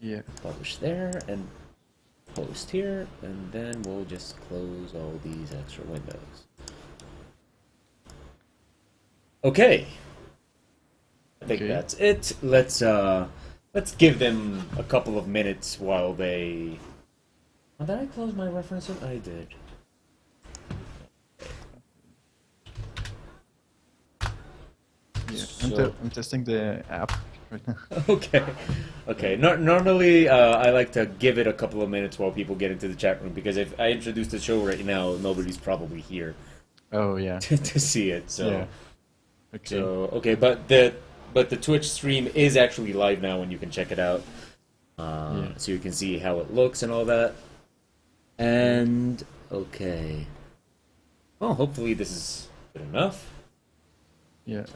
Yeah. Publish there and post here, and then we'll just close all these extra windows. Okay. I think that's it. Let's give them a couple of minutes while they. Oh, did I close my references? I did. Yeah. So- I'm testing the app right now. Okay. Okay. Normally, I like to give it a couple of minutes while people get into the chat room because if I introduce the show right now, nobody's probably here Oh yeah. to see it. So, Yeah. Okay. okay, but the Twitch stream is actually live now, and you can check it out, so you can see how it looks and all that. And okay. Well, hopefully this is good enough. Yeah.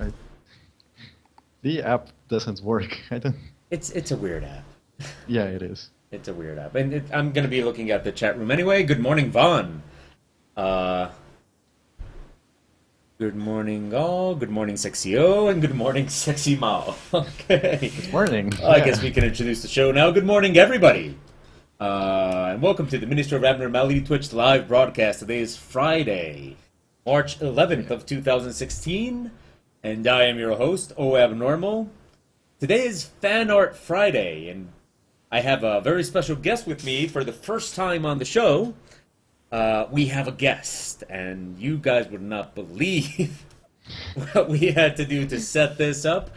The app doesn't work. I don't. It's a weird app. Yeah, it is. It's a weird app, and I'm gonna be looking at the chat room anyway. Good morning, Vaughn. Good morning, all. Good morning, Sexy O, and good morning, Sexy Mao. Okay. Good morning. I guess we can introduce the show now. Good morning, everybody. And welcome to the Minister of Abnormality Twitch live broadcast. Today is Friday, March 11th of 2016, and I am your host, O Abnormal. Today is Fan Art Friday, and I have a very special guest with me for the first time on the show. We have a guest, and you guys would not believe what we had to do to set this up.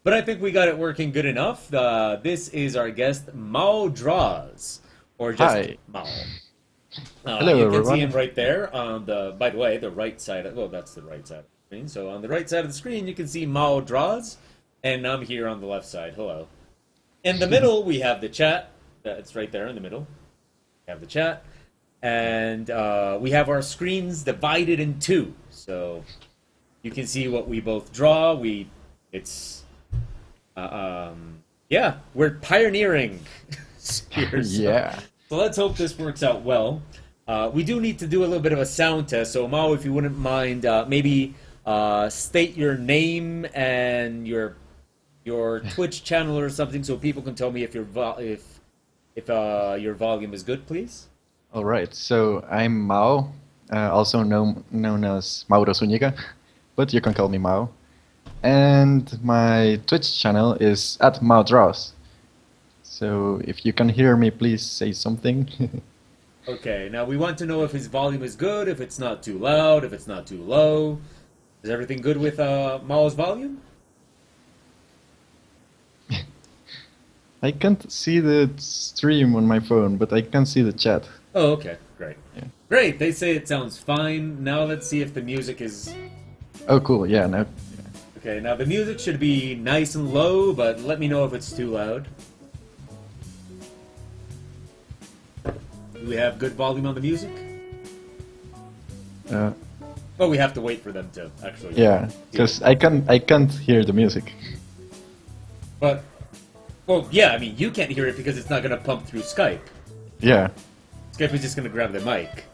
But I think we got it working good enough. This is our guest, Maodraws, or just Hi. Mao. Hello, you can everyone. see him right there on the, by the way, the right side. Well, that's the right side of the screen. So on the right side of the screen, you can see Maodraws, and I'm here on the left side. Hello. In the middle, we have the chat. It's right there in the middle. We have the chat. And we have our screens divided in two. So you can see what we both draw. Yeah, we're pioneering here. So, Yeah. so let's hope this works out well. We do need to do a little bit of a sound test. So Mao, if you wouldn't mind, maybe state your name and your Twitch channel or something, so people can tell me if your your volume is good, please. All right. So I'm Mao, also known as Mauro Zuniga, but you can call me Mao. And my Twitch channel is at Maodraws. So if you can hear me, please say something. Okay, now we want to know if his volume is good, if it's not too loud, if it's not too low. Is everything good with Mao's volume? I can't see the stream on my phone, but I can see the chat. Oh, okay, great. Yeah. Great, they say it sounds fine. Now let's see if the music is... Oh, cool. Yeah. No. Okay, now the music should be nice and low, but let me know if it's too loud. Do we have good volume on the music? Oh, we have to wait for them to actually... Yeah, because I can't hear the music. But, well, yeah, I mean, you can't hear it because it's not going to pump through Skype. Yeah. Skype is just going to grab the mic.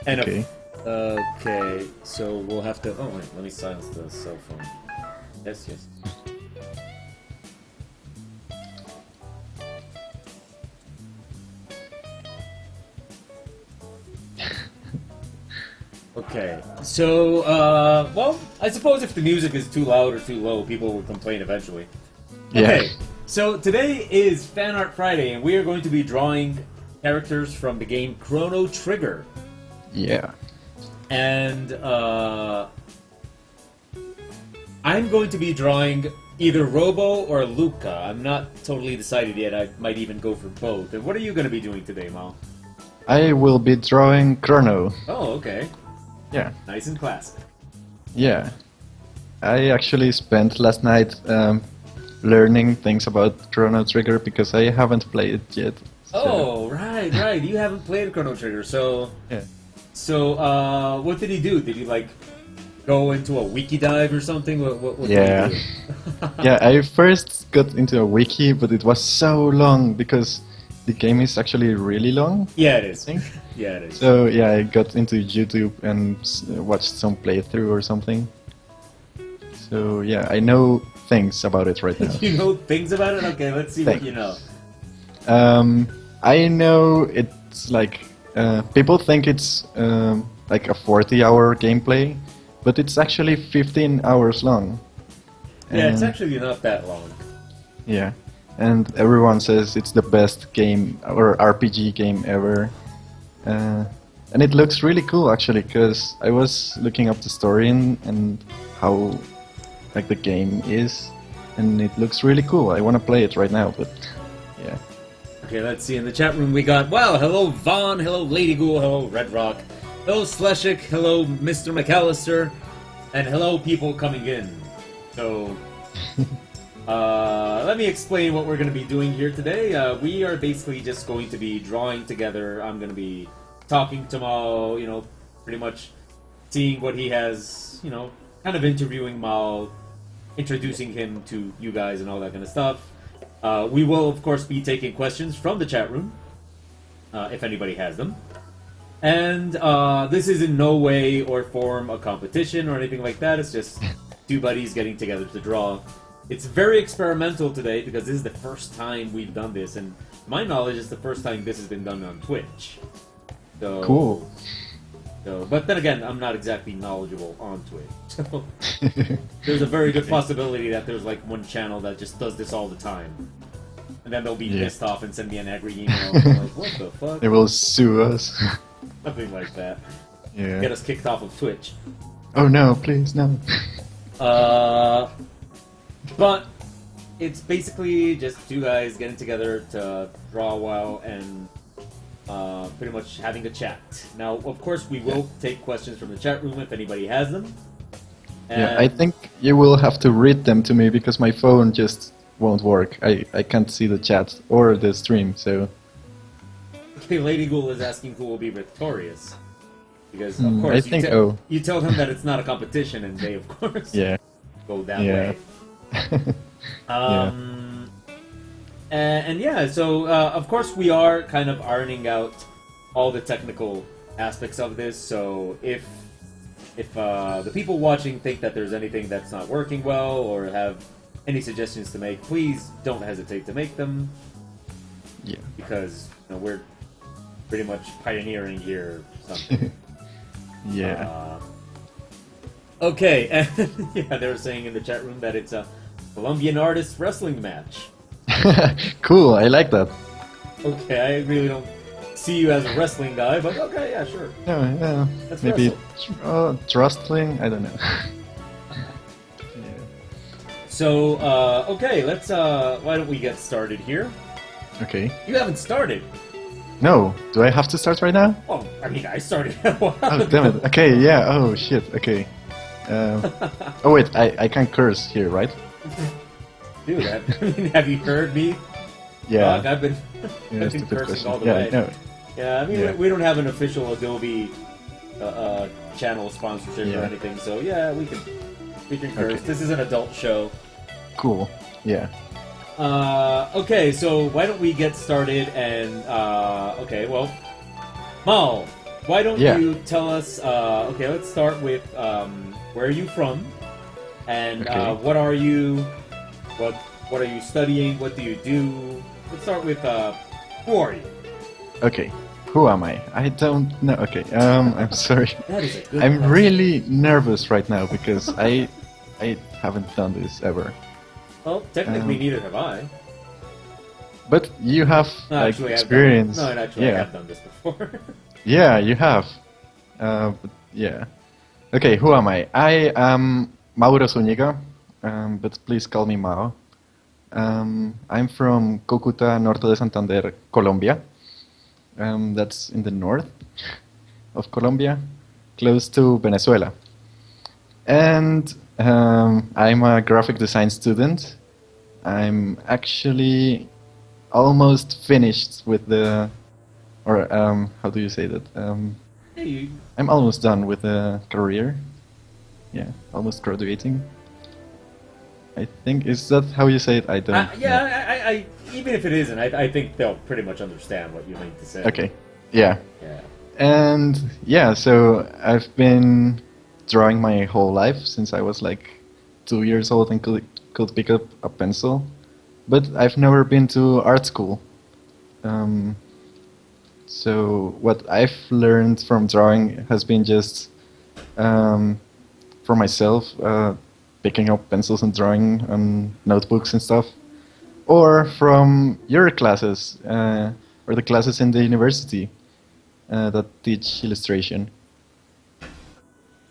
And Okay. Okay, so we'll have to... Oh, wait, let me silence the cell phone. Yes, yes. Okay, so, well, I suppose if the music is too loud or too low, people will complain eventually. Okay, so today is Fan Art Friday, and we are going to be drawing characters from the game Chrono Trigger. Yeah. And, I'm going to be drawing either Robo or Luca. I'm not totally decided yet. I might even go for both. And what are you going to be doing today, Mal? I will be drawing Chrono. Oh, okay. Yeah. Nice and classic. Yeah. I actually spent last night learning things about Chrono Trigger because I haven't played it yet. So, Oh, right. You haven't played Chrono Trigger, so... yeah. So, what did he do? Did he, like, go into a wiki dive or something? What Yeah. did he do? Yeah, I first got into a wiki, but it was so long because the game is actually really long. Yeah, it is. I think. Yeah, it is. So yeah, I got into YouTube and watched some playthrough or something. So yeah, I know things about it right now. You know things about it? Okay, let's see what Thanks. you know. Um, I know it's like people think it's like a 40-hour gameplay, but it's actually 15 hours long. Yeah, it's And actually not that long. yeah, and everyone says it's the best game or RPG game ever. Uh, and it looks really cool actually, because I was looking up the story and how like the game is, and it looks really cool. I want to play it right now, but yeah. Okay, let's see. In the chat room, we got, wow, hello Vaughn, hello Lady Ghoul, hello Red Rock, hello Sleshik, hello Mr. McAllister, and hello people coming in. So, let me explain what we're going to be doing here today. We are basically just going to be drawing together. I'm going to be talking to Mao, pretty much seeing what he has, kind of interviewing Mao, introducing him to you guys and all that kind of stuff. We will, of course, be taking questions from the chat room, if anybody has them. And this is in no way or form a competition or anything like that. It's just two buddies getting together to draw. It's very experimental today because this is the first time we've done this, and to my knowledge, it's the first time this has been done on Twitch. So, Cool. But then again, I'm not exactly knowledgeable on Twitch. So there's a very good possibility that there's like one channel that just does this all the time. And then they'll be pissed off and send me an angry email. Like, what the fuck? They will sue us. Something like that. Yeah. Get us kicked off of Twitch. Oh no, please no. But it's basically just two guys getting together to draw a while and pretty much having a chat. Now, of course, we will take questions from the chat room if anybody has them. Yeah, I think you will have to read them to me because my phone just won't work. I can't see the chat or the stream, so... Okay, Lady Ghoul is asking who will be victorious. Because, of course, I think you tell them that it's not a competition, and they, of course, go that way. And yeah, so of course we are kind of ironing out all the technical aspects of this. So if the people watching think that there's anything that's not working well or have any suggestions to make, please don't hesitate to make them. Yeah. Because we're pretty much pioneering here. Something. Yeah. Okay, and yeah, they were saying in the chat room that it's a Colombian artist wrestling match. Cool, I like that. Okay, I really don't see you as a wrestling guy, but okay, yeah, sure. Yeah, Let's maybe wrestle. wrestling. I don't know. So, okay, let's, why don't we get started here? Okay. You haven't started. No, do I have to start right now? Well, I mean, I started a while Oh, damn it. Okay, yeah, oh shit, okay. Oh wait, I can't curse here, right? Dude, I mean, have you heard me? Yeah. Fuck, I've been Stupid cursing question. all the Yeah, way. no. Yeah, I mean, Yeah. we don't have an official Adobe channel sponsorship or anything, so yeah, we can curse. Okay. This is an adult show. Cool. Yeah. Okay, so why don't we get started and, okay, well, Mal, why don't you tell us, okay, let's start with, where are you from? And, what are you studying? What do you do? Let's start with, who are you? Okay. Who am I? I don't know. Okay. I'm sorry. That is a good I'm question. really nervous right now because I haven't done this ever. Well, technically neither have I. But you have No, like actually, experience. I have done this before. Yeah, you have. But yeah. Okay, who am I? I am Maodraws, but please call me Mao. I'm from Cúcuta, Norte de Santander, Colombia. That's in the north of Colombia, close to Venezuela. And I'm a graphic design student. I'm actually almost finished with the, or how do you say that? I'm almost done with the career. Yeah, almost graduating. I think, is that how you say it? I don't know. I even if it isn't, I think they'll pretty much understand what you mean to say. Okay, yeah. Yeah. And yeah, so I've been drawing my whole life since I was like 2 years old and could pick up a pencil. But I've never been to art school. Um, so what I've learned from drawing has been just for myself, picking up pencils and drawing on notebooks and stuff, or from your classes or the classes in the university that teach illustration.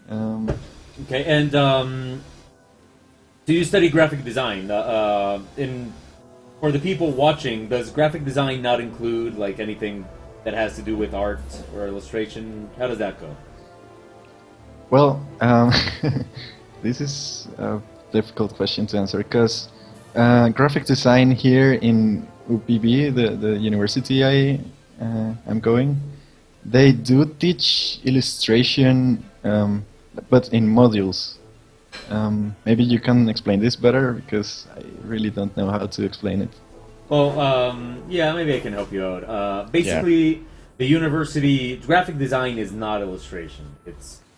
Okay, and do you study graphic design? For the people watching, does graphic design not include like anything that has to do with art or illustration? How does that go? Well, this is a difficult question to answer because graphic design here in UPB, the university I'm going, they do teach illustration, but in modules. Maybe you can explain this better because I really don't know how to explain it. Well, yeah, maybe I can help you out. Basically, the university graphic design is not illustration.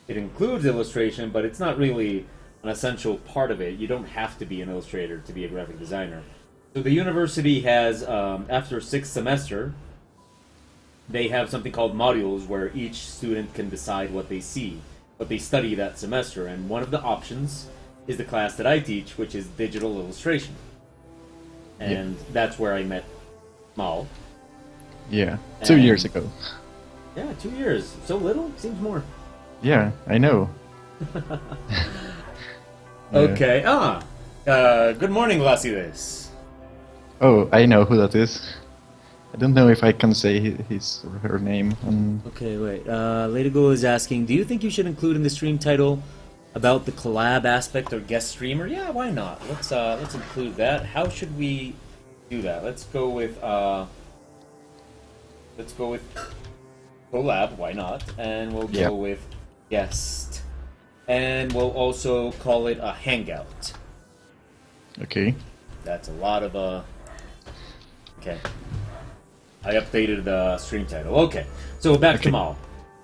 It includes illustration, but it's not really an essential part of it. You don't have to be an illustrator to be a graphic designer. So the university has, after 6th semester, they have something called modules where each student can decide what they see, what they study that semester. And one of the options is the class that I teach, which is digital illustration. And that's where I met Mao. Yeah, 2 years ago. Yeah, 2 years. So little? Seems more. Yeah, I know. Okay. Good morning, Lasides. Oh, I know who that is. I don't know if I can say his or her name. Okay, wait. Ladigo is asking, do you think you should include in the stream title about the collab aspect or guest streamer? Yeah, why not? Let's include that. How should we do that? Let's go with collab. Why not? And we'll go with guest, and we'll also call it a hangout. Okay. That's a lot of Okay. I updated the stream title. Okay, so back to Mao.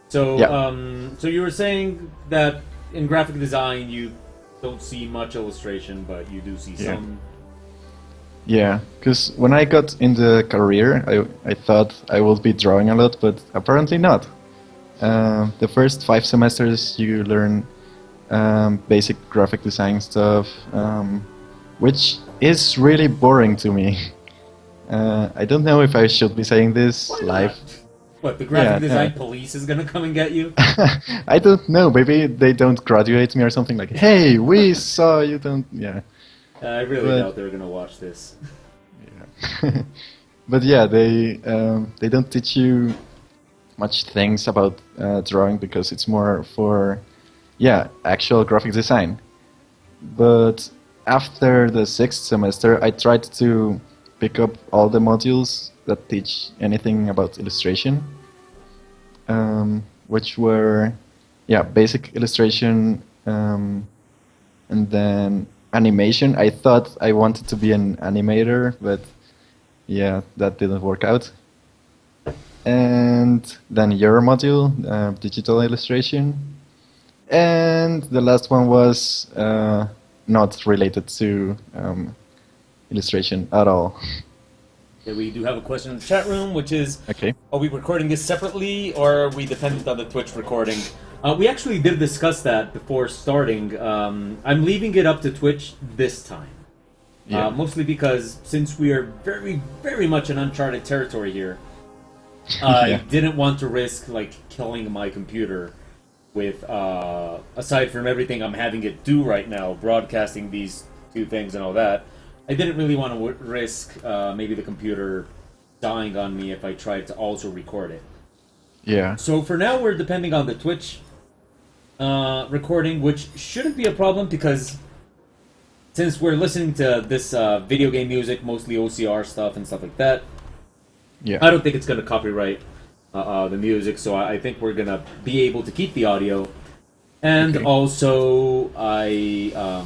So, so you were saying that in graphic design you don't see much illustration, but you do see some. Yeah, because when I got in the career, I thought I would be drawing a lot, but apparently not. The first 5 semesters you learn basic graphic design stuff, which is really boring to me. I don't know if I should be saying this live. What, the graphic design police is gonna come and get you? I don't know, maybe they don't graduate me or something like, hey, we saw you don't... Yeah. I really doubt they're gonna watch this. Yeah. But yeah, they don't teach you much things about drawing because it's more for, actual graphic design. But after the 6th semester, I tried to pick up all the modules that teach anything about illustration, which were, basic illustration, and then animation. I thought I wanted to be an animator, but that didn't work out. And then your module, digital illustration. And the last one was not related to illustration at all. Okay, we do have a question in the chat room, which is, okay, are we recording this separately, or are we dependent on the Twitch recording? We actually did discuss that before starting. I'm leaving it up to Twitch this time. Mostly because since we are very, very much in uncharted territory here, I didn't want to risk like killing my computer with, aside from everything I'm having it do right now, broadcasting these 2 things and all that, I didn't really want to risk maybe the computer dying on me if I tried to also record it. Yeah. So for now, we're depending on the Twitch recording, which shouldn't be a problem because since we're listening to this video game music, mostly OCR stuff and stuff like that, I don't think it's going to copyright the music, so I think we're going to be able to keep the audio. And also, I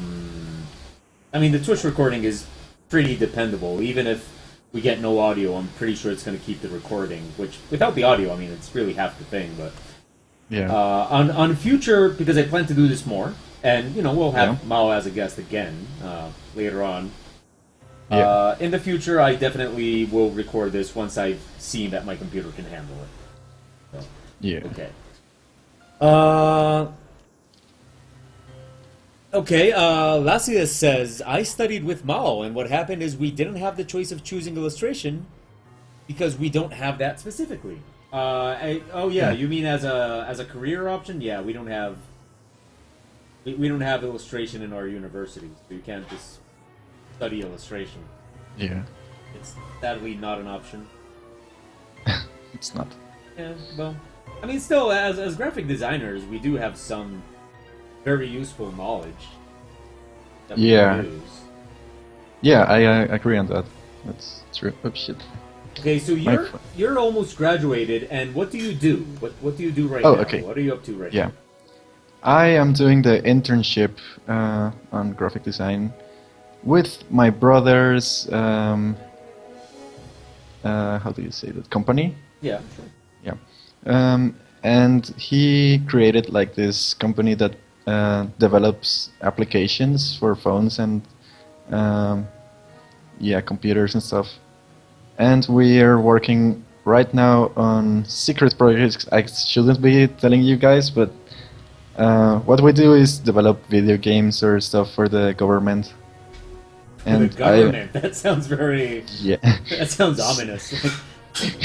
mean, the Twitch recording is pretty dependable. Even if we get no audio, I'm pretty sure it's going to keep the recording, which, without the audio, I mean, it's really half the thing, but... on future, because I plan to do this more, and, we'll have Mao as a guest again later on. Yeah. In the future, I definitely will record this once I've seen that my computer can handle it. So, Yeah. okay. Uh, okay, Lasia says, I studied with Mao, and what happened is we didn't have the choice of choosing illustration because we don't have that specifically. Oh yeah, Yeah. you mean as a career option? Yeah, we don't have illustration in our university, so you can't just study illustration. Yeah. It's sadly not an option. It's not. Yeah, well, I mean, still, as graphic designers, we do have some very useful knowledge that we Yeah. can use. Yeah, I agree on that. That's true. Oh shit. Okay, so My you're almost graduated, and what do you do? What do you do right Oh, now? okay. What are you up to right Yeah. now? I am doing the internship on graphic design with my brother's how do you say that, company? Yeah, sure. Yeah. And he created like this company that develops applications for phones and um, yeah, computers and stuff. And we are working right now on secret projects I shouldn't be telling you guys, but what we do is develop video games or stuff for the government. And The government. That sounds very. Yeah. That sounds ominous.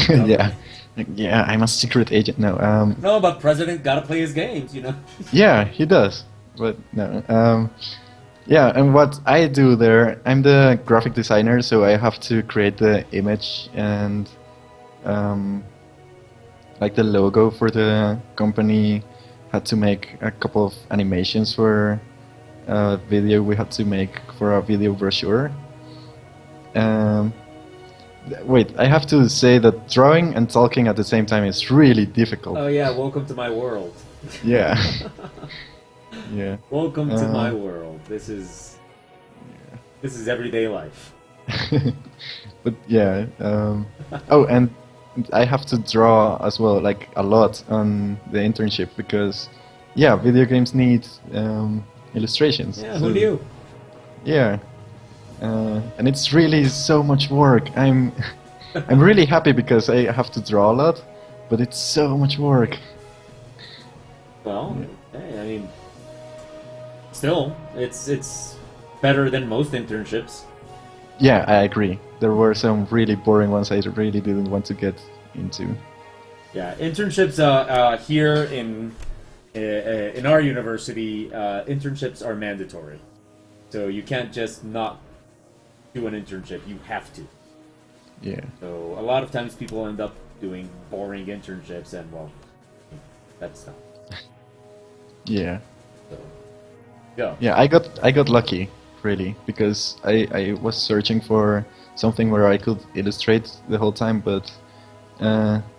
Yeah. Yeah, I'm a secret agent. No, No, but president gotta play his games, you know. yeah, he does. But no, yeah, and what I do there, I'm the graphic designer, so I have to create the image and like the logo for the company. Had to make a couple of animations for a video we had to make for a video brochure. Wait, I have to say that drawing and talking at the same time is really difficult. Oh yeah, welcome to my world. Yeah. Yeah. Welcome to my world. This is everyday life. But yeah. Oh, and I have to draw as well, like a lot on the internship because, yeah, video games need illustrations. Yeah, who knew? Yeah. And it's really so much work. I'm really happy because I have to draw a lot, but it's so much work. Well, hey, I mean, still, it's better than most internships. Yeah, I agree. There were some really boring ones I really didn't want to get into. Yeah, internships here in our university, internships are mandatory. So you can't just not do an internship. You have to. Yeah. So a lot of times people end up doing boring internships, and well, that's not. Yeah. So, go. Yeah, I got lucky, really, because I was searching for something where I could illustrate the whole time, but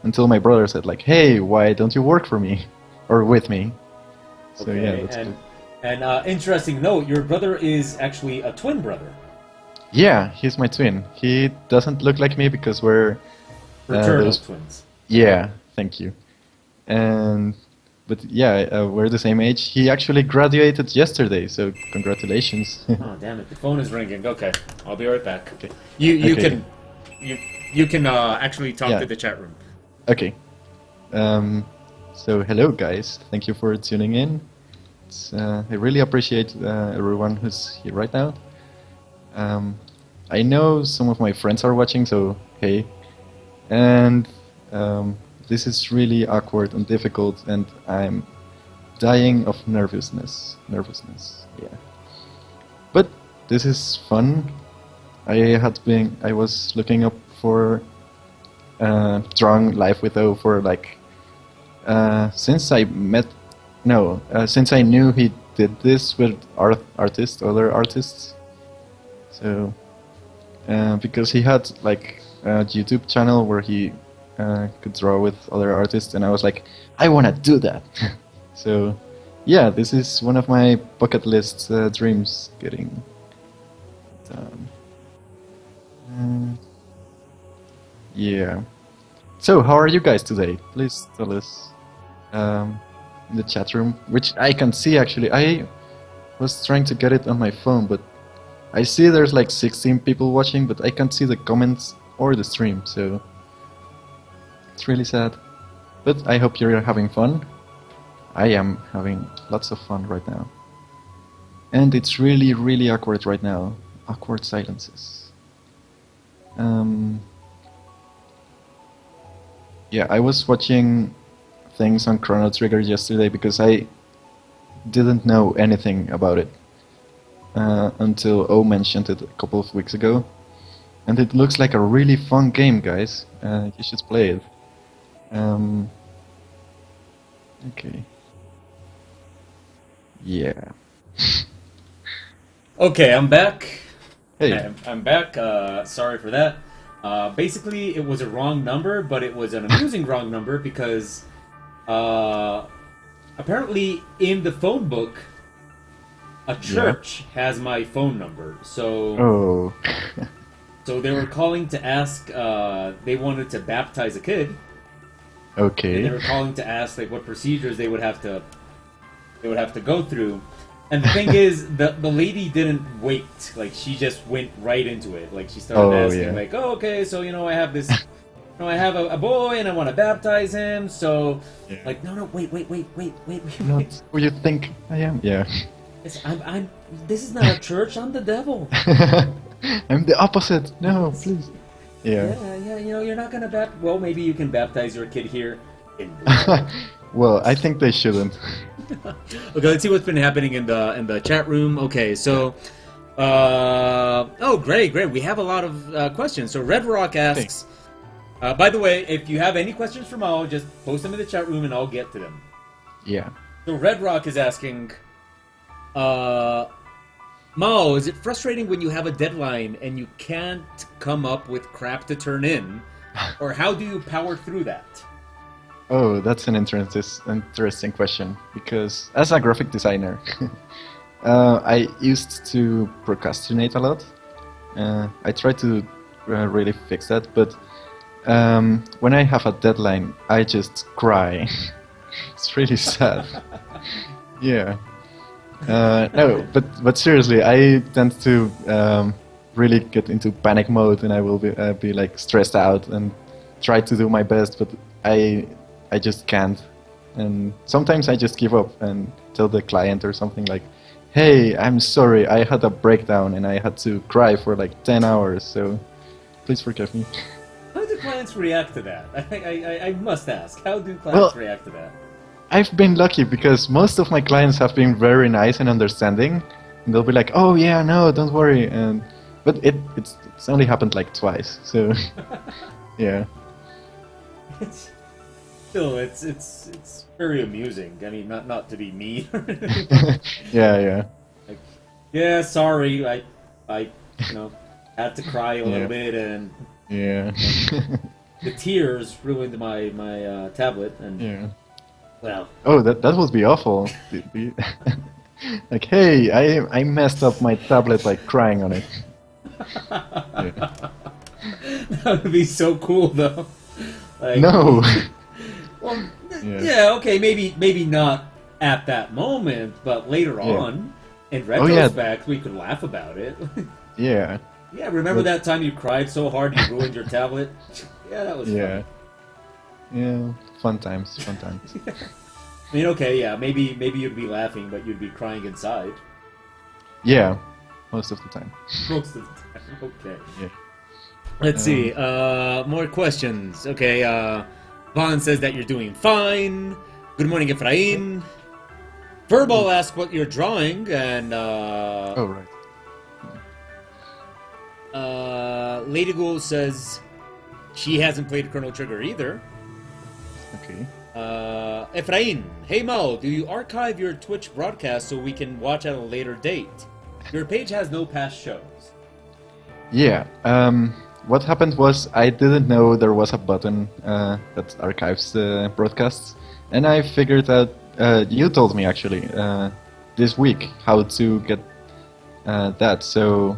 until my brother said like, "Hey, why don't you work for me or with me?" So Okay, yeah, that's good. and interesting note, your brother is actually a twin brother. Yeah, he's my twin. He doesn't look like me because we're Fraternal those- twins. Yeah, thank you. And but yeah, we're the same age. He actually graduated yesterday, so congratulations. Oh damn it! The phone is ringing. Okay, I'll be right back. Okay. You Okay. can you can actually talk Yeah. to the chat room. Okay. So hello guys, thank you for tuning in. I really appreciate everyone who's here right now. I know some of my friends are watching, so hey. And this is really awkward and difficult, and I'm dying of nervousness. Yeah. But this is fun. I was looking up for drawing live with O for like since I met since I knew he did this with other artists. So because he had like a YouTube channel where he could draw with other artists, and I was like, I want to do that. So yeah, this is one of my bucket list dreams getting done. Yeah. So how are you guys today? Please tell us in the chat room, which I can see actually. I was trying to get it on my phone, but I see there's like 16 people watching, but I can't see the comments or the stream, so it's really sad. But I hope you're having fun. I am having lots of fun right now. And it's really, really awkward right now. Awkward silences. Yeah, I was watching things on Chrono Trigger yesterday because I didn't know anything about it until O mentioned it a couple of weeks ago. And it looks like a really fun game, guys. You should play it. Okay. Yeah. Okay, I'm back. Hey. I'm back. Sorry for that. Basically, it was a wrong number, but it was an amusing wrong number because apparently in the phone book, a church has my phone number. So, Oh. so they were calling to ask. They wanted to baptize a kid. Okay. And they were calling to ask like what procedures they would have to go through. And the thing is, the lady didn't wait. Like she just went right into it. Like she started asking, like, "Oh, okay, so I have this, I have a boy, and I want to baptize him. So, like, no, wait. Not who you think I am. Yeah. I'm. This is not a church. I'm the devil. I'm the opposite. No, please. Yeah. Yeah. You're not gonna Well, maybe you can baptize your kid here. Well, I think they shouldn't. Okay, let's see what's been happening in the chat room. Okay, so, oh, great. We have a lot of questions. So Red Rock asks, by the way, if you have any questions for Mao, just post them in the chat room and I'll get to them. Yeah. So Red Rock is asking, Mao, is it frustrating when you have a deadline and you can't come up with crap to turn in, or how do you power through that? Oh, that's an interesting question, because as a graphic designer, I used to procrastinate a lot. I try to really fix that, but when I have a deadline, I just cry. It's really sad. Yeah. No, but seriously, I tend to really get into panic mode, and I will be like stressed out and try to do my best, but I just can't. And sometimes I just give up and tell the client or something like, "Hey, I'm sorry, I had a breakdown and I had to cry for like 10 hours, so please forgive me." How do clients react to that? I must ask. How do clients react to that? I've been lucky because most of my clients have been very nice and understanding. And they'll be like, "Oh yeah, no, don't worry." But it's only happened like twice, so yeah. Still, it's very amusing. I mean, not to be mean. Yeah. Like, yeah, sorry, I had to cry a little bit, and Yeah. the tears ruined my tablet, and Yeah. well. Oh, that would be awful. Like, hey, I messed up my tablet by crying on it. Yeah. That would be so cool, though. Like, No. Well, yeah, okay, maybe not at that moment, but later on, in retrospect, we could laugh about it. Yeah. Yeah, remember that time you cried so hard you ruined your tablet? Yeah, that was fun. Yeah, fun times. I mean, okay, yeah, maybe you'd be laughing, but you'd be crying inside. Yeah, most of the time. Most of the time, okay. Yeah. Let's see, more questions. Okay, Vaughn says that you're doing fine. Good morning, Efrain. Verbal asks what you're drawing, and Oh, right. Lady Ghoul says she hasn't played Chrono Trigger either. Okay. Efrain, hey Mao, do you archive your Twitch broadcast so we can watch at a later date? Your page has no past shows. Yeah. What happened was I didn't know there was a button that archives the broadcasts, and I figured out. You told me actually this week how to get that. So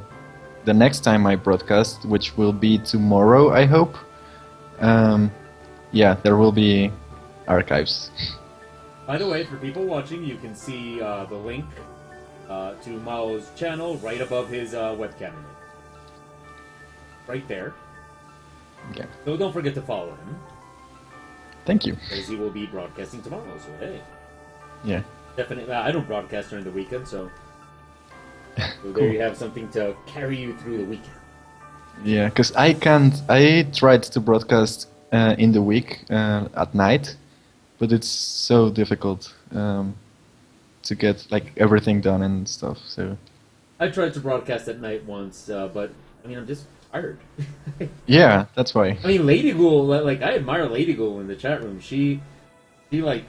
the next time I broadcast, which will be tomorrow, I hope. Yeah, there will be archives. By the way, for people watching, you can see the link to Mao's channel right above his webcam image. Right there. Okay. So don't forget to follow him, Thank you. because he will be broadcasting tomorrow. So hey, Yeah. definitely. I don't broadcast during the weekend, so Cool. there you have something to carry you through the weekend. Yeah, because I can't. I tried to broadcast in the week at night, but it's so difficult to get like everything done and stuff. So I tried to broadcast at night once, but I mean, I'm just tired. yeah, that's why. I mean, Lady Ghoul, like I admire Lady Ghoul in the chat room. She like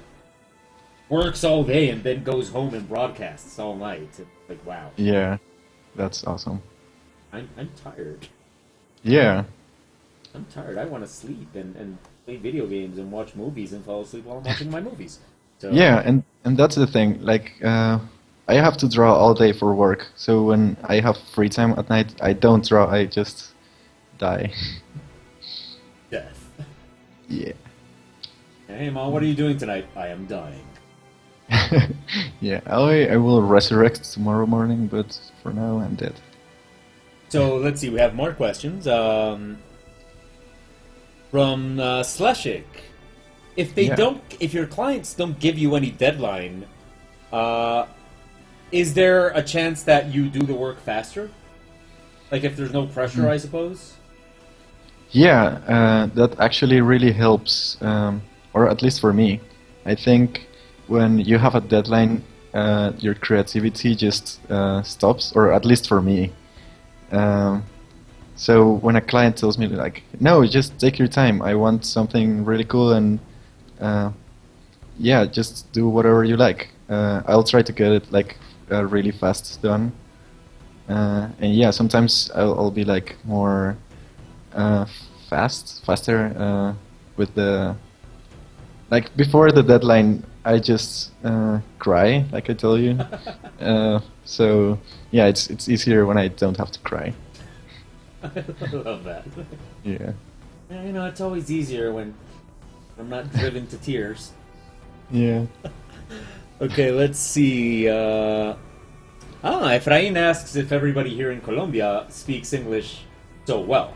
works all day and then goes home and broadcasts all night. Like wow, Yeah, that's awesome. I'm tired. Yeah, I'm tired. I want to sleep and play video games and watch movies and fall asleep while I'm watching my movies. So yeah, and that's the thing. Like, I have to draw all day for work. So when I have free time at night, I don't draw. I just die. death. Yeah. Hey, Mom, what are you doing tonight? I am dying. Yeah, I will resurrect tomorrow morning, but for now I'm dead. So let's see. We have more questions. From Sleshik. If they Yeah. if your clients don't give you any deadline, is there a chance that you do the work faster? Like if there's no pressure, I suppose. Yeah, that actually really helps, or at least for me. I think when you have a deadline, your creativity just stops, or at least for me. So when a client tells me like, no, just take your time. I want something really cool, and yeah, just do whatever you like. I'll try to get it like really fast done. And yeah, sometimes I'll be like more faster with the like before the deadline. I just cry, like I told you. So yeah, it's easier when I don't have to cry. I love that. Yeah. Yeah, you know, it's always easier when I'm not driven to tears. Yeah. Okay, let's see. Efrain asks if everybody here in Colombia speaks English so well.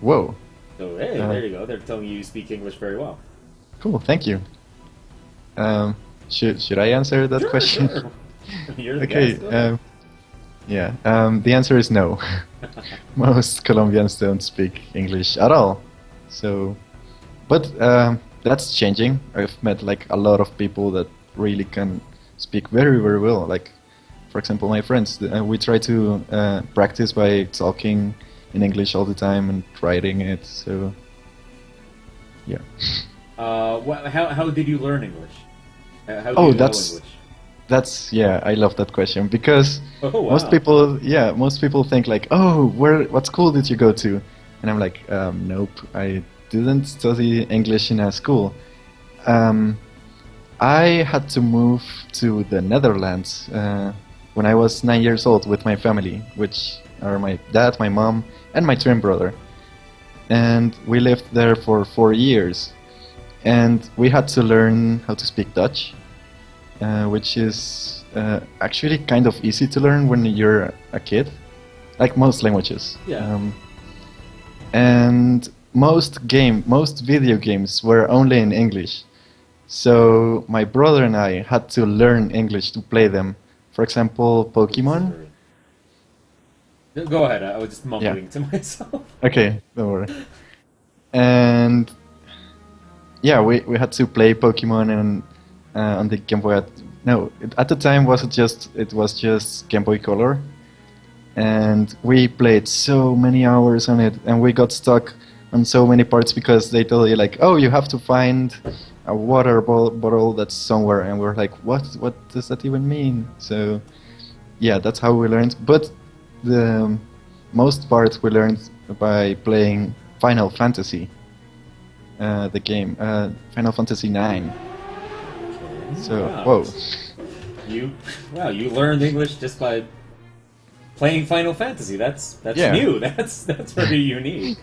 Whoa. So, hey, there you go. They're telling you speak English very well. Cool. Thank you. Should I answer that Sure, question? sure. You're the Okay. guest, go ahead. Yeah. The answer is no. Most Colombians don't speak English at all. So, but that's changing. I've met like a lot of people that really can speak very, very well. Like, for example, my friends. We try to practice by talking in English all the time and writing it. So, yeah. How did you learn English? How do Oh, you know that's English? That's yeah, I love that question because Oh, wow. most people think like, oh, what school did you go to? And I'm like, nope, I didn't study English in a school. I had to move to the Netherlands when I was 9 years old with my family, which are my dad, my mom, and my twin brother. And we lived there for 4 years. And we had to learn how to speak Dutch, which is actually kind of easy to learn when you're a kid, like most languages. Yeah. And most video games were only in English. So my brother and I had to learn English to play them. For example, Pokemon. Go ahead. I was just mumbling to myself. Okay, don't worry. And yeah, we had to play Pokemon and on the Game Boy. At the time it was just Game Boy Color, and we played so many hours on it, and we got stuck on so many parts because they told you like, oh, you have to find a water bottle that's somewhere, and we're like, what does that even mean? So yeah, that's how we learned. But the most part we learned by playing Final Fantasy. The game, Final Fantasy 9. So, Wow. whoa. You learned English just by playing Final Fantasy. That's Yeah. new. That's very unique.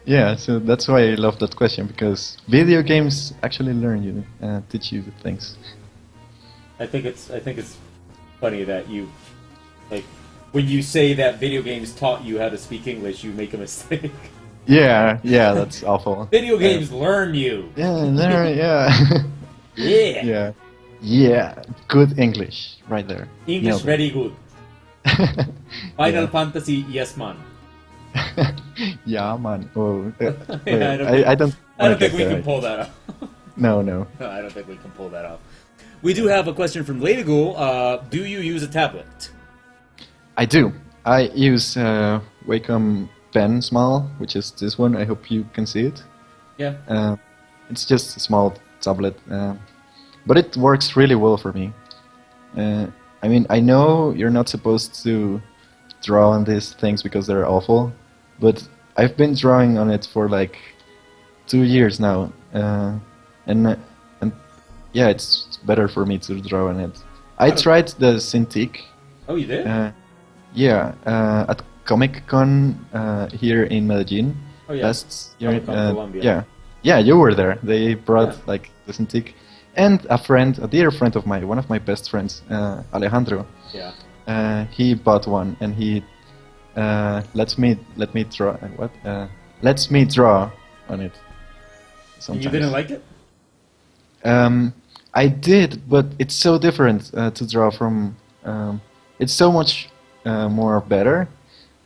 Yeah, so that's why I love that question, because video games actually teach you things. I think it's funny that you, like, when you say that video games taught you how to speak English, you make a mistake. Yeah, that's awful. Video games learn you. Yeah, there, yeah. Yeah. Yeah. Yeah, good English, right there. English Nailed it. very good. Final Yeah. Fantasy, yes man. Yeah, man. Oh, Yeah, I don't. I don't wanna think get we there. can pull that off. No. No, I don't think we can pull that off. We do have a question from Lady Ghoul. Do you use a tablet? I do. I use Wacom Pen Small, which is this one. I hope you can see it. Yeah. It's just a small tablet, but it works really well for me. I mean, I know you're not supposed to draw on these things because they're awful, but I've been drawing on it for like 2 years now, and yeah, it's better for me to draw on it. I tried the Cintiq. Oh, you did? Yeah, at Comic Con here in Medellin Oh, yeah. last year. Comic Con Colombia. Yeah, you were there. They brought Yeah. like the Cintiq, and a dear friend of mine, one of my best friends, Alejandro. Yeah. He bought one, and he lets me draw. What? Lets me draw on it. And Sometimes. you didn't like it? I did, but it's so different to draw from. It's so much more better,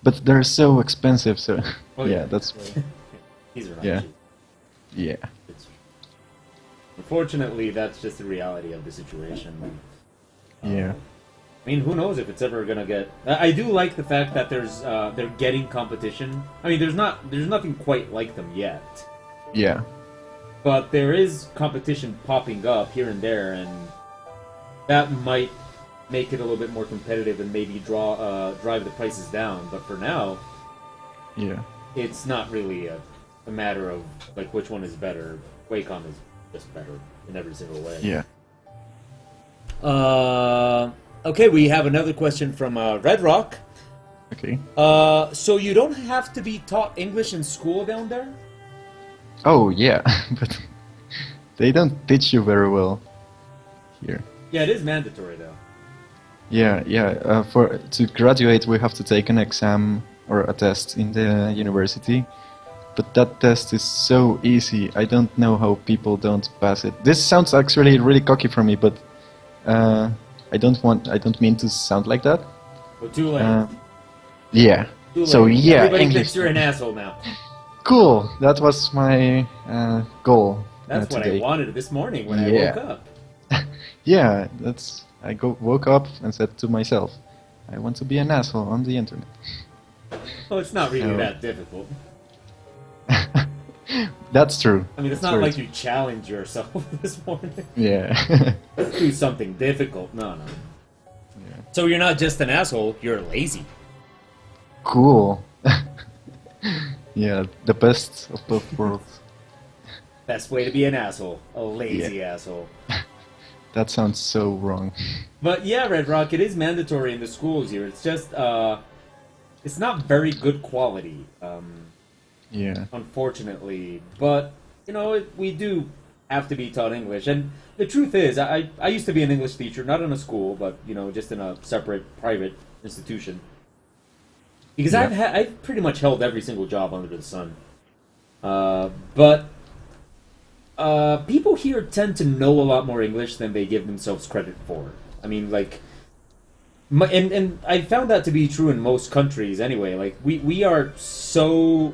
but they're so expensive. So Oh, yeah, yeah. that's These are not Yeah. cheap. yeah. It's- Unfortunately, that's just the reality of the situation. Yeah. I mean, who knows if it's ever gonna get. I do like the fact that they're getting competition. I mean, there's nothing quite like them yet, Yeah. but there is competition popping up here and there, and that might make it a little bit more competitive and maybe drive the prices down. But for now, Yeah. it's not really a matter of like which one is better. Wacom is just better in every single way. Yeah. Okay, we have another question from Red Rock. Okay. So you don't have to be taught English in school down there? Oh yeah, but they don't teach you very well here. Yeah, it is mandatory though. Yeah. For to graduate, we have to take an exam or a test in the university, but that test is so easy. I don't know how people don't pass it. This sounds actually really cocky for me, but I don't mean to sound like that. Well, too late. Yeah. Too late. So yeah, Everybody English. thinks you're an asshole now. Cool. That was my goal. That's what today. I wanted this morning when I Yeah. woke up. Yeah, woke up and said to myself, I want to be an asshole on the internet. Oh, it's not really No. that difficult. That's true. I mean, it's That's not very like you challenge yourself this morning. Yeah. Let's do something difficult. No. Yeah. So you're not just an asshole, you're lazy. Cool. Yeah, the best of both worlds. Best way to be an asshole. A lazy asshole. That sounds so wrong. But yeah, Red Rock, it is mandatory in the schools here. It's just, it's not very good quality, Yeah. unfortunately. But, you know, we do have to be taught English. And the truth is, I used to be an English teacher, not in a school, but, you know, just in a separate private institution. Because Yeah. I've pretty much held every single job under the sun. But people here tend to know a lot more English than they give themselves credit for. I mean, like, and I found that to be true in most countries anyway. Like, we are so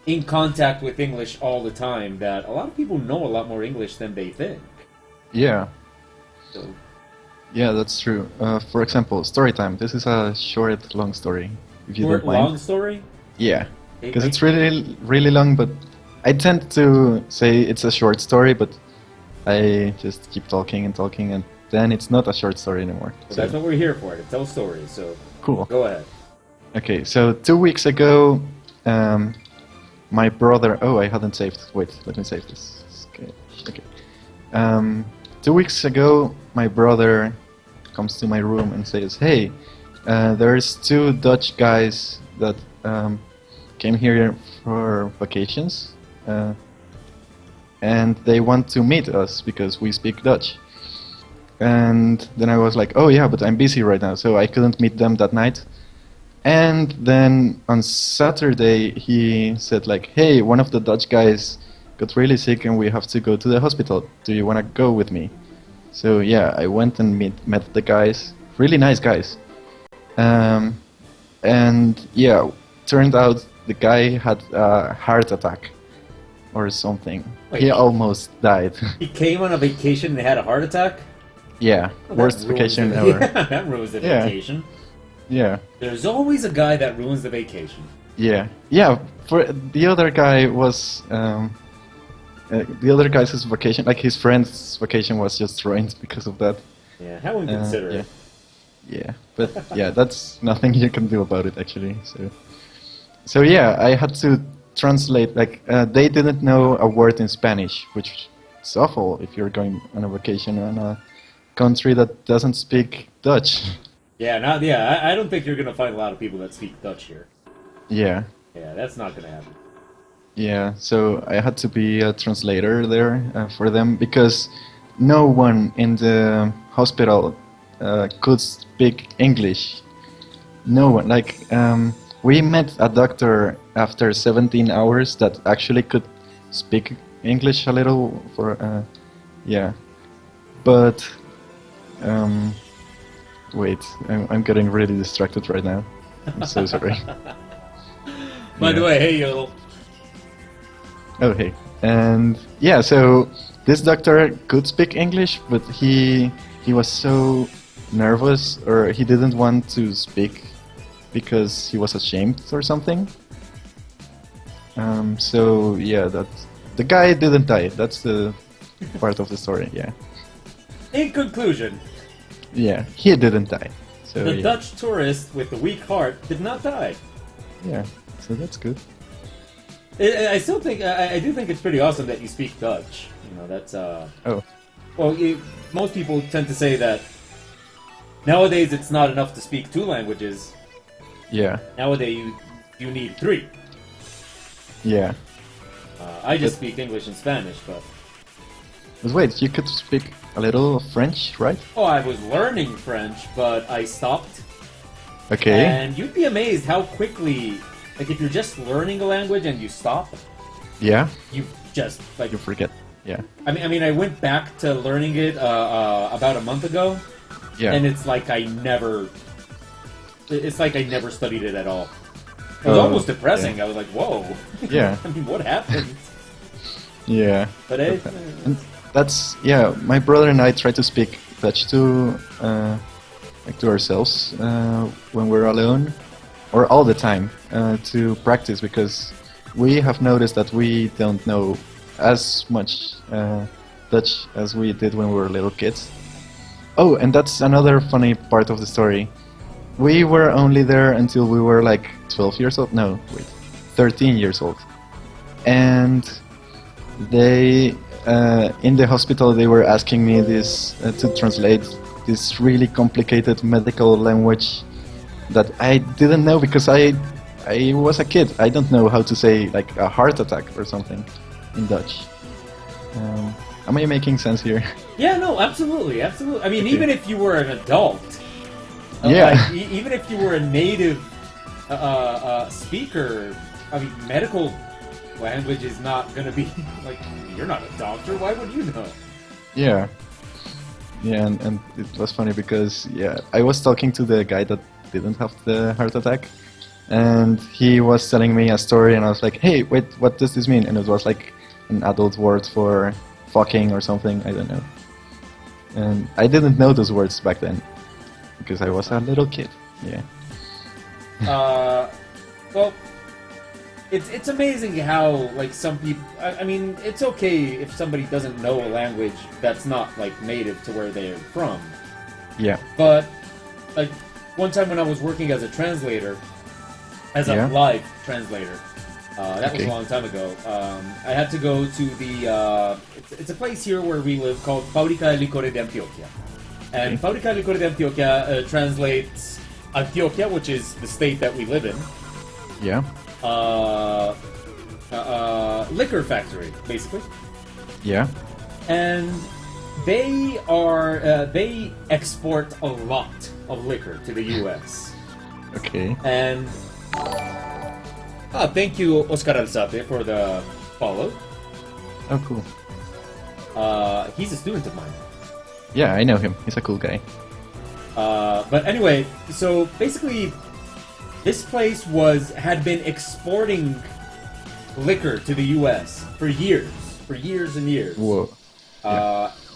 in contact with English all the time that a lot of people know a lot more English than they think. Yeah. So, Yeah, that's true. For example, story time. This is a short, long story. If you short, don't mind. long story? Yeah. Because Like- it's really, really long, but I tend to say it's a short story, but I just keep talking, and then it's not a short story anymore. Well, that's what we're here for, to tell stories, so Cool. go ahead. Okay, so 2 weeks ago, my brother... Oh, I hadn't saved. Wait, let me save this. Okay. 2 weeks ago, my brother comes to my room and says, "Hey, there's 2 Dutch guys that came here for vacations, and they want to meet us because we speak Dutch." And then I was like, oh yeah, but I'm busy right now, so I couldn't meet them that night. And then on Saturday, he said like, hey, one of the Dutch guys got really sick and we have to go to the hospital. Do you want to go with me? So yeah, I went and met the guys, really nice guys. Um, and yeah, turned out the guy had a heart attack or something. Wait, He almost died. he came on a vacation and had a heart attack? Yeah, Well, worst that ruins vacation the- ever. Yeah, that ruins the Yeah. vacation. Yeah, There's always a guy that ruins the vacation. yeah, yeah. For the other guy was the other guy's vacation, like his friend's vacation, was just ruined because of that. Yeah, how inconsiderate. Yeah, but yeah, that's nothing you can do about it actually. So yeah, I had to translate. Like they didn't know a word in Spanish, which is awful if you're going on a vacation in a country that doesn't speak Dutch. Yeah, I don't think you're gonna find a lot of people that speak Dutch here. Yeah, Yeah, that's not gonna happen. yeah. So I had to be a translator there for them because no one in the hospital could speak English. No one. Like we met a doctor after 17 hours that actually could speak English a little. Yeah, but wait, I'm getting really distracted right now. I'm so sorry. By the Yeah. way, hey Yodel. Oh, hey. And yeah, so this doctor could speak English, but he was so nervous, or he didn't want to speak because he was ashamed or something. So yeah, that the guy didn't die. That's the part of the story. Yeah, In conclusion, yeah, he didn't die. So the yeah, Dutch tourist with the weak heart did not die. yeah, so that's good. I still think I do think it's pretty awesome that you speak Dutch. You know, that's Oh, well, most people tend to say that nowadays it's not enough to speak two languages. yeah, Nowadays you need three. yeah. I just speak English and Spanish, but But wait, you could speak a little French, right? I was learning French, but I stopped. Okay. And you'd be amazed how quickly, like if you're just learning a language and you stop, Yeah, you just like. you forget. Yeah, I mean, I went back to learning it about a month ago, yeah. and it's like I never. It's like I never studied it at all. It was Oh, almost depressing. yeah. I was like, "Whoa!" Yeah. I mean, what happened? Yeah. But it, And that's yeah. My brother and I try to speak Dutch to like to ourselves when we're alone, or all the time to practice, because we have noticed that we don't know as much Dutch as we did when we were little kids. Oh, and that's another funny part of the story. We were only there until we were like 12 years old. No, wait, 13 years old. And they, in the hospital, they were asking me this to translate this really complicated medical language that I didn't know because I was a kid. I don't know how to say like a heart attack or something in Dutch. Am I making sense here? yeah, no, absolutely, absolutely. I mean, Okay. even if you were an adult, Yeah. like, even if you were a native speaker, I mean, medical language is not going to be like you're not a doctor. Why would you know? Yeah. Yeah, and it was funny because, yeah, I was talking to the guy that didn't have the heart attack, and he was telling me a story, and I was like, hey, wait, what does this mean? And it was like an adult word for fucking or something, I don't know. And I didn't know those words back then, because I was a little kid, yeah. Well, it's amazing how like some people. I mean, it's okay if somebody doesn't know a language that's not like native to where they're from. Yeah, But like one time when I was working as a translator, as a Yeah. live translator, that was Okay. a long time ago. I had to go to the. It's a place here where we live called Fábrica de Licores de Antioquia, and Okay. Fábrica de Licores de Antioquia translates Antioquia, which is the state that we live in. yeah, Liquor factory, basically. yeah, And they are they export a lot of liquor to the U.S. Okay. And thank you, Oscar Alzate, for the follow. Oh, cool. He's a student of mine. Yeah, I know him. He's a cool guy. But anyway, so basically, this place had been exporting liquor to the U.S. for years and years. Whoa.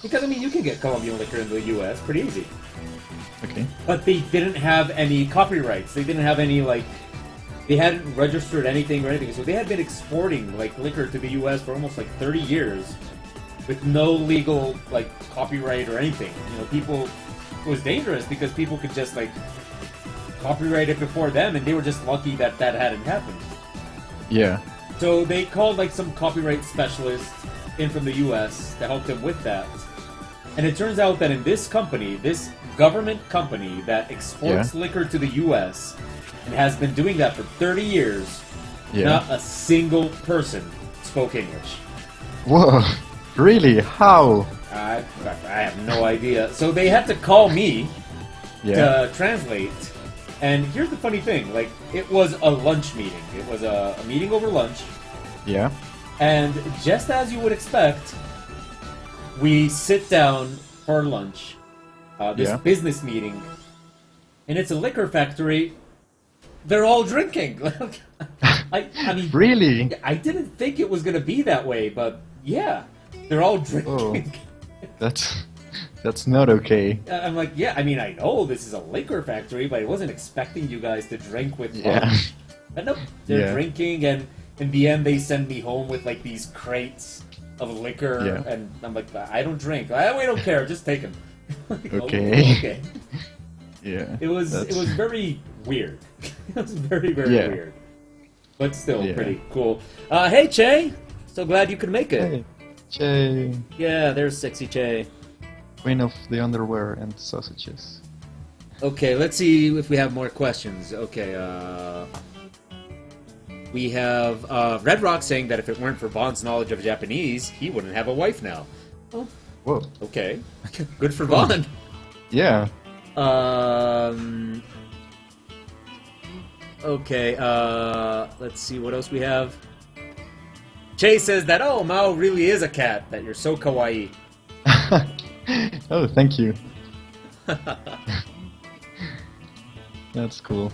Because I mean, you can get Colombian liquor in the U.S. pretty easy. Okay. But they didn't have any copyrights. They didn't have any they hadn't registered anything or anything. So they had been exporting liquor to the U.S. for almost 30 years with no legal copyright or anything. It was dangerous because people could just copyright it before them, and they were just lucky that hadn't happened. Yeah. So they called some copyright specialist in from the U.S. to help them with that. And it turns out that in this company, this government company that exports liquor to the U.S. and has been doing that for 30 years, not a single person spoke English. Whoa. Really? How? I have no idea. So they had to call me to translate. And here's the funny thing, it was a lunch meeting. It was a meeting over lunch. Yeah. And just as you would expect, we sit down for lunch, this business meeting, and it's a liquor factory. They're all drinking. I mean, really? I didn't think it was going to be that way, but yeah, they're all drinking. Oh, that's not okay. I'm like, yeah, I mean, I know this is a liquor factory, but I wasn't expecting you guys to drink with lunch. But no, they're drinking, and in the end, they send me home with these crates of liquor, and I'm like, I don't drink. We don't care. Just take them. Okay. Okay. Yeah. It was very weird. It was very weird, but still pretty cool. Hey Che, so glad you could make it. Hey, Che. Yeah, there's sexy Che. Queen of the underwear and sausages. Okay, let's see if we have more questions. Okay, we have Red Rock saying that if it weren't for Bond's knowledge of Japanese, he wouldn't have a wife now. Oh. Whoa. Okay. Good for Bond. Yeah. Okay, let's see what else we have. Che says that, oh, Mao really is a cat, that you're so kawaii. Oh, thank you. That's cool.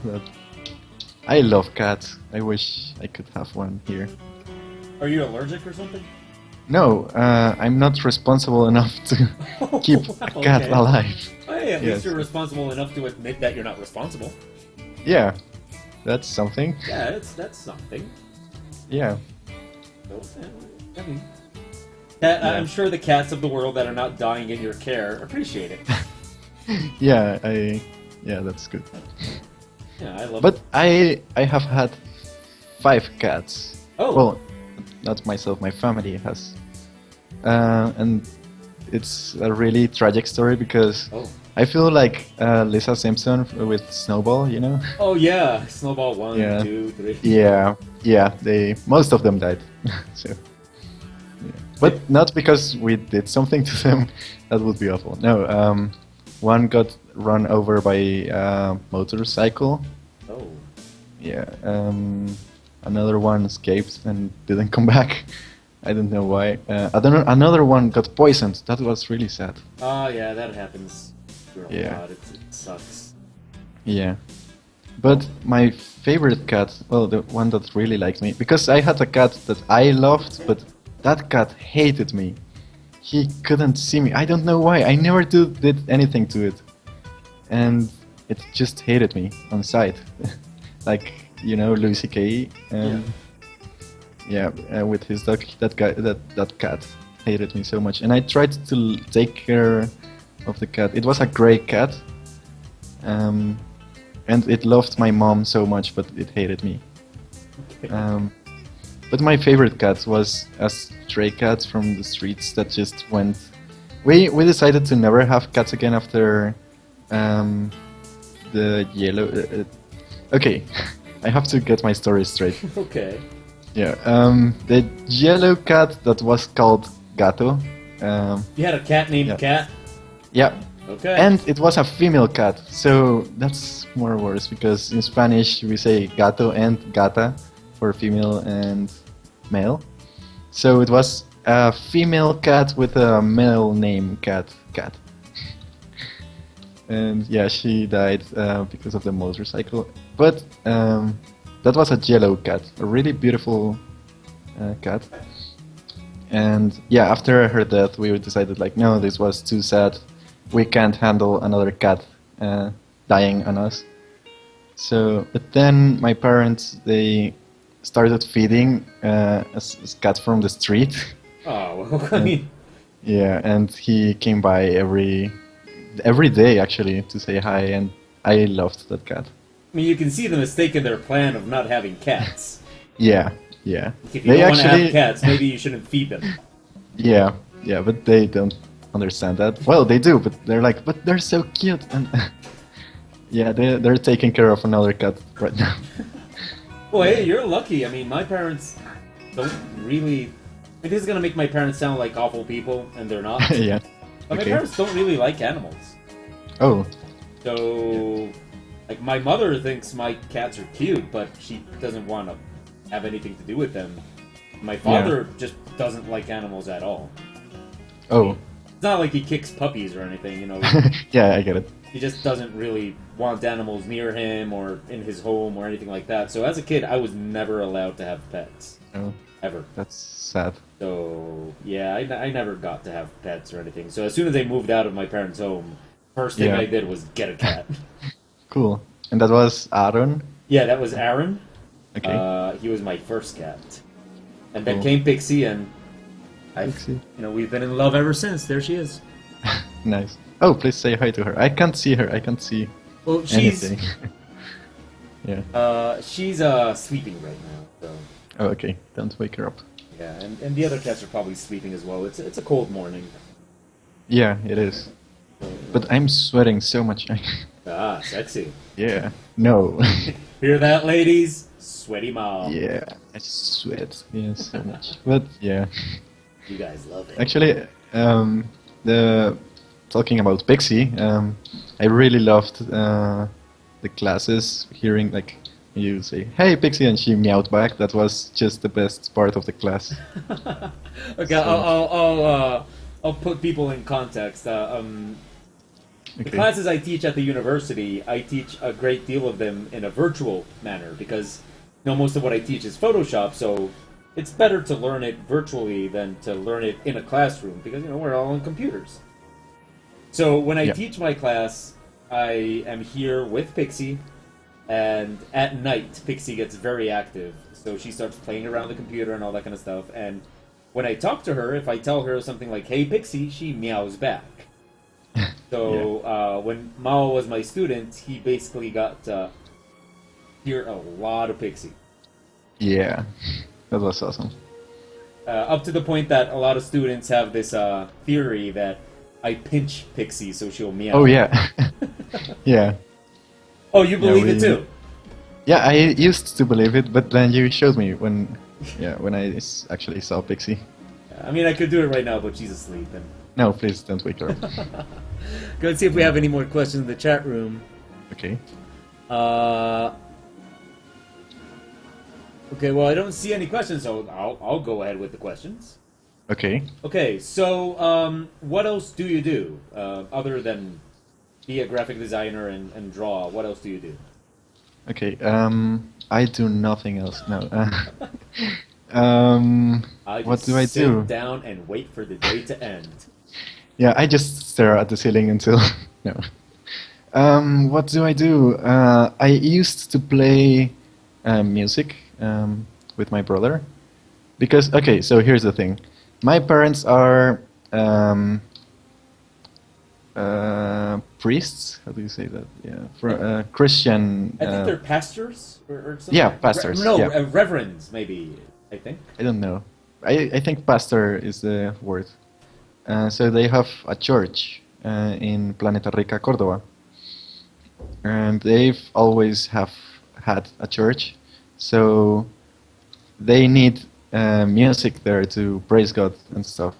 I love cats. I wish I could have one here. Are you allergic or something? No, I'm not responsible enough to keep a cat alive. Hey, at least you're responsible enough to admit that you're not responsible. Yeah, that's something. Yeah, that's something. Yeah. I mean, I'm sure the cats of the world that are not dying in your care appreciate it. Yeah, that's good. Yeah, I love But it. I have had 5 cats. Oh. Well, not myself, my family has. And it's a really tragic story because I feel like Lisa Simpson with Snowball, you know? Oh yeah, Snowball 1, Yeah. 2, 3. Yeah, most of them died. So, yeah. But not because we did something to them. That would be awful. No, one got run over by a motorcycle. Oh. Yeah. Another one escaped and didn't come back. I don't know why. Another one got poisoned. That was really sad. Oh yeah, that happens. Yeah. God, it sucks. Yeah. But my favorite cat, well, the one that really liked me, because I had a cat that I loved, but that cat hated me. He couldn't see me. I don't know why. I never did anything to it. And it just hated me on sight. Like, you know, Louis C.K. With his dog, that cat hated me so much. And I tried to take care of the cat. It was a gray cat. And it loved my mom so much, but it hated me. Okay. But my favorite cat was a stray cat from the streets that just went... We decided to never have cats again after the yellow... Okay, I have to get my story straight. Okay. Yeah, the yellow cat that was called Gato, You had a cat named Yeah. Cat? Yeah. Okay. And it was a female cat, so that's more worse because in Spanish we say gato and gata for female and male. So it was a female cat with a male name, cat. And yeah, she died because of the motorcycle. But that was a yellow cat, a really beautiful cat. And yeah, after her death, we decided like, no, this was too sad. We can't handle another cat dying on us. So, but then my parents, they started feeding a cat from the street. Oh, well, I mean, Yeah, and he came by every day actually to say hi, and I loved that cat. you can see the mistake in their plan of not having cats. Yeah, yeah. If you don't want to have cats, maybe you shouldn't feed them. Yeah, yeah, but they don't understand that. Well, they do, but they're like, but they're so cute, and yeah, they're taking care of another cat right now. Well, hey, you're lucky. I mean, my parents don't really. This is gonna make my parents sound like awful people, and they're not. Yeah. But Okay. my parents don't really like animals. Oh, So, like, my mother thinks my cats are cute, but she doesn't want to have anything to do with them. My father just doesn't like animals at all. oh, It's not like he kicks puppies or anything, you know. yeah, I get it. He just doesn't really want animals near him or in his home or anything like that. So as a kid, I was never allowed to have pets. Oh, Ever. that's sad. So, yeah, I never got to have pets or anything. So as soon as I moved out of my parents' home, first thing Yeah. I did was get a cat. Cool. And that was Aaron. Yeah, that was Aaron. Okay. He was my first cat. And then Cool. came Pixie, and Pixie. we've been in love ever since. There she is. Nice. Oh, please say hi to her. I can't see her. I can't see Well, she's anything. Yeah. she's sleeping right now. So Oh, okay. Don't wake her up. yeah, and the other cats are probably sleeping as well. It's a cold morning. Yeah, it is. But I'm sweating so much. Ah, sexy. Yeah. No. Hear that, ladies? Sweaty mom. Yeah. I sweat. Yeah, so much. But yeah. You guys love it. Actually, the talking about Pixie, I really loved the classes. Hearing like you say, "Hey, Pixie," and she meowed back. That was just the best part of the class. Okay, I'll put people in context. The Okay. classes I teach at the university, I teach a great deal of them in a virtual manner because most of what I teach is Photoshop, so it's better to learn it virtually than to learn it in a classroom because we're all on computers. So when I Yeah. teach my class, I am here with Pixie, and at night Pixie gets very active, so she starts playing around the computer and all that kind of stuff. And when I talk to her, if I tell her something like "Hey Pixie," she meows back. So when Mao was my student, he basically got to hear a lot of Pixie. Yeah, that was awesome. Up to the point that a lot of students have this theory that I pinch Pixie so she'll meow. Oh yeah, yeah, Oh, you believe it we- too? yeah. I used to believe it, but then you showed me when I actually saw Pixie. I mean, I could do it right now, but she's asleep. And No, please don't wake her up. go and see if we have any more questions in the chat room. Okay. Okay, well, I don't see any questions, so I'll go ahead with the questions. Okay. Okay, so what else do you do other than be a graphic designer and draw? What else do you do? Okay. I do nothing else. No. I What just do I sit do? down and wait for the day to end. Yeah, I just stare at the ceiling until no. What do I do? I used to play music with my brother because okay. So here's the thing. My parents are priests. How do you say that? Yeah, for Christian. I think they're pastors or something. yeah, pastors, No, yeah. reverends maybe. I think. I don't know. I think pastor is the word. So they have a church in Planeta Rica, Córdoba, and they've always have had a church. So they need music there to praise God and stuff.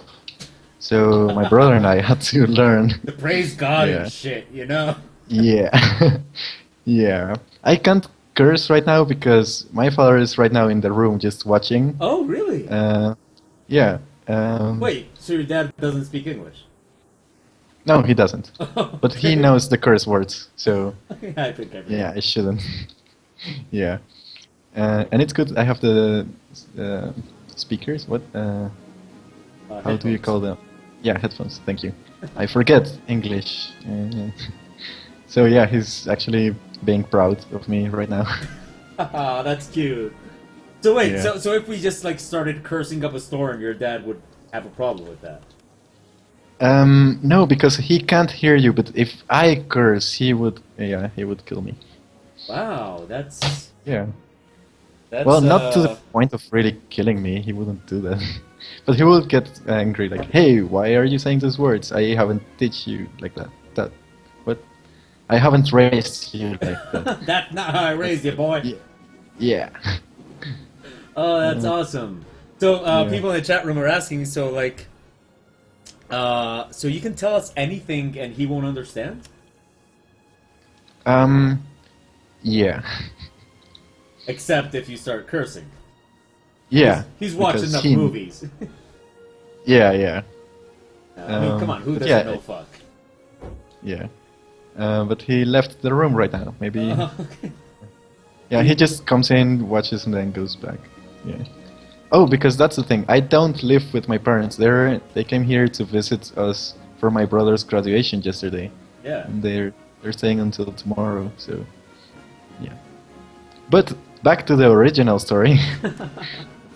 So my brother and I had to learn. The praise God and Yeah. shit, you know? Yeah. Yeah. I can't curse right now because my father is right now in the room just watching. Oh, really? Uh, yeah. Wait, so your dad doesn't speak English? No, he doesn't. But he Okay. knows the curse words, so Yeah, I think yeah, everyone. I shouldn't. Yeah. And it's good. I have the uh, speakers. What? How do you Headphones. call them? Yeah, headphones. Thank you. I forget English. So yeah, he's actually being proud of me right now. Haha, that's cute. So wait, Yeah. so if we just like started cursing up a storm, your dad would have a problem with that? No, because he can't hear you. But if I curse, he would. Yeah, he would kill me. Wow, Yeah. that's Well, not to the point of really killing me. He wouldn't do that. But he will get angry, like, "Hey, why are you saying those words? I haven't teach you like that. That, what? I haven't raised you like that." that's not how I raised you, boy. Yeah. Yeah. Oh, that's Uh, awesome. So yeah. people in the chat room are asking, so like, so you can tell us anything and he won't understand, Um. Yeah. except if you start cursing. Yeah. He's watched Because enough he. movies. Yeah. Yeah. I mean, come on, who But doesn't yeah. know fuck? Yeah. But he left the room right now. Maybe. Okay. Yeah. He just comes in, watches, and then goes back. Yeah. Oh, because that's the thing. I don't live with my parents. They came here to visit us for my brother's graduation yesterday, Yeah. and they're staying until tomorrow. So, yeah. But back to the original story.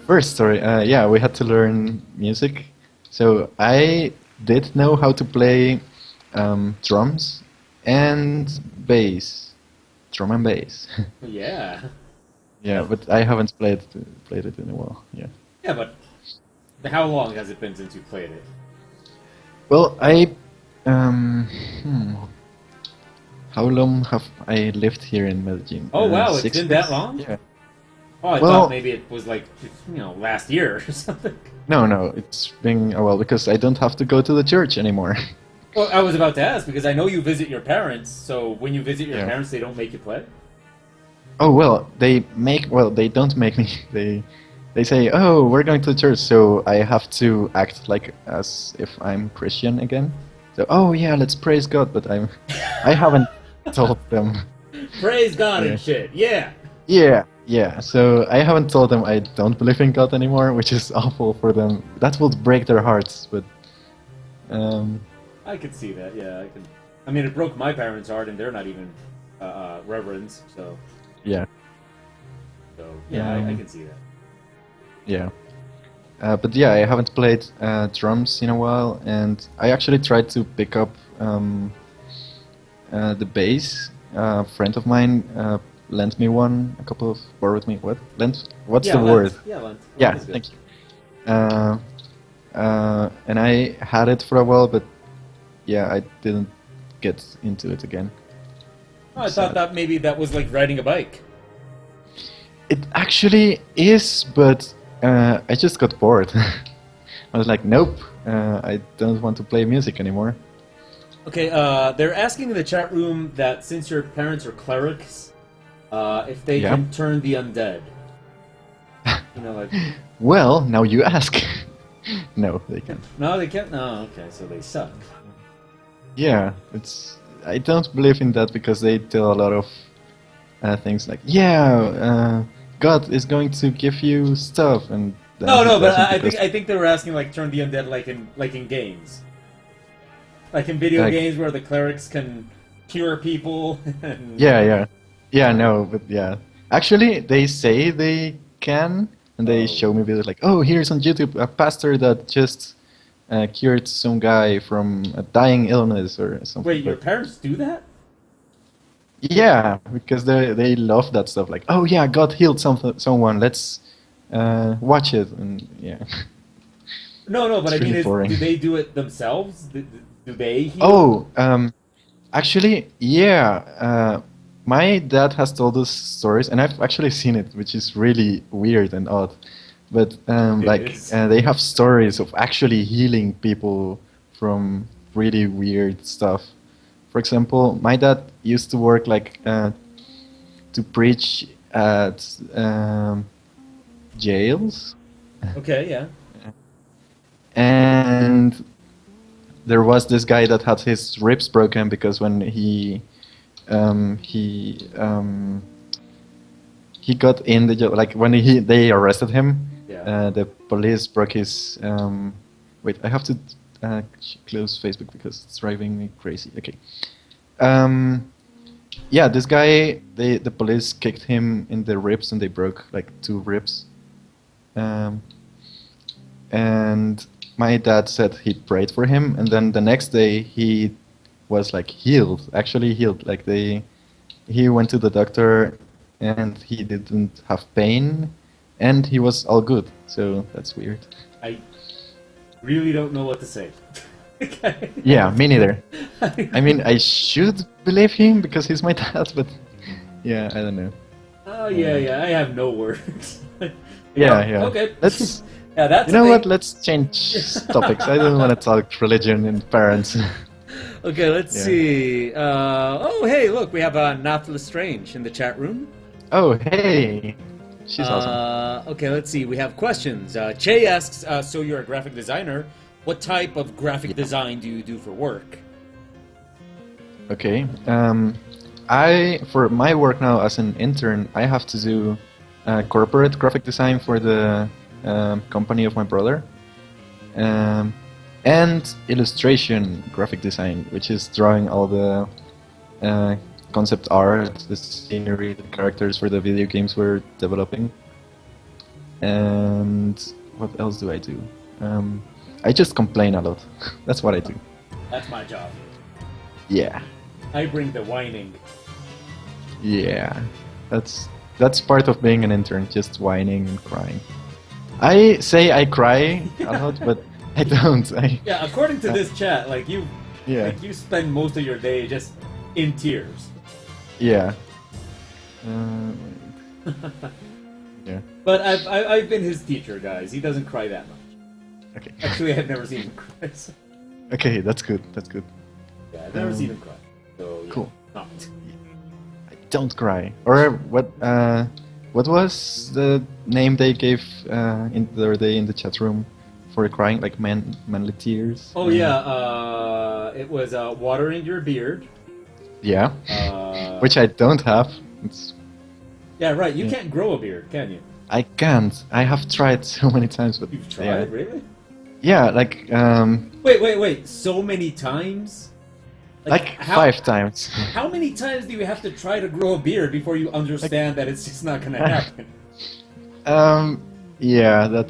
First story. Yeah, we had to learn music. So I did know how to play drums and bass, drum and bass. Yeah. Yeah, but I haven't played it in a while. Yeah. Yeah, but how long has it been since you played it? Well, hmm, how long have I lived here in Medellin? Oh wow, it's Six been that years? long? Yeah. Oh, I thought Well, maybe it was like, last year or something. no, it's been a while because I don't have to go to the church anymore. Well, I was about to ask because I know you visit your parents, so when you visit your Yeah. parents, they don't make you play? Oh well, they don't make me. They say, "Oh, we're going to church," so I have to act like as if I'm Christian again. So, oh yeah, let's praise God, but I haven't told them. Praise God Yeah. and shit, yeah! Yeah, yeah. So I haven't told them I don't believe in God anymore, which is awful for them. That would break their hearts, but um, I could see that, yeah, I can. I mean, it broke my parents' heart, and they're not even reverends, so yeah, yeah, I Um, can see that. yeah. But yeah, I haven't played drums in a while, and I actually tried to pick up the bass. A friend of mine lent me one. A couple of borrowed me. What? Lent? What's Yeah, the word? Lent. Yeah, Lent. Lent Yeah, is good. thank you. And I had it for a while, but yeah, I didn't get into it again. Oh, I thought Sad. that maybe that was like riding a bike. It actually is, but I just got bored. I was like, nope, I don't want to play music anymore. Okay, they're asking in the chat room that since your parents are clerics, if they Yeah. can turn the undead. You know, like, Well, now you ask. No, they can't. no, they can't. No, okay, so they suck. Yeah, I don't believe in that because they tell a lot of things like, yeah, God is going to give you stuff, and then No, he no, but doesn't I because think they were asking like turn the undead like in games, like in video like, games where the clerics can cure people. And, yeah, no, but yeah. Actually, they say they can, and they oh, show me videos like, oh, here's on YouTube a pastor that just cured some guy from a dying illness or something. wait, your But parents do that? yeah, because they love that stuff. Like, oh yeah, God healed someone. Let's watch it, and yeah, No, no, but I it's mean, really boring. do they do it themselves? Do they heal? Oh, actually, yeah. My dad has told us stories, and I've actually seen it, which is really weird and odd. but It like is. they have stories of actually healing people from really weird stuff. For example, my dad used to work like to preach at jails, Okay, yeah. and there was this guy that had his ribs broken because when um, he um, he got in the jail, like when they arrested him, Yeah. the police broke his. Wait, I have to close Facebook because it's driving me crazy. Okay. Um, yeah, this guy, the police kicked him in the ribs and they broke like 2 ribs. Um, and my dad said he prayed for him, and then the next day he was like healed, actually healed. Like he went to the doctor, and he didn't have pain, and he was all good. So that's weird. I really don't know what to say. Okay. Yeah, me neither. I mean, I should believe him because he's my dad, but yeah, I don't know. Oh yeah, yeah. I have no words. Yeah, yeah. Okay. Let's. Yeah, that's You the know thing. what? Let's change topics. I don't want to talk religion and parents. Okay, let's Yeah. see. Oh, hey, look, we have Nath Lestrange in the chat room. Oh, hey, she's awesome. Okay, let's see. We have questions. Che asks, so you're a graphic designer. What type of graphic design do you do for work? Okay. For my work now as an intern, I have to do corporate graphic design for the company of my brother, and illustration graphic design, which is drawing all the concept art, the scenery, the characters for the video games we're developing. And what else do I do? I just complain a lot. That's what I do. That's my job. Yeah. I bring the whining. Yeah, that's part of being an intern, just whining and crying. I say I cry a lot, but I don't. Yeah, according to this chat, like Yeah, like you spend most of your day just in tears. yeah. Yeah. But I've been his teacher, guys. He doesn't cry that much. Okay. Actually, I've never seen him cry. So, Okay, that's good. That's good. yeah, I've never seen him cry. So yeah, Cool. not. I don't cry. Or what was the name they gave in the other day in the chat room for crying? Like manly tears. Oh yeah, it was water in your beard. Yeah. Which Which I don't have. It's yeah, right. You can't grow a beard, can you? I can't. I have tried so many times, but You've tried, yeah. really? Yeah, like Wait. So many times? like 5 times. How many times do you have to try to grow a beard before you understand that it's just not gonna happen? Yeah,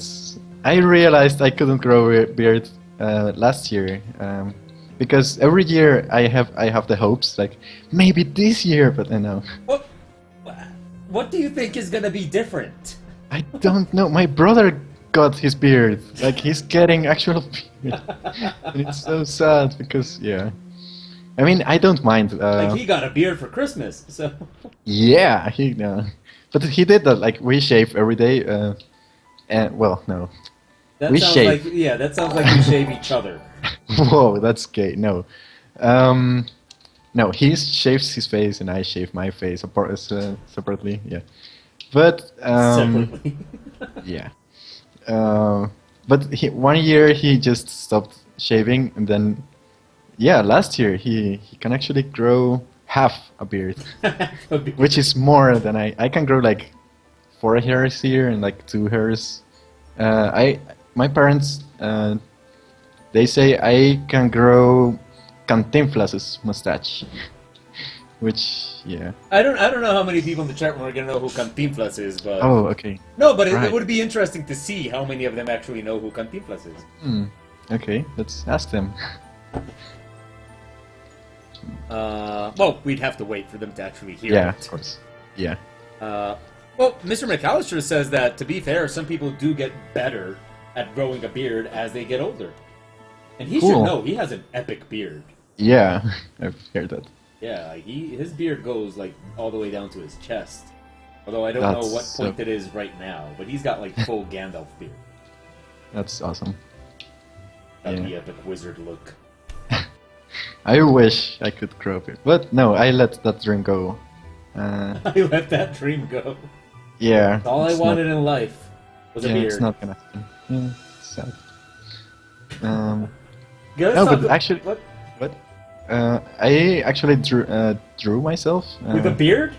I realized I couldn't grow a beard last year. Because every year I have the hopes like maybe this year, but I know. What do you think is gonna be different? I don't know. My brother got his beard. Like he's getting actual beard. And it's so sad because yeah. I mean, I don't mind. Like he got a beard for Christmas, so Yeah, but he did that. Like we shave every day. And well, no. that We sounds shave. like that sounds like you shave each other. Whoa, that's gay. No. No, he shaves his face and I shave my face separately. Yeah. But Separately. yeah. But one year he just stopped shaving, and then yeah, last year he can actually grow half a beard, which is more than I can grow like 4 hairs here and like 2 hairs. My parents they say I can grow Cantinflas's mustache, which yeah. I don't know how many people in the chat room are gonna know who Cantinflas is, but Oh, okay. no, but it Right. would be interesting to see how many of them actually know who Cantinflas is. Okay, let's ask them. Well, we'd have to wait for them to actually hear Yeah, it. of course. Yeah. Well, Mr. McAllister says that, to be fair, some people do get better at growing a beard as they get older. And he should Cool. know, he has an epic beard. Yeah, I've heard that. Yeah, his beard goes, like, all the way down to his chest. Although I don't know That's what so, point it is right now, but he's got like full Gandalf beard. that's awesome. That'd Yeah. be epic wizard look. I wish I could grow a beard, but no, I let that dream go. I let that dream go. Yeah. All I it's wanted in life was a Yeah, beard. it's not gonna happen. Yeah, it's sad. Okay, let's No, talk but actually, what? what? I actually drew myself. With a beard?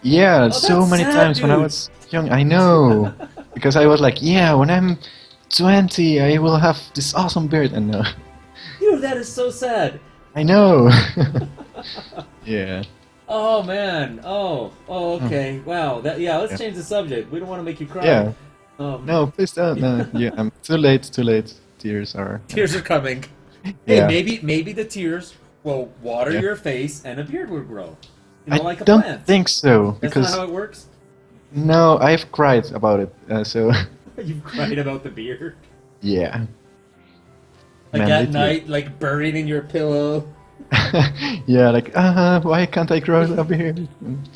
Yeah, Oh, so that's many sad, times when I dude. was young. I know, because I was like, yeah, when I'm 20, I will have this awesome beard, and no, Dude, that is so sad. I know. Yeah. Oh man. Oh. Oh. Okay. Wow. That. Yeah. Let's change the subject. We don't want to make you cry. Yeah. Um, No, please don't. No, yeah, I'm too late. Too late. Tears are. Tears are coming. Yeah. Hey, maybe the tears will water Yeah. your face and a beard will grow. You know, I like a don't plant. think so That's because not how it works. no, I've cried about it. So You've cried about the beard. yeah. Like Manly at tears. night, like buried in your pillow. Yeah, like, why can't I grow a beard?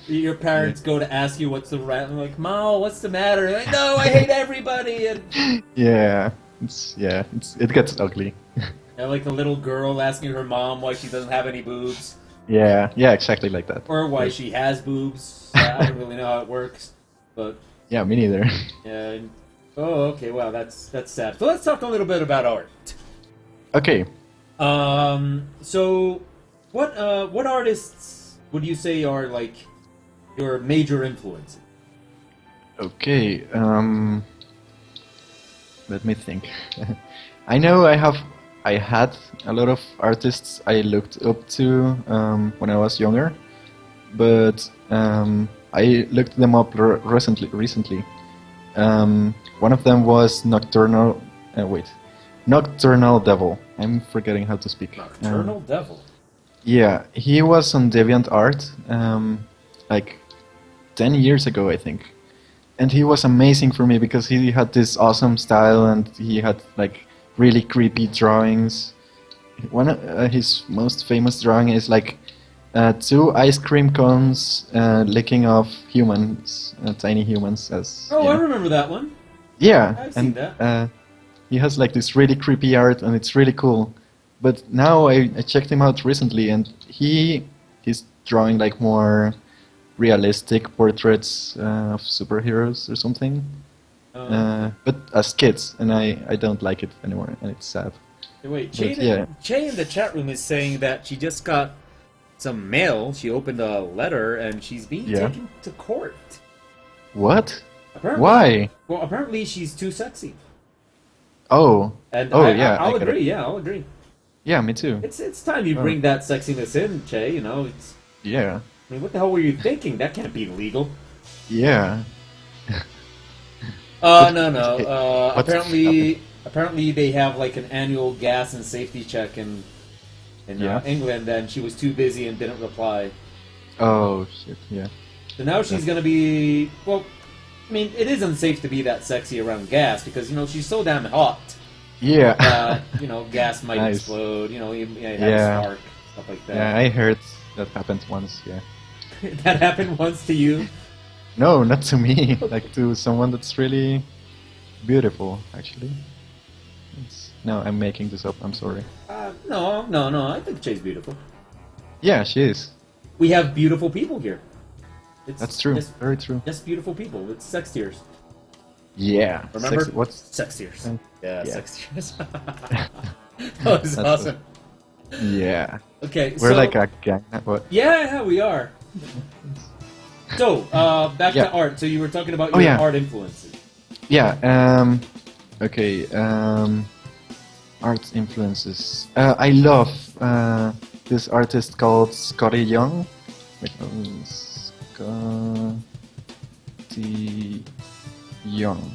Your parents go to ask you what's the right. I'm like, Mom, what's the matter? You're like, no, I hate everybody. And Yeah, it gets ugly. like the little girl asking her mom why she doesn't have any boobs. Yeah, exactly like that. Or why she has boobs. I don't really know how it works. But, Yeah, me neither. yeah. Oh, okay, wow, that's sad. So let's talk a little bit about art. Okay, So, what artists would you say are, like, your major influences? okay. Let me think. I know I had a lot of artists I looked up to when I was younger, but I looked them up recently. One of them was Nocturnal Devil. I'm forgetting how to speak. Nocturnal Devil. Yeah, he was on DeviantArt like 10 years ago, I think. And he was amazing for me because he had this awesome style and he had like really creepy drawings. One of his most famous drawing is like two ice cream cones licking off humans, tiny humans. As Oh, yeah. I remember that one. Yeah, I've seen and that. he has like this really creepy art and it's really cool. But now I checked him out recently and he's drawing like more realistic portraits of superheroes or something. But as kids, and I don't like it anymore, and it's sad. Wait, But yeah. Che in the chat room is saying that she just got some mail. She opened a letter and she's being Yeah. taken to court. What? Apparently, Why? Well, apparently she's too sexy. Oh. And Oh, I, yeah, I'll I get agree. it. Yeah, I'll agree. Yeah, me too. It's time you Oh. bring that sexiness in, Che. You know, it's. Yeah. I mean, what the hell were you thinking? That can't be legal. Yeah. No. What's Apparently they have like an annual gas and safety check in Yeah. England, and she was too busy and didn't reply. Oh shit. Yeah. So now she's gonna be well. I mean, it is unsafe to be that sexy around gas because you know she's so damn hot. Yeah. You know, gas might Nice. explode. You know, you have Yeah. spark, stuff like that. Yeah, I heard that happened once. Yeah. That happened once to you. No, not to me. Like to someone that's really beautiful, actually. No, I'm making this up. I'm sorry. No. I think Che's beautiful. Yeah, she is. We have beautiful people here. It's That's true. Just, Very true. just beautiful people. It's sex tears. Yeah. Remember? What's? Sex tears. Yeah. Sex tears. That was That's awesome. Yeah. Okay, We're so, like a gang. What? yeah, we are. So, back Yeah. to art. So you were talking about Oh, your yeah. art influences. Yeah. Okay. Art influences. I love this artist called Scotty Young. Wait, Scotty Young.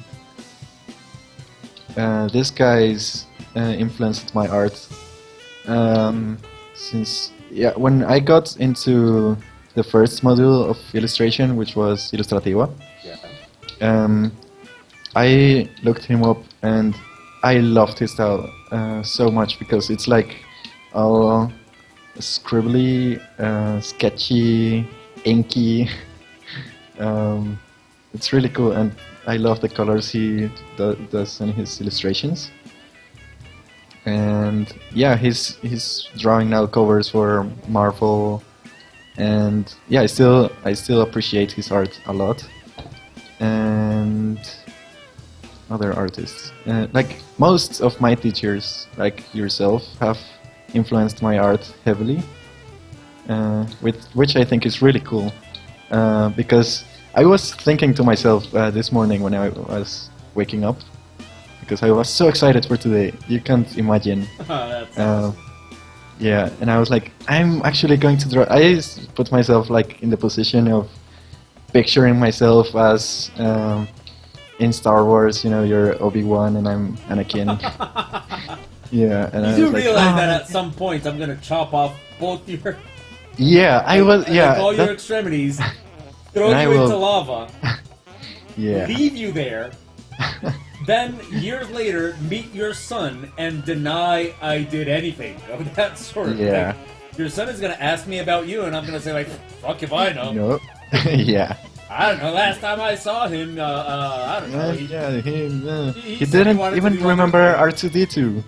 This guy's influenced my art since when I got into the first module of illustration, which was Ilustrativa. Yeah. I looked him up and I loved his style so much because it's like all scribbly, sketchy, inky. It's really cool, and I love the colors he does in his illustrations. And yeah, he's drawing now covers for Marvel, and yeah, I still appreciate his art a lot. And other artists, like most of my teachers, like yourself, have influenced my art heavily, with which I think is really cool, because I was thinking to myself this morning when I was waking up, because I was so excited for today. You can't imagine. That's awesome. Yeah, and I was like, I'm actually going to draw. I put myself like in the position of picturing myself as in Star Wars. You know, you're Obi-Wan and I'm Anakin. Yeah, and You I do was like, realize "Ah." that at some point I'm gonna chop off both your Yeah, I was. Yeah, all your that- extremities, throw And I you will- into lava, yeah. leave you there, then years later meet your son and deny I did anything of that sort. Yeah. Like, your son is gonna ask me about you, and I'm gonna say like, "Fuck if I know." No. Yeah. I don't know. Last time I saw him, I don't know. Yeah, he he said he didn't wanted to even do remember other R2D2.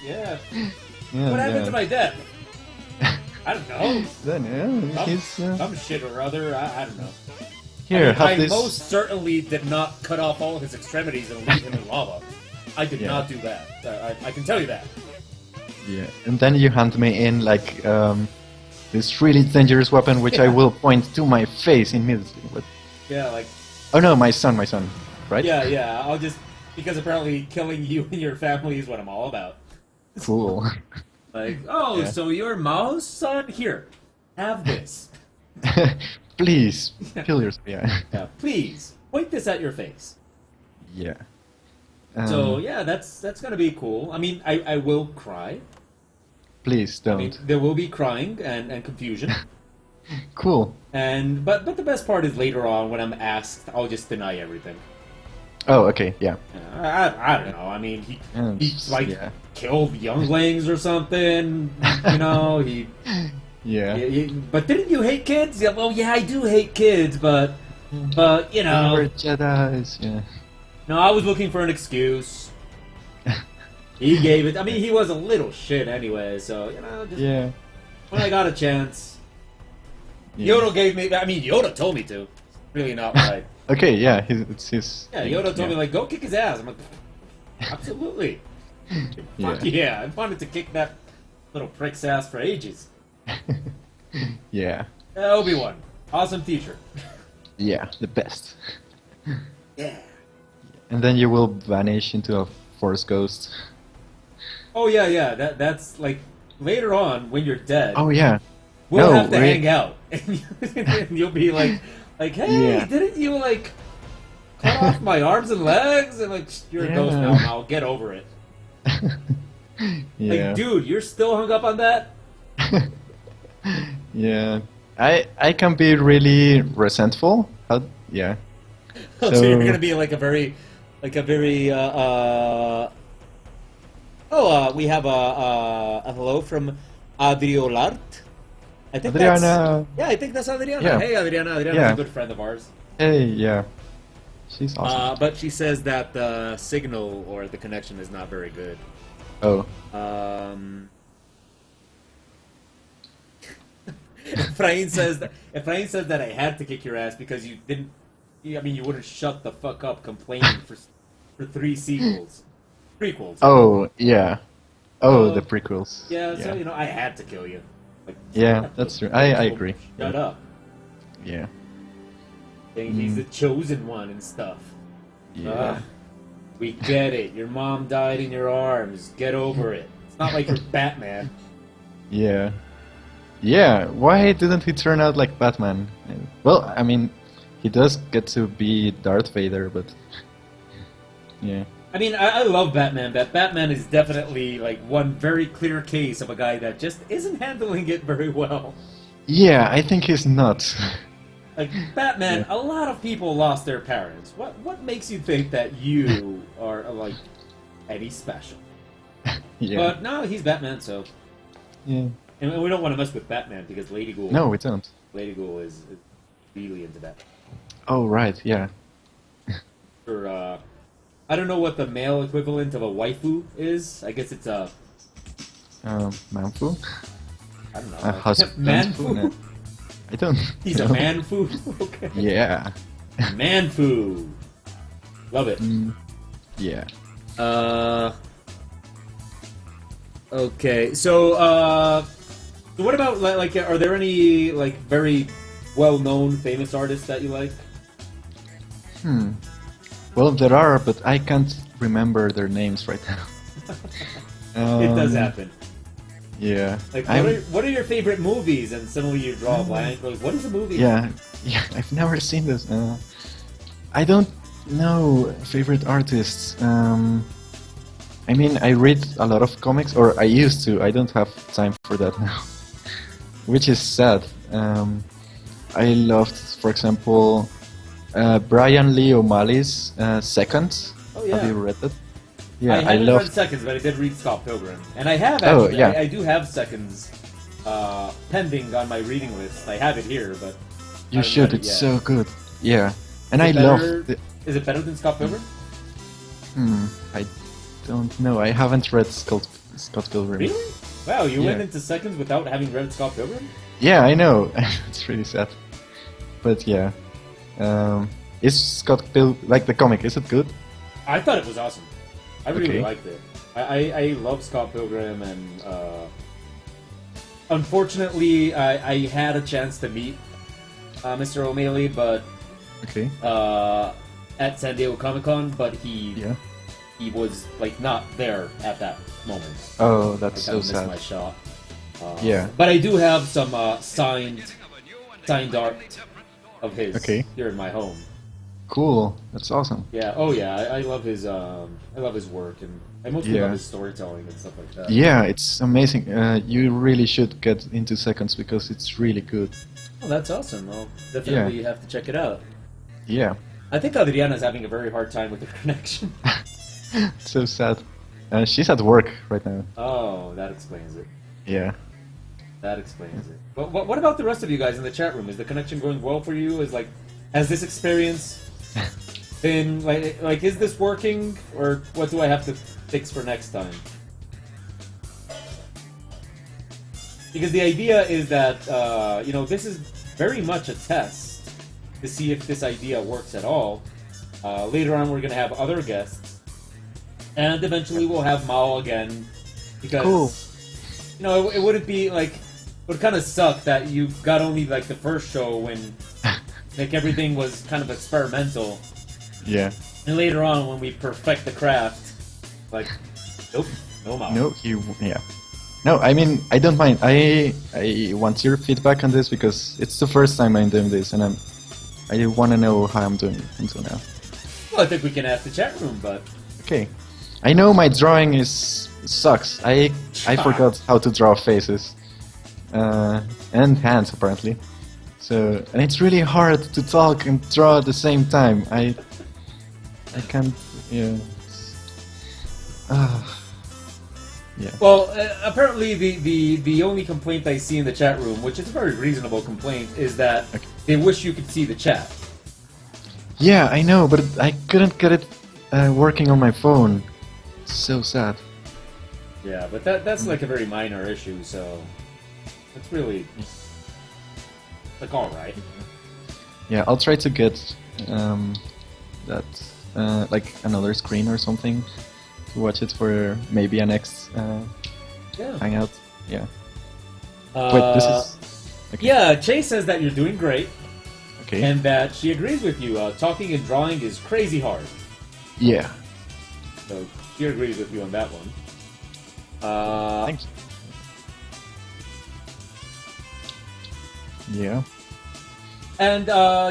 Yeah. Yeah, What happened yeah. to my dad? I don't know. Then yeah, he's Some shit or other. I don't know. here. I Have this. most certainly did not cut off all his extremities and leave him in lava. I did Yeah. not do that. I can tell you that. Yeah, and then you hand me in like this really dangerous weapon, which I will point to my face immediately. But Yeah, like oh no, my son, right? yeah. I'll just because apparently killing you and your family is what I'm all about. Cool. Like, oh, Yeah. so you're Mao's son? Here, have this. Please kill yourself. Yeah. Yeah, please point this at your face. Yeah. So yeah, that's gonna be cool. I mean, I will cry. Please I don't. mean, there will be crying and confusion. Cool. And but the best part is later on when I'm asked, I'll just deny everything. Oh, okay. Yeah. I don't know. I mean, he like Yeah. killed younglings or something. You know, Yeah. But didn't you hate kids? Yeah. Well, yeah, I do hate kids, but you know, We're Jedi's. Yeah. no, I was looking for an excuse. He gave it. I mean, he was a little shit anyway, so you know, just Yeah. when I got a chance, Yeah. Yoda gave me. I mean, Yoda told me to. Really not right. Okay. Yeah. It's his. Yeah, Yoda told me like, go kick his ass. I'm like, absolutely. Fuck yeah! I wanted to kick that little prick's ass for ages. Yeah. Obi-Wan, awesome teacher. Yeah. The best. Yeah. And then you will vanish into a force ghost. Oh yeah. That's like later on when you're dead. Oh yeah. We'll No, have to wait. hang out, and you'll be like, hey, Yeah. didn't you like cut off my arms and legs? And like, you're a ghost now. Now get over it. Yeah. Like, dude, you're still hung up on that? Yeah. I can be really resentful. Yeah. So, So- you're gonna be like a very, we have a hello from Adriolart. I think Adriana. I think that's Adriana. Yeah. Hey, Adriana. Adriana's Yeah. a good friend of ours. Hey, yeah. She's awesome. But she says that the signal or the connection is not very good. Oh. Efrain says that I had to kick your ass because you didn't. I mean, you wouldn't shut the fuck up complaining for 3 sequels, prequels. Oh, yeah. Oh, So- the prequels. Yeah, so you know, I had to kill you. Like, Yeah, that's true. I agree. Shut up. Yeah. Saying he's the chosen one and stuff. Yeah. Ugh. We get it. Your mom died in your arms. Get over it. It's not like you're Batman. Yeah. Yeah, why didn't he turn out like Batman? Well, I mean, he does get to be Darth Vader, but... Yeah. I mean, I love Batman, but Batman is definitely like one very clear case of a guy that just isn't handling it very well. Yeah, I think he's nuts. Like Batman, Yeah. a lot of people lost their parents. What makes you think that you are like any special? Yeah. But no, he's Batman, so Yeah. and we don't want to mess with Batman because Lady Ghoul. No, we don't. Lady Ghoul is really into that. Oh, right, yeah. Or I don't know what the male equivalent of a waifu is. I guess it's a Manfu? I don't know, Husbandfu? No, manfu. I don't He's a know. manfu. Okay. Yeah. Manfu. Love it. Yeah. Uh. Okay. So so what about like are there any like very well-known famous artists that you like? Well, there are, but I can't remember their names right now. It does Um, happen. Yeah. Like, I'm- what are your favorite movies? And suddenly you draw a blank. Like, what is a movie? Yeah, yeah, I've never seen this. I don't know favorite artists. I mean, I read a lot of comics, or I used to. I don't have time for that now, which is sad. I loved, for example, Brian Lee O'Malley's Second. Oh, yeah. Have you read it? Yeah, I I haven't loved. read Seconds, but I did read Scott Pilgrim, and I have Oh, actually. yeah. I do have Seconds pending on my reading list. I have it here, but I You haven't should. read it It's yet. so good. Yeah, and Is I it love. better- Is it better than Scott Pilgrim? I don't know. I haven't read Scott Pilgrim. Really? Wow, you went Yeah. into Seconds without having read Scott Pilgrim? Yeah, I know. It's really sad. But yeah. Is Scott Pilgrim, like the comic, is it good? I thought it was awesome. I really Okay. liked it. I love Scott Pilgrim, and unfortunately, I had a chance to meet Mr. O'Malley, but Okay. at San Diego Comic Con, but Yeah. he was like not there at that moment. Oh, I that's kind so of missed my sad. shot. Yeah. But I do have some signed art of his Okay. here in my home. Cool. That's awesome. Yeah. Oh yeah. I love his work, and I mostly Yeah. love his storytelling and stuff like that. Yeah, it's amazing. You really should get into Seconds because it's really good. Oh, that's awesome. I'll definitely have to check it out. Yeah. I think Adriana's having a very hard time with the connection. So sad. She's at work right now. Oh, that explains it. Yeah. That explains it. But what about the rest of you guys in the chat room? Is the connection going well for you? Has this experience been like is this working, or what do I have to fix for next time? Because the idea is that this is very much a test to see if this idea works at all. Later on, we're gonna have other guests, and eventually we'll have Mao again because Cool. it wouldn't be like it would kind of suck that you got only like the first show when like everything was kind of experimental, Yeah. and later on when we perfect the craft, like nope, no Mao. No, yeah. No, I mean, I don't mind. I want your feedback on this because it's the first time I'm doing this, and I want to know how I'm doing until now. Well, I think we can ask the chat room, but Okay. I know my drawing sucks. I forgot how to draw faces and hands apparently. So, and it's really hard to talk and draw at the same time. I can't. Yeah. Yeah. well, apparently the only complaint I see in the chat room, which is a very reasonable complaint, is that Okay. they wish you could see the chat. Yeah, I know, but I couldn't get it working on my phone. It's so sad. Yeah, but that's like a very minor issue, so it's really like all right. Yeah, I'll try to get that like another screen or something to watch it for maybe a next Yeah. hangout. Yeah. Wait, this is okay. Yeah, Chase says that you're doing great, Okay. and that she agrees with you. Talking and drawing is crazy hard. Yeah. So she agrees with you on that one. Thanks. Yeah. And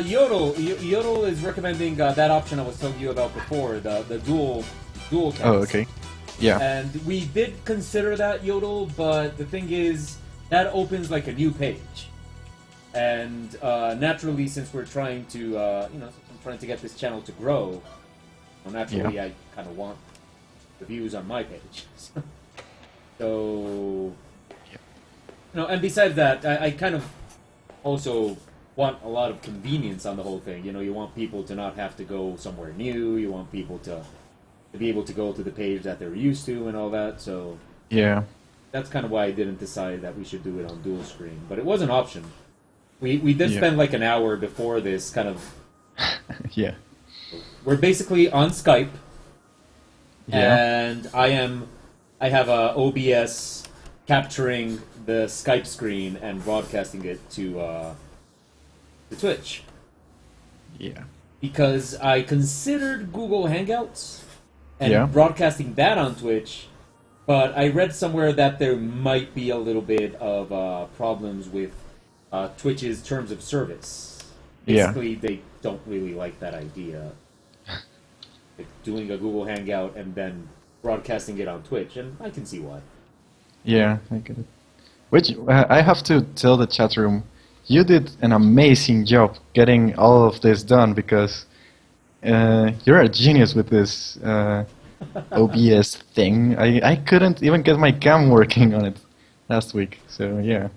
Yodel is recommending that option I was telling you about before, the dual cast. Oh, okay. Yeah. And we did consider that, Yodel, but the thing is that opens like a new page. And naturally, since we're trying to I'm trying to get this channel to grow, well, naturally I kind of want the views on my page. So, and besides that, I kind of also want a lot of convenience on the whole thing. You know, you want people to not have to go somewhere new. You want people to be able to go to the page that they're used to and all that. So Yeah. that's kind of why I didn't decide that we should do it on dual screen. But it was an option. We did Yeah. spend like an hour before this kind of. Yeah. We're basically on Skype, Yeah. and I have a OBS capturing the Skype screen and broadcasting it to Twitch Yeah. because I considered Google Hangouts and Yeah. broadcasting that on Twitch, but I read somewhere that there might be a little bit of problems with Twitch's terms of service. Yeah. Basically, they don't really like that idea. Like doing a Google Hangout and then broadcasting it on Twitch, and I can see why. Yeah, I get it. Which I have to tell the chat room, you did an amazing job getting all of this done because you're a genius with this OBS thing. I couldn't even get my cam working on it last week. So yeah.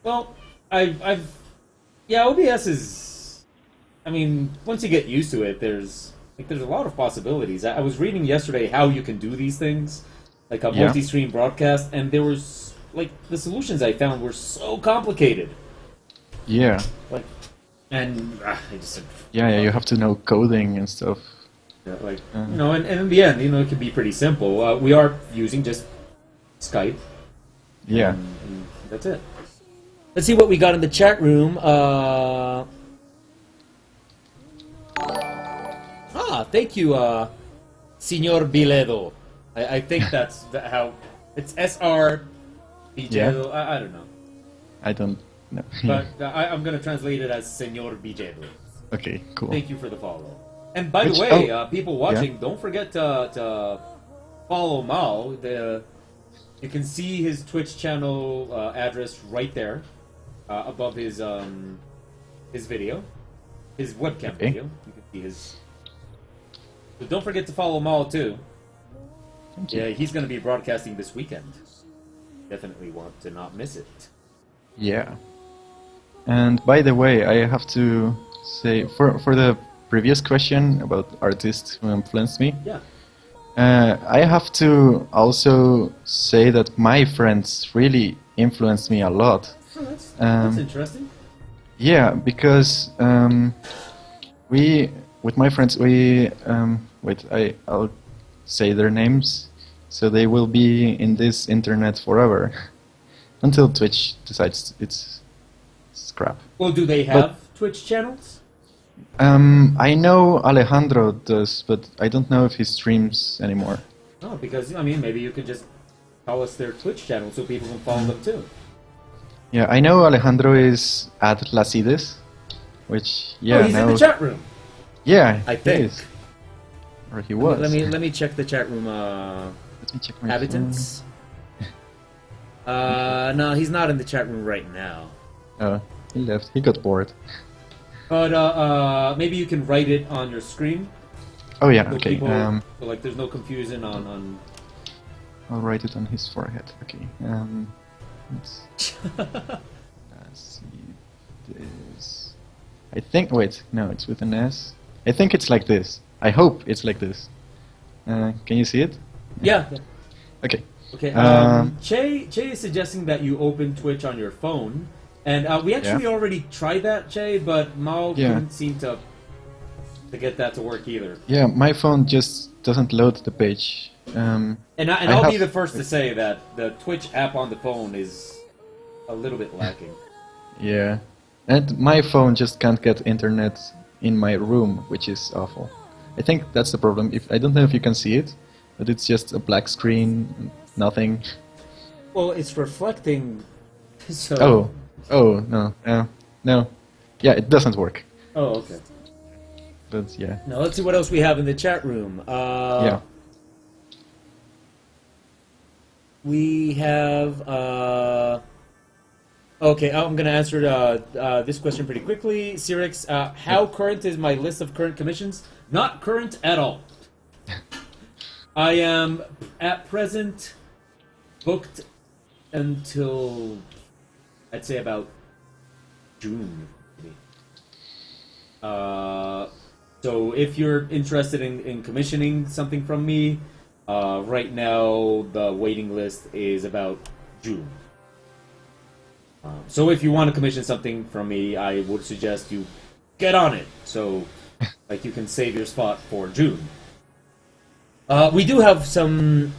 Well, yeah, OBS is. I mean, once you get used to it, there's a lot of possibilities. I was reading yesterday how you can do these things, like a Yeah. multi-stream broadcast, and there was like the solutions I found were so complicated. Yeah. Like, and I just said, Yeah, yeah, you have to know coding and stuff. yeah, like you know, and in the end, you know, it can be pretty simple. We are using just Skype. Yeah. And that's it. Let's see what we got in the chat room. Thank you, Senor Biledo. I think that's how it's SR Biledo. I don't know, I don't know. but I'm gonna translate it as Senor Biledo. Okay, cool. Thank you for the follow. And by Which- the way, oh, people watching, don't forget to follow Mao. You can see his Twitch channel address right there, above his video, his webcam Okay. video. You can see his. So don't forget to follow Mao too. Thank you. Yeah, he's going to be broadcasting this weekend. Definitely want to not miss it. Yeah. And by the way, I have to say for the previous question about artists who influenced me, Yeah. I have to also say that my friends really influenced me a lot. Oh, that's Um, interesting. Yeah, because with my friends, I'll say their names, so they will be in this internet forever, until Twitch decides it's crap. Well, do they have Twitch channels? I know Alejandro does, but I don't know if he streams anymore. Oh, because I mean, maybe you could just tell us their Twitch channel so people can follow them too. Yeah, I know Alejandro is at Lacides, which Oh, he's in the chat room. Yeah, I he think. is. Or he was. Let me check the chat room. Let me check my Habitants. No, he's not in the chat room right now. phone. Oh, he left. He got bored. But maybe you can write it on your screen. Oh yeah, So okay. people, so like, there's no confusion on. I'll write it on his forehead. Okay. Let's see this. I think. Wait, no, it's with an S. I think it's like this. I hope it's like this. Can you see it? Yeah. Okay. Okay. Um, Che is suggesting that you open Twitch on your phone, and we actually already tried that, Che, but Mao Yeah. couldn't seem to get that to work either. Yeah, my phone just doesn't load the page. And I I'll be have- the first to say that the Twitch app on the phone is a little bit lacking. Yeah. And my phone just can't get internet in my room, which is awful. I think that's the problem. I don't know if you can see it, but it's just a black screen, nothing. Well, it's reflecting. So. Oh, no, no. Yeah, it doesn't work. Oh, okay. But yeah. Now let's see what else we have in the chat room. Yeah. We have. Okay, I'm going to answer this question pretty quickly. Cyrix, how current is my list of current commissions? Not current at all. I am, at present, booked until, I'd say, about June. So if you're interested in commissioning something from me, right now the waiting list is about June. So if you want to commission something from me, I would suggest you get on it. So like you can save your spot for June. We do have some.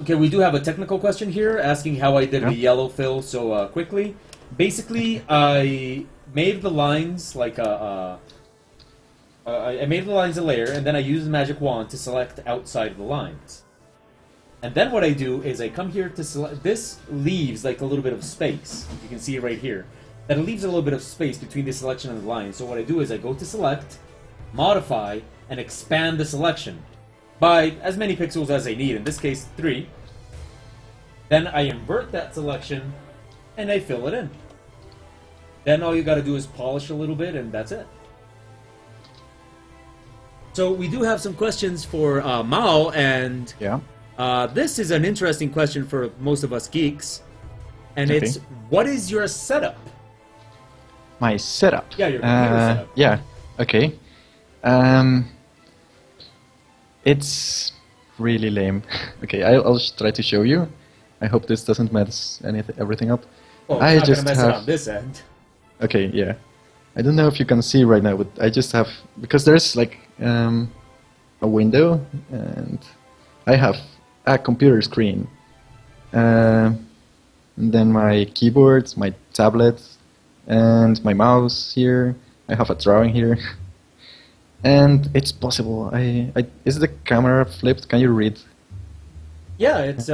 Okay, we do have a technical question here asking how I did Yeah. the yellow fill so quickly. Basically, I made the lines like I made the lines a layer, and then I use the magic wand to select outside the lines. And then what I do is I come here to select. This leaves like a little bit of space. You can see it right here. That leaves a little bit of space between the selection and the line. So what I do is I go to select, modify, and expand the selection by as many pixels as I need. In this case, 3. Then I invert that selection, and I fill it in. Then all you got to do is polish a little bit, and that's it. So we do have some questions for Mao, and Yeah. this is an interesting question for most of us geeks, and Okay. it's, what is your setup? My setup. Yeah, your computer setup. Yeah. Okay. It's really lame. Okay, I'll try to show you. I hope this doesn't mess everything up. Well, I it's not just gonna mess have. it on this end. Okay, yeah. I don't know if you can see right now, but I just have, because there's like a window, and I have a computer screen, and then my keyboard, my tablet, and my mouse here. I have a drawing here, and it's possible. Is the camera flipped? Can you read? Yeah, it's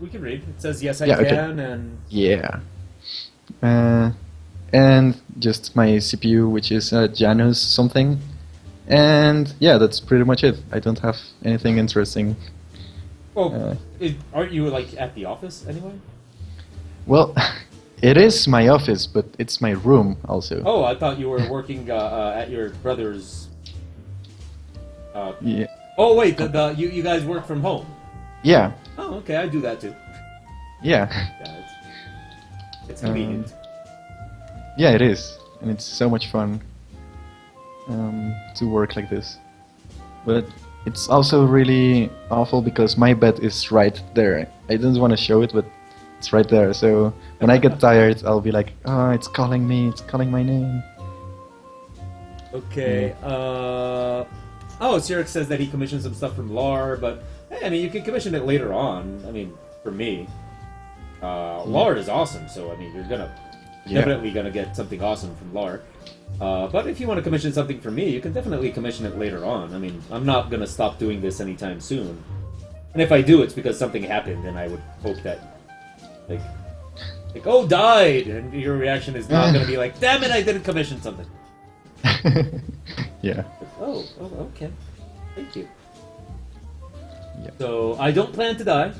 we can read. It says yes, I Yeah, okay. can, and Yeah. And just my CPU, which is a Janus something. And yeah, that's pretty much it. I don't have anything interesting. well, aren't you like at the office anyway? Well, it is my office, but it's my room also. Oh, I thought you were working at your brother's. Yeah. Oh wait, you guys work from home. Yeah. Oh, okay, I do that too. Yeah. Yeah, it's convenient. Yeah, it is. And it's so much fun to work like this. But it's also really awful because my bed is right there. I don't want to show it, but it's right there. So when I get tired, I'll be like, oh, it's calling me, it's calling my name. Okay. Oh, Cyrix says that he commissioned some stuff from LAR, but hey, I mean, you can commission it later on. I mean, for me, LAR is awesome. So I mean, you're definitely gonna get something awesome from LAR. But if you want to commission something from me, you can definitely commission it later on. I mean, I'm not gonna stop doing this anytime soon. And if I do, it's because something happened, and I would hope that, like oh, died, and your reaction is not gonna be like, damn it, I didn't commission something. Yeah. Oh, okay. Thank you. Yeah. So I don't plan to die,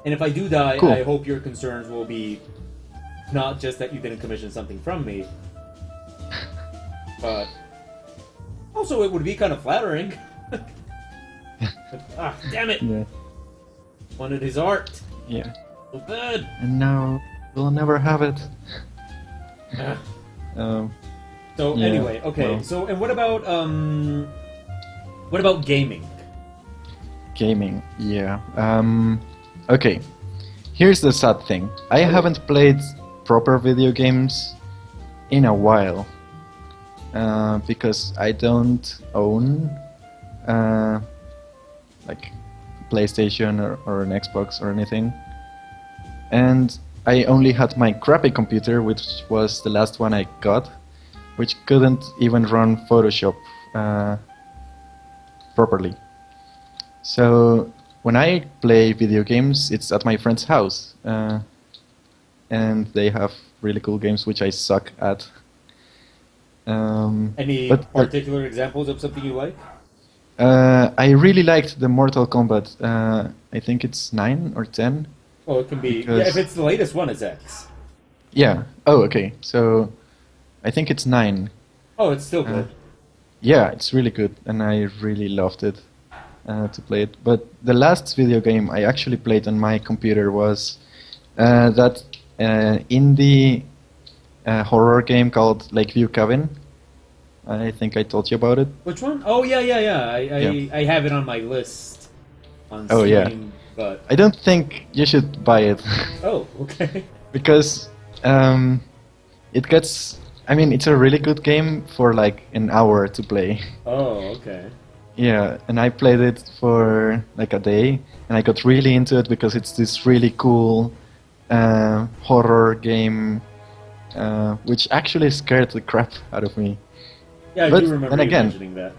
and if I do die, Cool. I hope your concerns will be not just that you didn't commission something from me, but also it would be kind of flattering. Ah, damn it! Yeah. Wanted his art. Yeah. So bad. And now we'll never have it. Ah. Yeah, Anyway, okay. well. So and what about gaming? Gaming, yeah. Okay. Here's the sad thing. I haven't played proper video games in a while. Because I don't own like PlayStation or an Xbox or anything. And I only had my crappy computer, which was the last one I got, which couldn't even run Photoshop properly. So when I play video games, it's at my friend's house, and they have really cool games which I suck at. Any But- particular examples of something you like? I really liked the Mortal Kombat. I think it's 9 or 10. Oh, it can be. Because- Yeah, if it's the latest one, it's X. Yeah. Oh, okay. So I think it's 9. Oh, it's still good. Yeah, it's really good, and I really loved it to play it. But the last video game I actually played on my computer was that indie horror game called Lakeview Cabin. I think I told you about it. Which one? Oh yeah, yeah, yeah. Yeah. I have it on my list on Oh yeah. Steam, but I don't think you should buy it oh okay. because it gets. I mean, it's a really good game for like an hour to play. Oh okay. Yeah, and I played it for like a day, and I got really into it because it's this really cool horror game, which actually scared the crap out of me. Yeah, I But do remember then you again- mentioning that.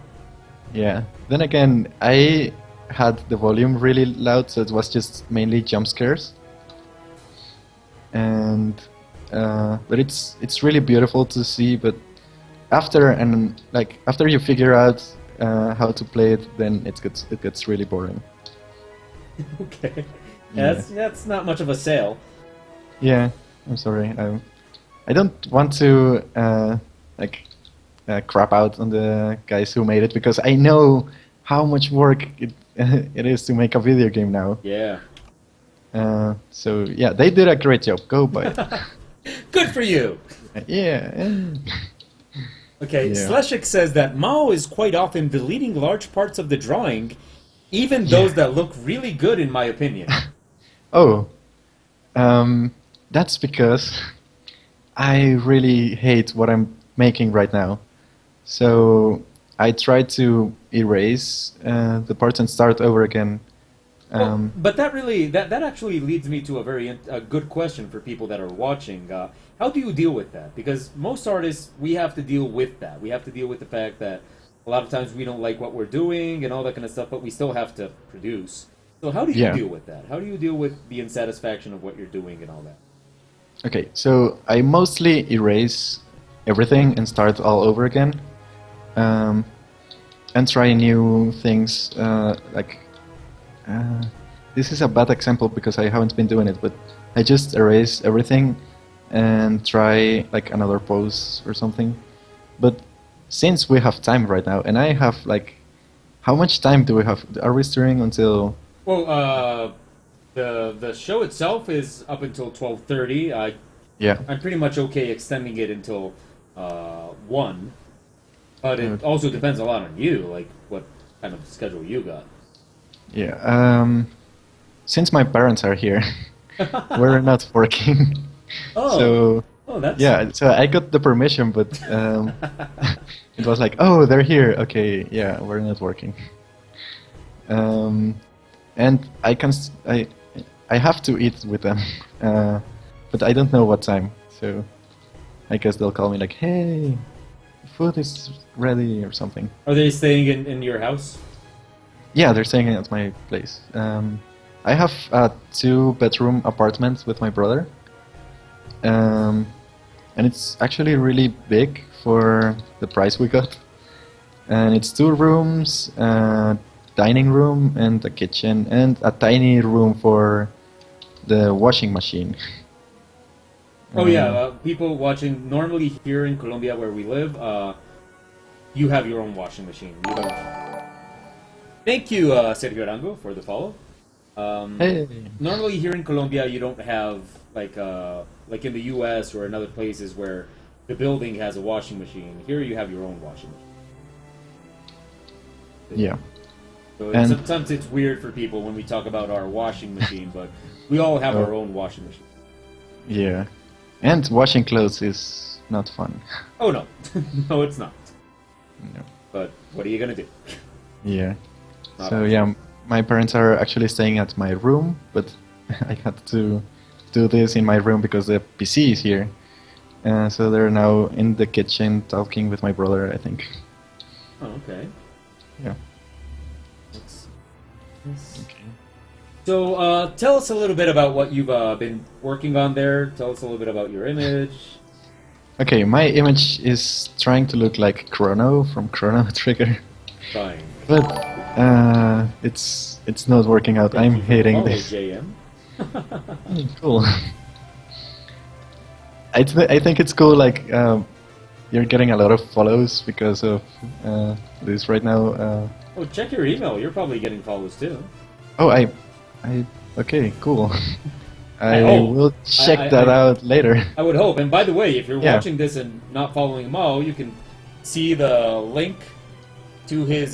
Yeah. Then again, I had the volume really loud, so it was just mainly jump scares. And but it's really beautiful to see. But after you figure out how to play it, then it gets really boring. Okay. Yeah. That's not much of a sale. Yeah, I'm sorry. I don't want to crap out on the guys who made it because I know how much work it is to make a video game now. Yeah. So yeah, they did a great job. Go buy it. Good for you. Yeah. Okay, Yeah. Sleshik says that Mao is quite often deleting large parts of the drawing, even those that look really good in my opinion. Oh, that's because I really hate what I'm making right now. So I try to erase the parts and start over again. Well, but that actually leads me to a good question for people that are watching. How do you deal with that? Because most artists, we have to deal with that. We have to deal with the fact that a lot of times we don't like what we're doing and all that kind of stuff, but we still have to produce. So how do you Yeah. deal with that? How do you deal with the insatisfaction of what you're doing and all that? Okay, so I mostly erase everything and start all over again, and try new things. This is a bad example because I haven't been doing it, but I just erase everything and try like another pose or something. But since we have time right now, and I have like, how much time do we have? Are we streaming until? Well, the show itself is up until 12:30. Yeah. I'm pretty much okay extending it until 1. But it Okay. also depends a lot on you, like what kind of schedule you got. Yeah. Since my parents are here, we're not working. Oh, So that's yeah, so I got the permission, but it was like, oh, they're here. Okay, yeah, we're not working. And I have to eat with them, but I don't know what time. So I guess they'll call me like, hey, food is ready or something. Are they staying in your house? Yeah, they're staying at my place. I have a 2-bedroom apartment with my brother. And it's actually really big for the price we got. And it's 2 rooms, a dining room and a kitchen, and a tiny room for the washing machine. Oh yeah, people watching normally here in Colombia where we live, you have your own washing machine. Thank you, Sergio Arango, for the follow. Hey. Normally here in Colombia, you don't have like in the U.S. or in other places where the building has a washing machine. Here you have your own washing machine. Yeah. So And- sometimes it's weird for people when we talk about our washing machine, but we all have our own washing machine. Yeah. And washing clothes is not fun. Oh no, no, it's not. No. But what are you gonna do? Yeah. Not So awesome. yeah, my parents are actually staying at my room, but I had to do this in my room because the PC is here. So they're now in the kitchen talking with my brother, I think. Oh, okay. Yeah. That's- Okay. So, tell us a little bit about what you've been working on there. Tell us a little bit about your image. Okay, my image is trying to look like Chrono from Chrono Trigger, Fine. but it's not working out. I'm hating this. JM. Cool. I think it's cool. Like you're getting a lot of follows because of this right now. Oh, check your email. You're probably getting follows too. Oh, okay, cool. I hope. will check I- that I- out later. I would hope. And by the way, if you're Yeah. watching this and not following Mo, you can see the link to his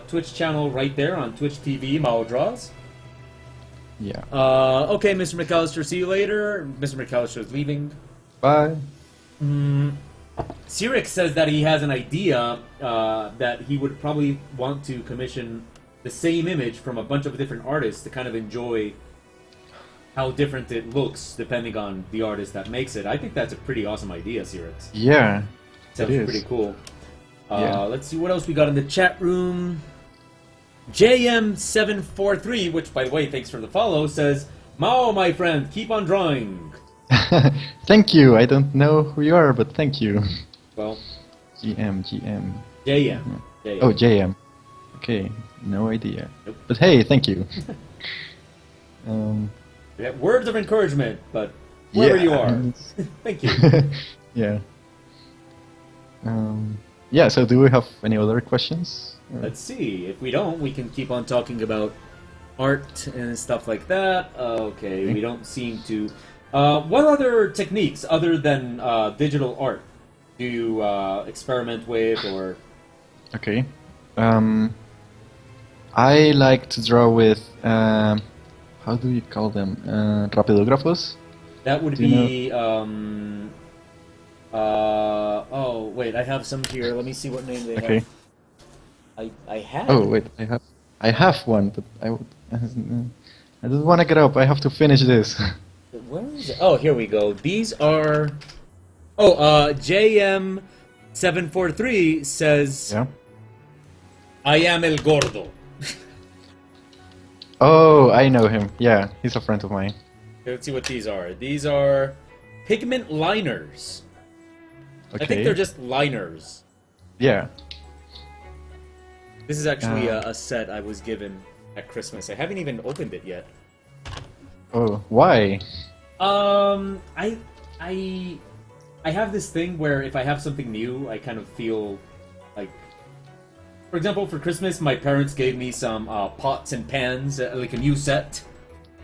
Twitch channel right there on Twitch TV, Maodraws. Yeah. Okay, Mr. McAllister, see you later. Mr. McAllister is leaving. Bye. Cyrix says that he has an idea that he would probably want to commission the same image from a bunch of different artists to kind of enjoy how different it looks depending on the artist that makes it. I think that's a pretty awesome idea, Cyrix. Yeah. Sounds it is. pretty cool. Yeah. Let's see what else we got in the chat room. JM743, which, by the way, thanks for the follow, says, Mao, my friend, keep on drawing. Thank you. I don't know who you are, but thank you. Well, GM. JM. Oh, JM. Okay, no idea. Nope. But hey, thank you. Yeah, words of encouragement, but wherever you are. Thank you. Yeah. Yeah, so do we have any other questions? Or- Let's see. If we don't, we can keep on talking about art and stuff like that. Okay, we don't seem to... what other techniques, other than digital art, do you experiment with, or... Okay. I like to draw with, how do you call them? Rapidógrafos? That would Do you be... oh, wait, I have some here. Let me see what name they Okay. have. I have... Oh, wait, I have one, but I don't want to get up. I have to finish this. Where is it? Oh, here we go. These are... Oh, JM743 says, Yeah. I am El Gordo. Oh, I know him. Yeah, he's a friend of mine. Let's see what these are. These are pigment liners. Okay. I think they're just liners. Yeah. This is actually a set I was given at Christmas. I haven't even opened it yet. Oh, why? I have this thing where if I have something new, I kind of feel like... For example, for Christmas, my parents gave me some pots and pans, like a new set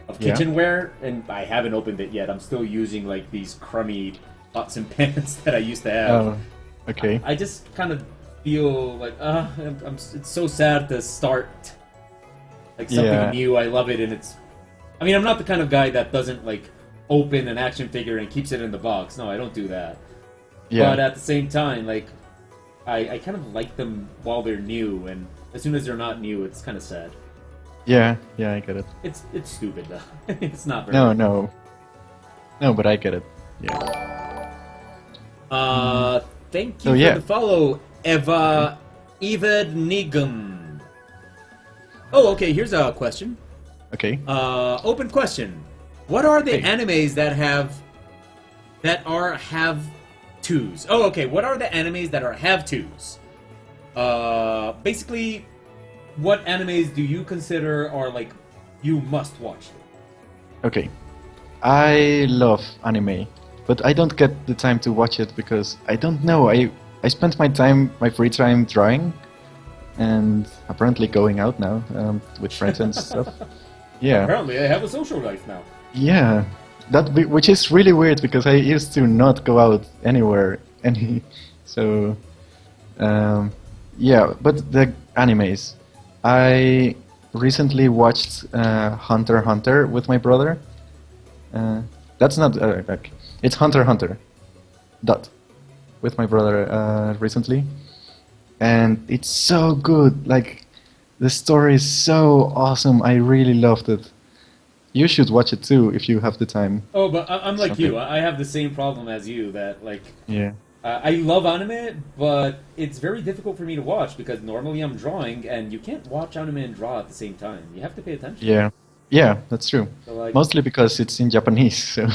of Yeah. kitchenware, and I haven't opened it yet. I'm still using like these crummy pots and pans that I used to have. Oh, okay. I just kind of feel like, it's so sad to start like something Yeah. new. I love it, and it's... I mean, I'm not the kind of guy that doesn't like open an action figure and keeps it in the box. No, I don't do that. Yeah. But at the same time, like, I kind of like them while they're new, and as soon as they're not new, it's kind of sad. Yeah, I get it. It's stupid though. It's not very. No, but I get it. Yeah. Thank So, you yeah. for the follow, Eva Nigam. Oh, okay. Here's a question. Okay. Open question. What are the Okay. animes that have twos? Oh, okay. What are the animes that are have twos? Basically, what animes do you consider are like you must watch? Okay. I love anime, but I don't get the time to watch it because I don't know. I spend my free time drawing, and apparently going out now with friends and stuff. Yeah. Apparently, I have a social life now. Yeah, which is really weird because I used to not go out anywhere so yeah. But the animes, I recently watched Hunter x Hunter with my brother. That's not like, it's Hunter x Hunter. With my brother recently, and it's so good. Like the story is so awesome. I really loved it. You should watch it too if you have the time. Oh, but I'm like Something. you. I have the same problem as you. That like Yeah. I love anime, but it's very difficult for me to watch because normally I'm drawing, and you can't watch anime and draw at the same time. You have to pay attention. Yeah, that's true. So, like, Mostly because it's in Japanese. So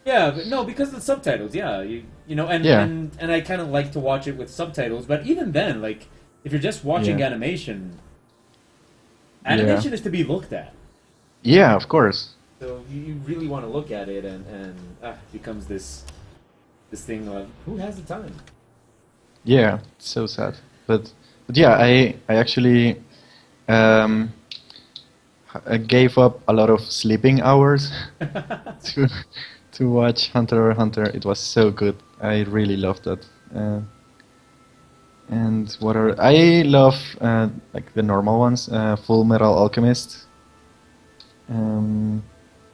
yeah, but no, because of the subtitles. Yeah, you know, and Yeah. and I kind of like to watch it with subtitles. But even then, like if you're just watching Yeah. animation is to be looked at. yeah, of course. So you really want to look at it, and it becomes this thing of who has the time? Yeah, it's so sad. But yeah, I actually gave up a lot of sleeping hours to to watch Hunter x Hunter. It was so good. I really loved that. And what are I love like the normal ones, Full Metal Alchemist. Um,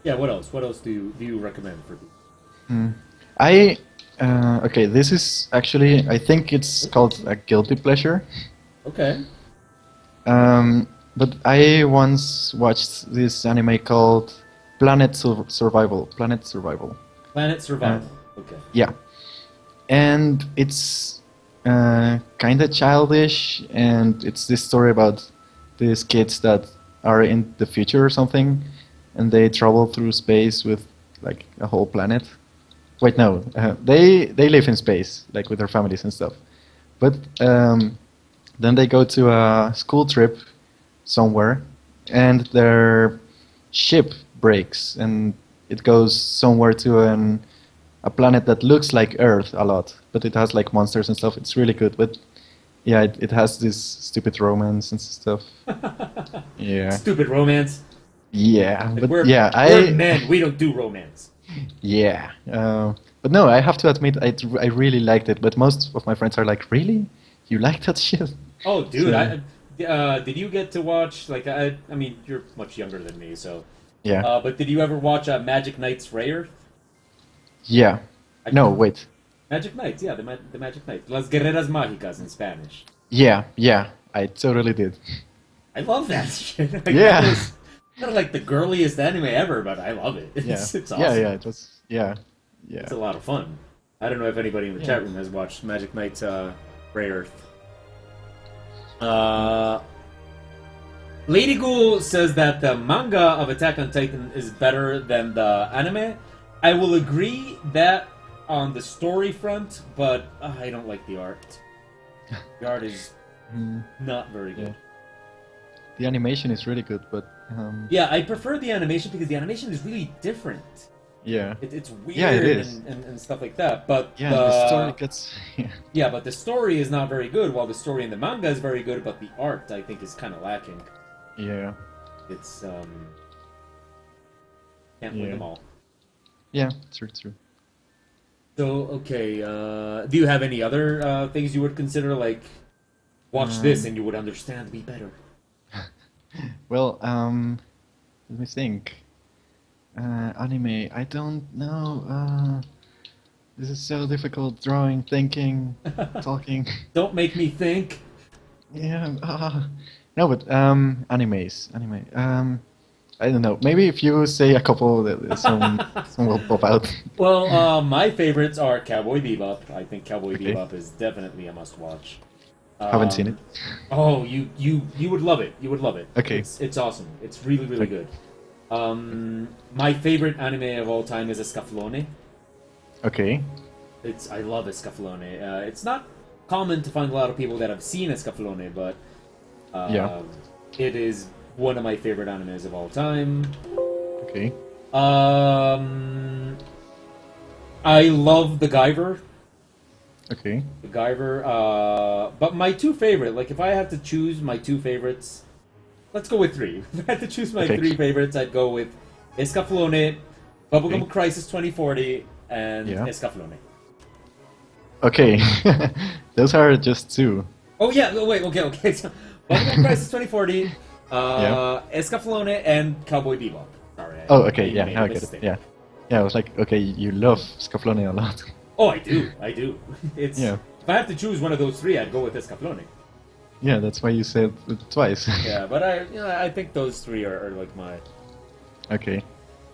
Yeah, what else? What else do you recommend for people? hmm. I okay. This is actually I think it's called a guilty pleasure. Okay. Um, but I once watched this anime called Survival. Planet Survival. Planet Survival. Okay. Yeah, and it's kind of childish, and it's this story about these kids that are in the future or something, and they travel through space with like a whole planet. Wait, no, they live in space, like with their families and stuff. But then they go to a school trip somewhere, and their ship breaks, and it goes somewhere to a planet that looks like Earth a lot, but it has like monsters and stuff. It's really good, but yeah, it has this stupid romance and stuff. Yeah, Stupid romance. yeah, Like, but we're yeah, we're men. We don't do romance. yeah, but no, I have to admit, I really liked it. But most of my friends are like, "Really, you like that shit?" Oh, dude, So, did you get to watch like I mean you're much younger than me, so yeah, but did you ever watch Magic Knights Rayer? yeah. I, No, wait. Magic Knights, yeah, the Magic Knights, Las Guerreras Mágicas in Spanish. Yeah, yeah, I totally did. I love that shit. Like, Yeah. that was not like the girliest anime ever, but I love it. Yeah, It's awesome. yeah, yeah. It was, yeah, yeah. It's a lot of fun. I don't know if anybody in the Yeah. chat room has watched Magic Knights Ray Earth. Uh, Lady Ghoul says that the manga of Attack on Titan is better than the anime. I will agree that on the story front, but I don't like the art. The art is Mm, not very yeah. good. The animation is really good, but Yeah, I prefer the animation because the animation is really different. yeah, It's weird yeah, it is. and stuff like that. But Yeah, the story gets yeah, yeah, but the story is not very good. While the story in the manga is very good, but the art I think is kind of lacking. yeah, It's can't win Yeah. them all. yeah. True. So okay, do you have any other things you would consider like watch this and you would understand me better? Well, let me think. Anime. I don't know. This is so difficult. Drawing, thinking, talking. Don't make me think. Yeah. No, but animes. Anime. I don't know. Maybe if you say a couple, some will pop out. Well, my favorites are Cowboy Bebop. I think Cowboy Okay. Bebop is definitely a must-watch. Haven't seen it. Oh, you would love it. You would love it. Okay. It's awesome. It's really good. My favorite anime of all time is Escaflowne. Okay. I love Escaflowne. It's not common to find a lot of people that have seen Escaflowne, but Yeah. it is one of my favorite animes of all time. Okay. I love the Guyver. Okay. The Guyver. But my two favorite, like if I had to choose my two favorites, let's go with three. If I had to choose my Okay. three favorites, I'd go with Escaflowne, Bubblegum Okay. Crisis 2040, and Yeah. Escaflowne. Okay. Those are just two. Oh yeah, no, wait, okay. So, Bubblegum Crisis 2040, Yeah. Escaflowne, and Cowboy Bebop. Sorry. Oh, okay. I Yeah. made Now a I get it. mistake. Yeah. Yeah. I was like, okay, you love Scaflone a lot. Oh, I do. It's Yeah. if I have to choose one of those three, I'd go with Escaflowne. Yeah, that's why you said it twice. Yeah, but I think those three are like my. Okay.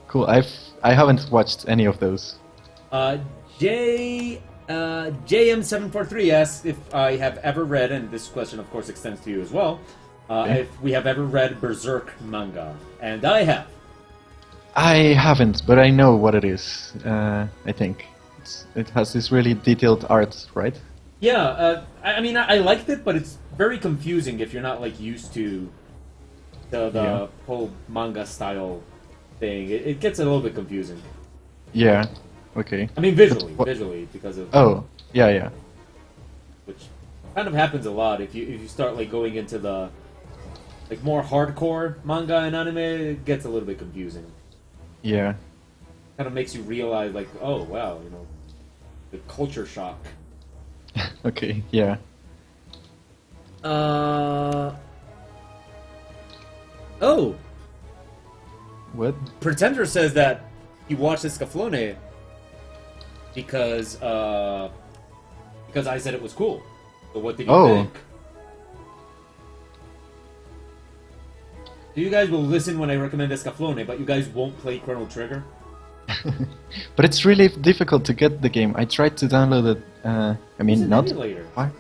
Cool. I haven't watched any of those. JM743 asks if I have ever read, and this question of course extends to you as well, Okay. if we have ever read Berserk manga, and I have. I haven't, but I know what it is. I think it has this really detailed art, right? Yeah, I mean I liked it, but it's very confusing if you're not like used to the Yeah. whole manga style thing. It gets a little bit confusing. Yeah. Okay. I mean What- visually because of Oh. Yeah. which kind of happens a lot if you start like going into like more hardcore manga and anime, it gets a little bit confusing. Yeah. Kind of makes you realize, like, oh wow, the culture shock. Okay. Yeah. Oh, What? Pretender says that he watched Escaflowne because I said it was cool. So what did you Oh. think? So you guys will listen when I recommend Escaflowne, but you guys won't play Chrono Trigger? But it's really difficult to get the game. I tried to download it. I It's mean, an not. emulator. Why?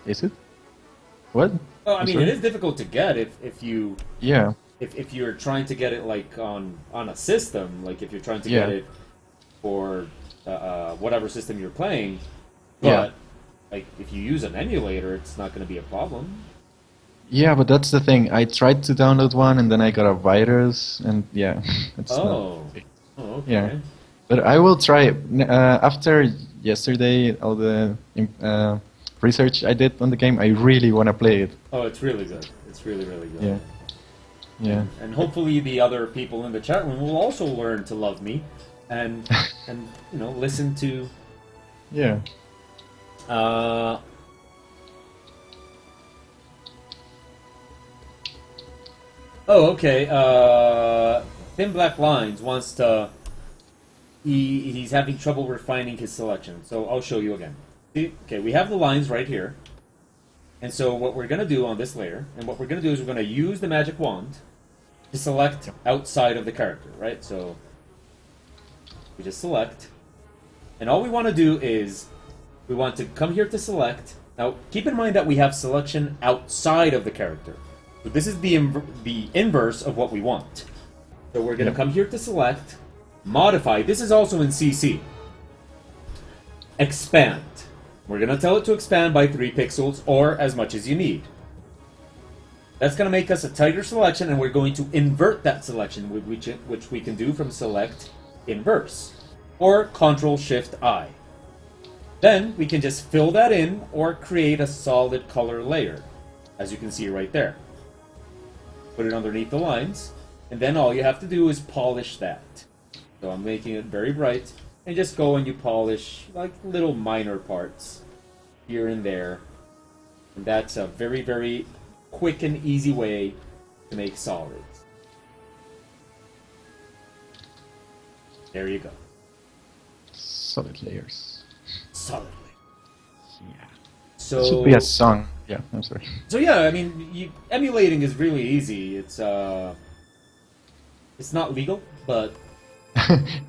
Is it? What? Oh, I I'm mean, sorry? it is difficult to get if Yeah. if you're trying to get it like on a system, like if you're trying to Yeah. get it for whatever system you're playing. Yeah. But like if you use an emulator, it's not going to be a problem. Yeah, but that's the thing. I tried to download one, and then I got a virus, and yeah, it's not. Oh, oh, okay. Yeah. But I will try it. After yesterday, all the research I did on the game, I really want to play it. Oh, it's really good. It's really, really good. Yeah. Yeah. And hopefully the other people in the chat room will also learn to love me, and listen to. Yeah. Oh, okay. Thin Black Lines wants to. He's having trouble refining his selection, so I'll show you again. See, okay, we have the lines right here, and so what we're gonna do on this layer, and what we're gonna do is we're gonna use the magic wand to select outside of the character, right? So we just select, and all we want to do is we want to come here to select. Now, keep in mind that we have selection outside of the character. So this is the inverse of what we want. So we're going to come here to select, modify. This is also in CC. Expand. We're going to tell it to expand by 3 pixels or as much as you need. That's going to make us a tighter selection, and we're going to invert that selection, which we can do from select inverse or Control-Shift-I. Then we can just fill that in or create a solid color layer, as you can see right there. Put it underneath the lines, and then all you have to do is polish that. So I'm making it very bright, and just go and you polish like little minor parts here and there. And that's a very, very quick and easy way to make solids. There you go. Solid layers. Solidly. Yeah. So It should be a song. Yeah, I'm sorry. So yeah, I mean, emulating is really easy. It's not legal, but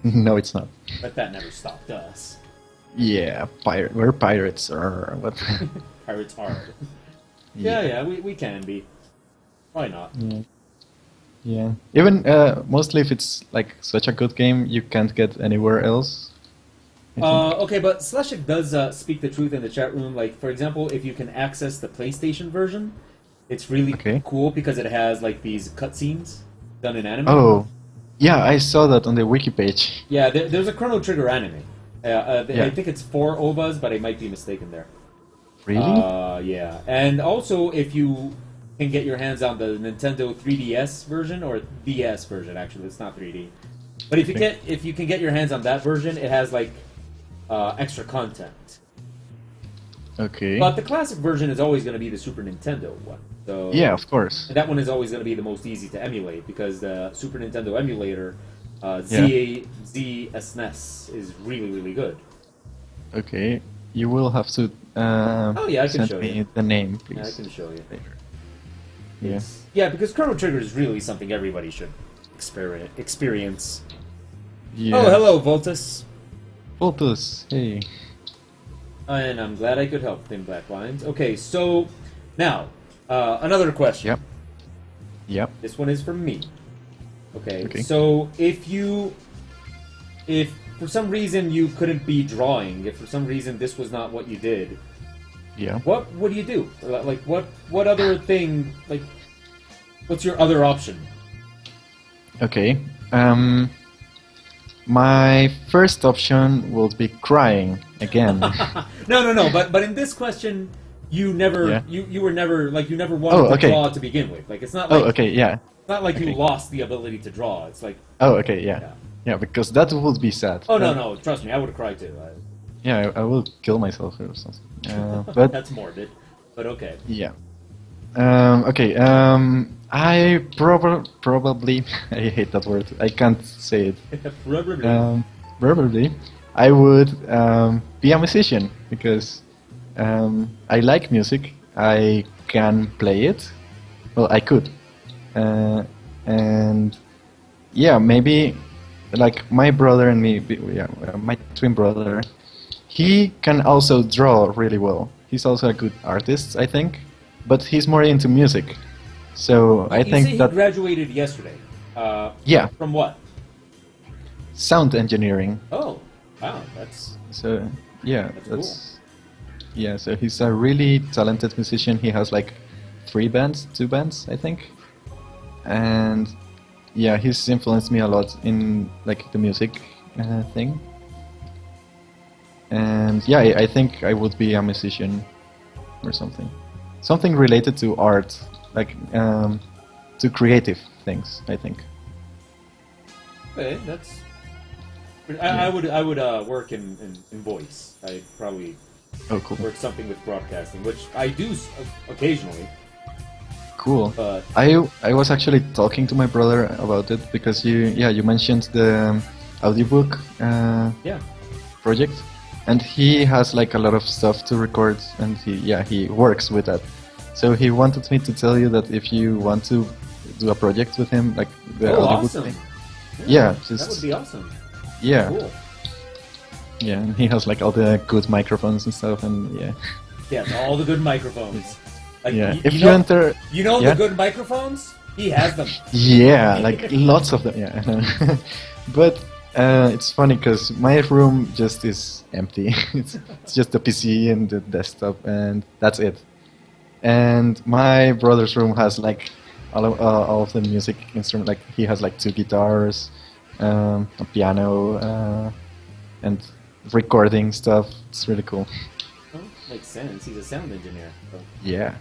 No, it's not. that never stopped us. Yeah, we're pirates, or what? Pirates hard. Yeah, we can be. Why not? Yeah. Yeah. Even mostly if it's like such a good game, you can't get anywhere else. I think. Okay, but Slashik does speak the truth in the chat room. Like, for example, if you can access the PlayStation version, it's really Okay. cool because it has like these cutscenes done in anime. Oh, yeah, I saw that on the wiki page. Yeah, there's a Chrono Trigger anime. Yeah. I think it's 4 OVAs, but I might be mistaken there. Really? Yeah. And also, if you can get your hands on the Nintendo 3DS version, or DS version, actually, it's not 3D. But if you can get your hands on that version, it has like extra content. Okay. But the classic version is always going to be the Super Nintendo one. So Yeah, of course. that one is always going to be the most easy to emulate because the Super Nintendo emulator, ZSNES, is really, really good. Okay. You will have to Oh yeah, I can send show me you. the name, please. Yeah, I can show you. Later. Yeah. Yeah, because Chrono Trigger is really something everybody should experience. Yeah. Oh, hello, Voltus. Voltus, hey. And I'm glad I could help Thin Black Lines. Okay, so now another question. Yep. Yep. This one is from me. Okay, Okay. so if for some reason you couldn't be drawing, if for some reason this was not what you did, Yeah. what do you do? Like what other thing? Like, what's your other option? Okay. My first option will be crying again. No. But in this question, you never Yeah. you were never like you never wanted Oh, to okay. draw to begin with. Like it's not like Oh, okay, yeah. it's not like you Okay. lost the ability to draw. It's like Oh, okay, yeah. yeah. Yeah, because that would be sad. Oh no, trust me, I would have cried too. Yeah, I will kill myself or something. But That's morbid, but okay. yeah. Okay. I probably I hate that word. I can't say it. Probably I would be a musician because I like music. I can play it. Well, I could, and yeah, maybe like my brother and me. Yeah, my twin brother. He can also draw really well. He's also a good artist, I think, but he's more into music. So I You think say that he graduated yesterday. yeah, From what? sound engineering. Oh, wow, that's So yeah, That's that's yeah. So he's a really talented musician. He has like 2 bands, I think, and yeah, he's influenced me a lot in like the music thing. And yeah, I think I would be a musician or something related to art, like to creative things. I think. okay. That's. Yeah. I would work in voice. I'd probably Oh, cool. work something with broadcasting, which I do occasionally. Cool. But I was actually talking to my brother about it because you mentioned the audiobook yeah, project, and he has like a lot of stuff to record, and he works with that. So he wanted me to tell you that if you want to do a project with him, like the audiobook awesome. thing, Yeah, just that would be awesome. yeah, Cool. yeah, and he has like all the good microphones and stuff, and yeah, Yeah, all the good microphones. Like, yeah. you If you know, enter, you know yeah? the good microphones? He has them. Yeah, like lots of them. Yeah, I know. But it's funny because my room just is empty. It's just the PC and the desktop, and that's it. And my brother's room has like all of the music instrument. Like he has like 2 guitars, a piano, and recording stuff. It's really cool. Oh, makes sense. He's a sound engineer. So. Yeah,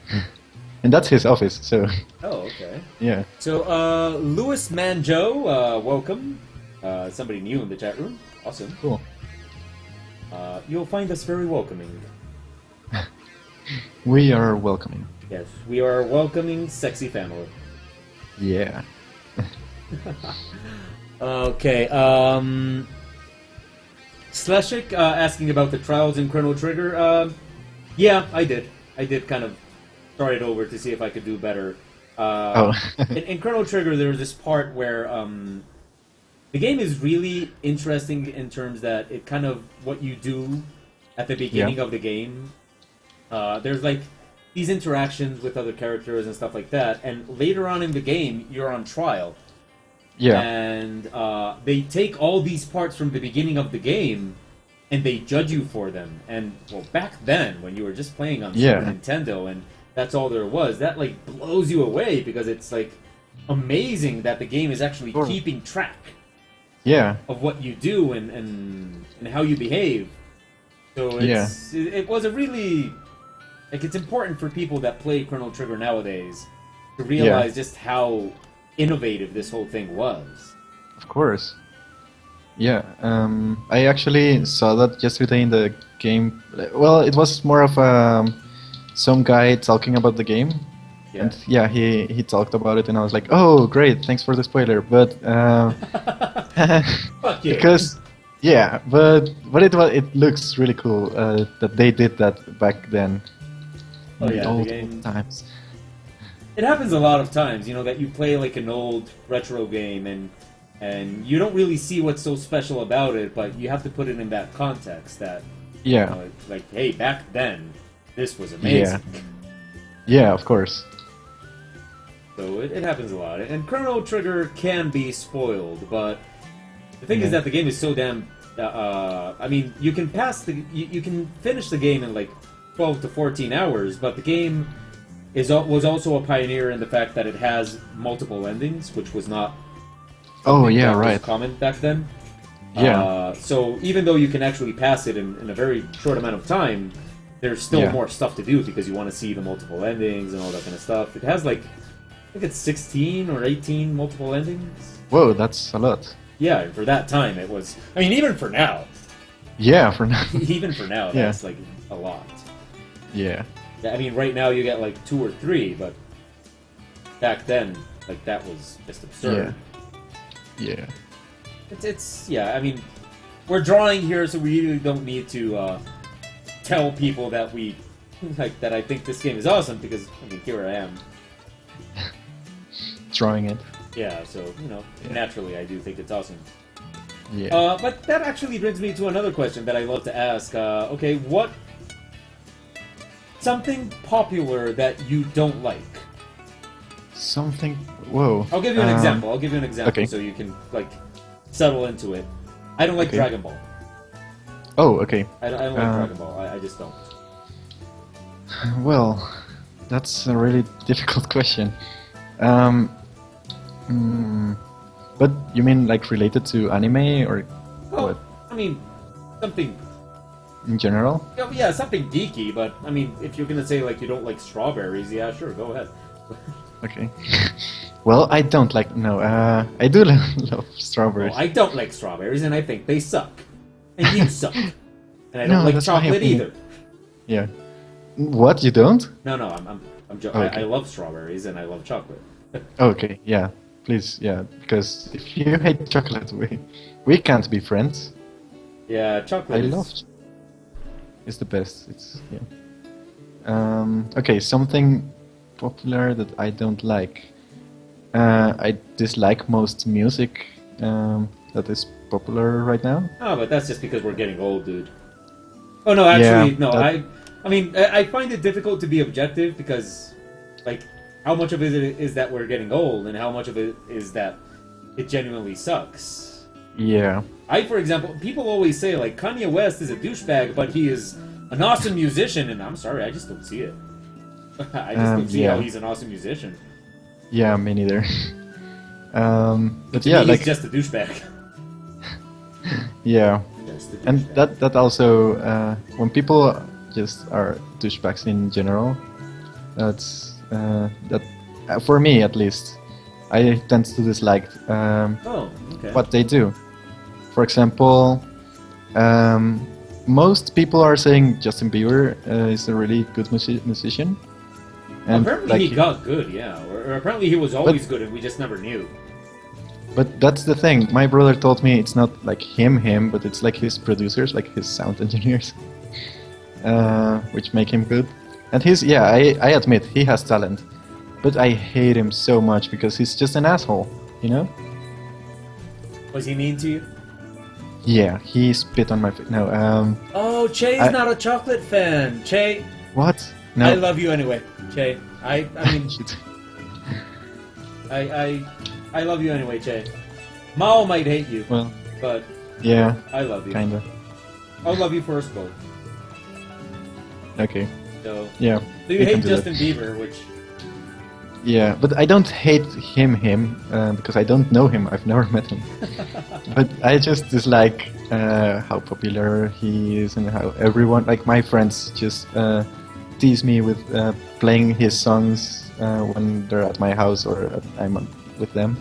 and that's his office. So Oh, okay. yeah. So, Louis Manjo, welcome. Somebody new in the chat room. Awesome. Cool. You'll find us very welcoming. We are welcoming. Yes, we are a welcoming, sexy family. Yeah. Okay, Sleshik asking about the trials in Chrono Trigger. Yeah, I did. I did kind of start it over to see if I could do better. In Chrono Trigger, there was this part where the game is really interesting in terms that it kind of what you do at the beginning of the game. There's like these interactions with other characters and stuff like that, and later on in the game, you're on trial. Yeah. And they take all these parts from the beginning of the game, and they judge you for them. And well, back then, when you were just playing on Super Nintendo, and that's all there was, that like blows you away because it's like amazing that the game is actually keeping track. Yeah. Of what you do and how you behave. So it was a really like it's important for people that play Chrono Trigger nowadays to realize just how innovative this whole thing was. Of course. Yeah, I actually saw that yesterday in the game. Well, it was more of some guy talking about the game. Yeah. And yeah, he talked about it, and I was like, "Oh, great! Thanks for the spoiler." But Fuck you. because but it looks really cool that they did that back then. Oh in yeah, the the old game. times. It happens a lot of times, you know, that you play like an old retro game and you don't really see what's so special about it, but you have to put it in that context that Yeah. you know, like hey, back then this was amazing. Yeah, of course. So it happens a lot. And Chrono Trigger can be spoiled, but the thing is that the game is so damn I mean, you can you can finish the game in like 12 to 14 hours, but the game was also a pioneer in the fact that it has multiple endings, which was not common back then. Yeah. So even though you can actually pass it in a very short amount of time, there's still Yeah. more stuff to do because you want to see the multiple endings and all that kind of stuff. It has like, I think it's 16 or 18 multiple endings. Whoa, that's a lot. Yeah, and for that time it was. I mean, even for now, Yeah, for now. even for now, Yeah. that's like a lot. Yeah. I mean, right now you get like 2 or 3, but back then, like that was just absurd. Yeah. It's yeah. I mean, we're drawing here, so we really don't need to tell people that we like that. I think this game is awesome because I mean, here I am. Drawing it. Yeah, so naturally, I do think it's awesome. Yeah. But that actually brings me to another question that I love to ask. Okay, what something popular that you don't like? Something. Whoa. I'll give you an example. I'll give you an example okay. so you can like settle into it. I don't like Okay. Dragon Ball. Oh, okay. I don't like Dragon Ball. I just don't. Well, that's a really difficult question. But you mean like related to anime or Oh, what I mean, something. in general? Yeah, something geeky. But I mean, if you're gonna say like you don't like strawberries, yeah, sure, go ahead. Okay. Well, I don't like. No, I do love strawberries. Well, I don't like strawberries, and I think they suck. And you suck. And I don't No, like that's what I chocolate mean. either. Yeah. What, you don't? No, I'm joking. Okay. I love strawberries and I love chocolate. Okay, yeah. Please, yeah. Because if you hate chocolate, we can't be friends. Yeah, chocolate. I is... love. It's the best. It's yeah. Okay, something popular that I don't like. I dislike most music that is popular right now. Oh, but that's just because we're getting old, dude. Oh no, actually, Yeah, no. that- I mean, I find it difficult to be objective because, like, how much of it is that we're getting old, and how much of it is that it genuinely sucks. Yeah. For example, people always say like Kanye West is a douchebag, but he is an awesome musician, and I'm sorry, I just don't see it. I just don't see yeah. how he's an awesome musician. Yeah, me neither. But To yeah, me, like he's just a douchebag. Just yeah, a and douchebag. that also when people just are douchebags in general, that's that for me at least, I tend to dislike Oh, okay. what they do. For example, most people are saying Justin Bieber is a really good musician. And Apparently like, he got good, yeah. Or apparently he was always good and we just never knew. but that's the thing. My brother told me it's not like him, but it's like his producers, like his sound engineers, which make him good. And I admit, he has talent. But I hate him so much because he's just an asshole, you know? Was he mean to you? Yeah, he spit on my face. No, Oh, Che's not a chocolate fan. Che, what? No. I love you anyway. Che, I mean, I love you anyway, Che. Mao might hate you, Well, but yeah, I love you. kinda. I'll love you first, both. Okay, So, yeah. so you we can hate do Justin that. Bieber, which Yeah, but I don't hate him, because I don't know him. I've never met him. But I just dislike how popular he is and how everyone, like my friends, just tease me with playing his songs when they're at my house or I'm with them.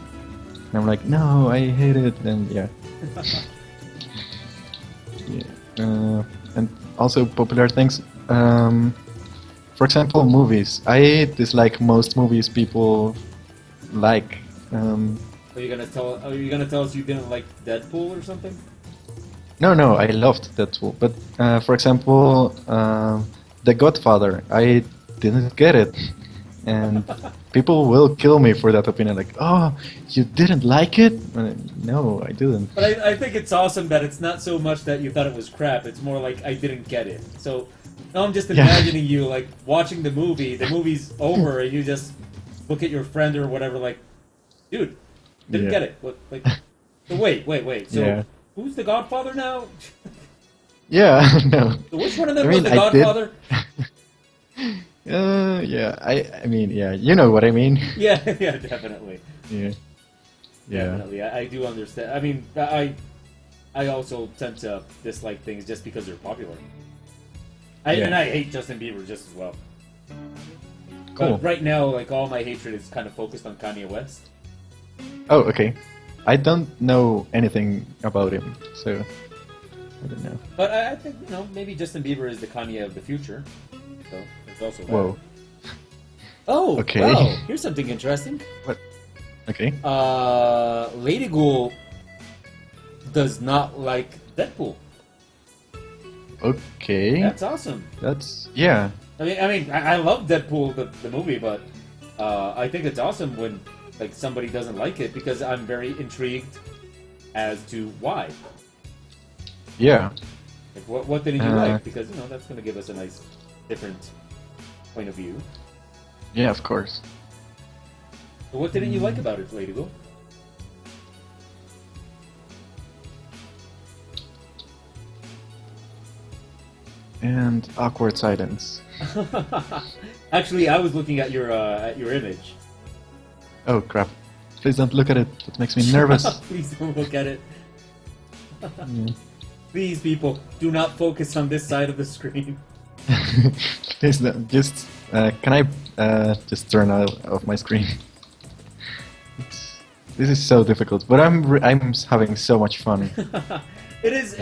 And I'm like, no, I hate it, and yeah. Yeah. And also popular things. For example, movies. I dislike most movies people like. are you gonna tell us you didn't like Deadpool or something? No, I loved Deadpool. But for example, The Godfather, I didn't get it. And people will kill me for that opinion. Like, oh, you didn't like it? No, I didn't. But I think it's awesome that it's not so much that you thought it was crap. It's more like I didn't get it. So now I'm just Yeah. imagining you like watching the movie. The movie's over, and you just look at your friend or whatever, like, dude, didn't Yeah. get it. What, like, so wait. So Yeah. who's the Godfather now? Yeah, no. So which one of them I was mean, the I did- Godfather? Yeah, I mean, yeah, you know what I mean. Yeah, definitely. Yeah. Yeah. Definitely, I do understand. I mean, I also tend to dislike things just because they're popular. And I hate Justin Bieber just as well. Cool. But right now, like all my hatred is kind of focused on Kanye West. Oh, okay. I don't know anything about him, so I don't know. But I think maybe Justin Bieber is the Kanye of the future. So it's also that. Whoa. Oh, Okay. wow. Here's something interesting. What? Okay. Lady Ghoul does not like Deadpool. Okay. That's awesome. That's yeah. I love Deadpool the movie, but I think it's awesome when like somebody doesn't like it because I'm very intrigued as to why. Yeah. Like what didn't you like? Because that's going to give us a nice different point of view. Yeah, of course. So what didn't you like about it, Lady Ghoul? And awkward silence. Actually, I was looking at your image. Oh crap. Please don't look at it. That makes me nervous. Please don't look at it. Mm. Please, people, do not focus on this side of the screen. Please don't. Just can I just turn out of my screen? This is so difficult, but I'm having so much fun. It is.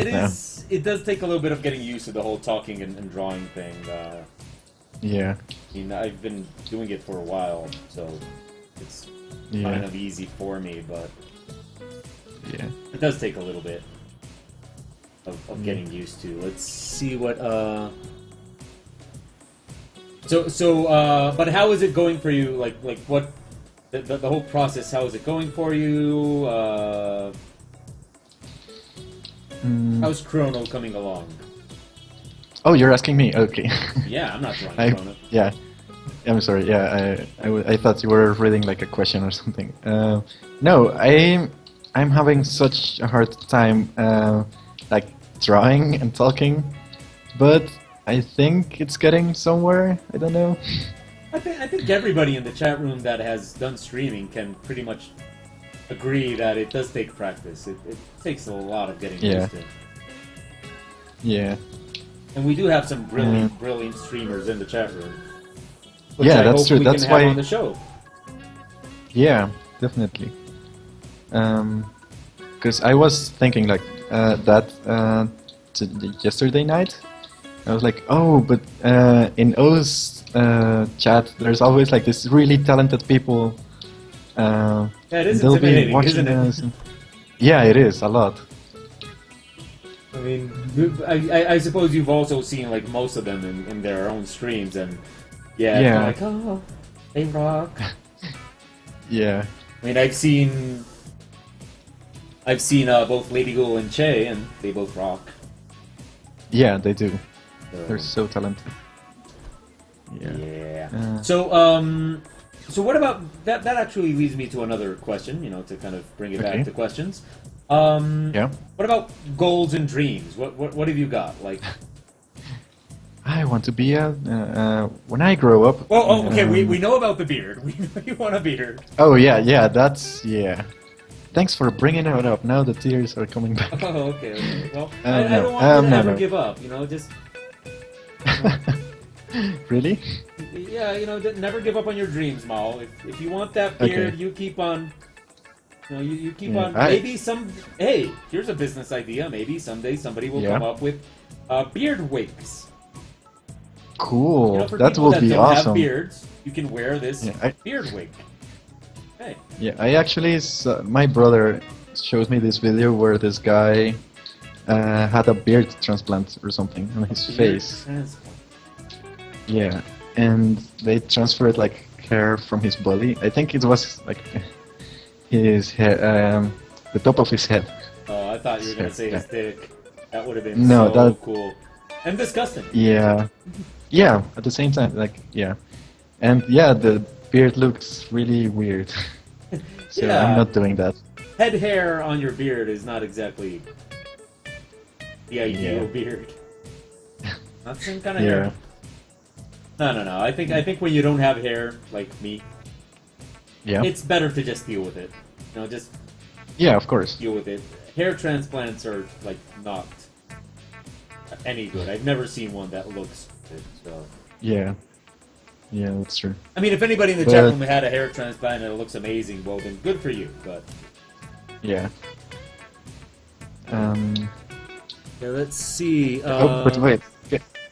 It does take a little bit of getting used to the whole talking and drawing thing. Yeah. I've been doing it for a while, so it's kind of easy for me, but yeah, it does take a little bit of getting used to. Let's see what. But how is it going for you? Like what? The whole process. How is it going for you? How's Chrono coming along? Oh, you're asking me? Okay. Yeah, I'm not drawing Chrono. Yeah. I'm sorry. Yeah, I thought you were reading like a question or something. No, I'm having such a hard time like drawing and talking, but I think it's getting somewhere. I don't know. I think everybody in the chat room that has done streaming can pretty much agree that it does take practice. It takes a lot of getting used to. Yeah. And we do have some brilliant streamers in the chat room. Yeah, that's true. That's why on the show. Yeah, definitely. Because I was thinking like yesterday night. I was like, oh, but in O's chat, there's always like this really talented people. Yeah, it is they'll be intimidating, watching isn't it? us. Yeah, it is a lot. I mean, I suppose you've also seen like most of them in their own streams, and yeah. Like, oh, they rock. Yeah. I mean, I've seen both Lady Ghoul and Che, and they both rock. Yeah, they do. So. They're so talented. Yeah. So what about that? That actually leads me to another question. To kind of bring it back to questions. Yeah. What about goals and dreams? What have you got? Like, I want to be when I grow up. Well, okay, we know about the beard. We know you want a beard. Oh yeah, that's Thanks for bringing it up. Now the tears are coming back. Oh, okay. Well, I don't want you to ever give up. Just. Really? Yeah, never give up on your dreams, Mao. If you want that beard, you keep on. You keep on. Maybe Hey, here's a business idea. Maybe someday somebody will come up with beard wigs. Cool. For that people will be don't awesome. have beards, you can wear this beard wig. Hey. Yeah, I actually my brother shows me this video where this guy had a beard transplant or something on his face. Transplant. Yeah, and they transferred like hair from his body. I think it was like his hair, the top of his head. Oh, I thought you were gonna say his dick. That would have been so cool and disgusting. Yeah, yeah. At the same time, and the beard looks really weird. So I'm not doing that. Head hair on your beard is not exactly the ideal beard. Not the same kind of hair. No. I think when you don't have hair like me, it's better to just deal with it. Yeah, of course. Deal with it. Hair transplants are like not any good. I've never seen one that looks good. So Yeah, yeah, that's true. I mean, if anybody in the chat room had a hair transplant and it looks amazing, well then good for you. But Yeah. yeah, let's see. But wait,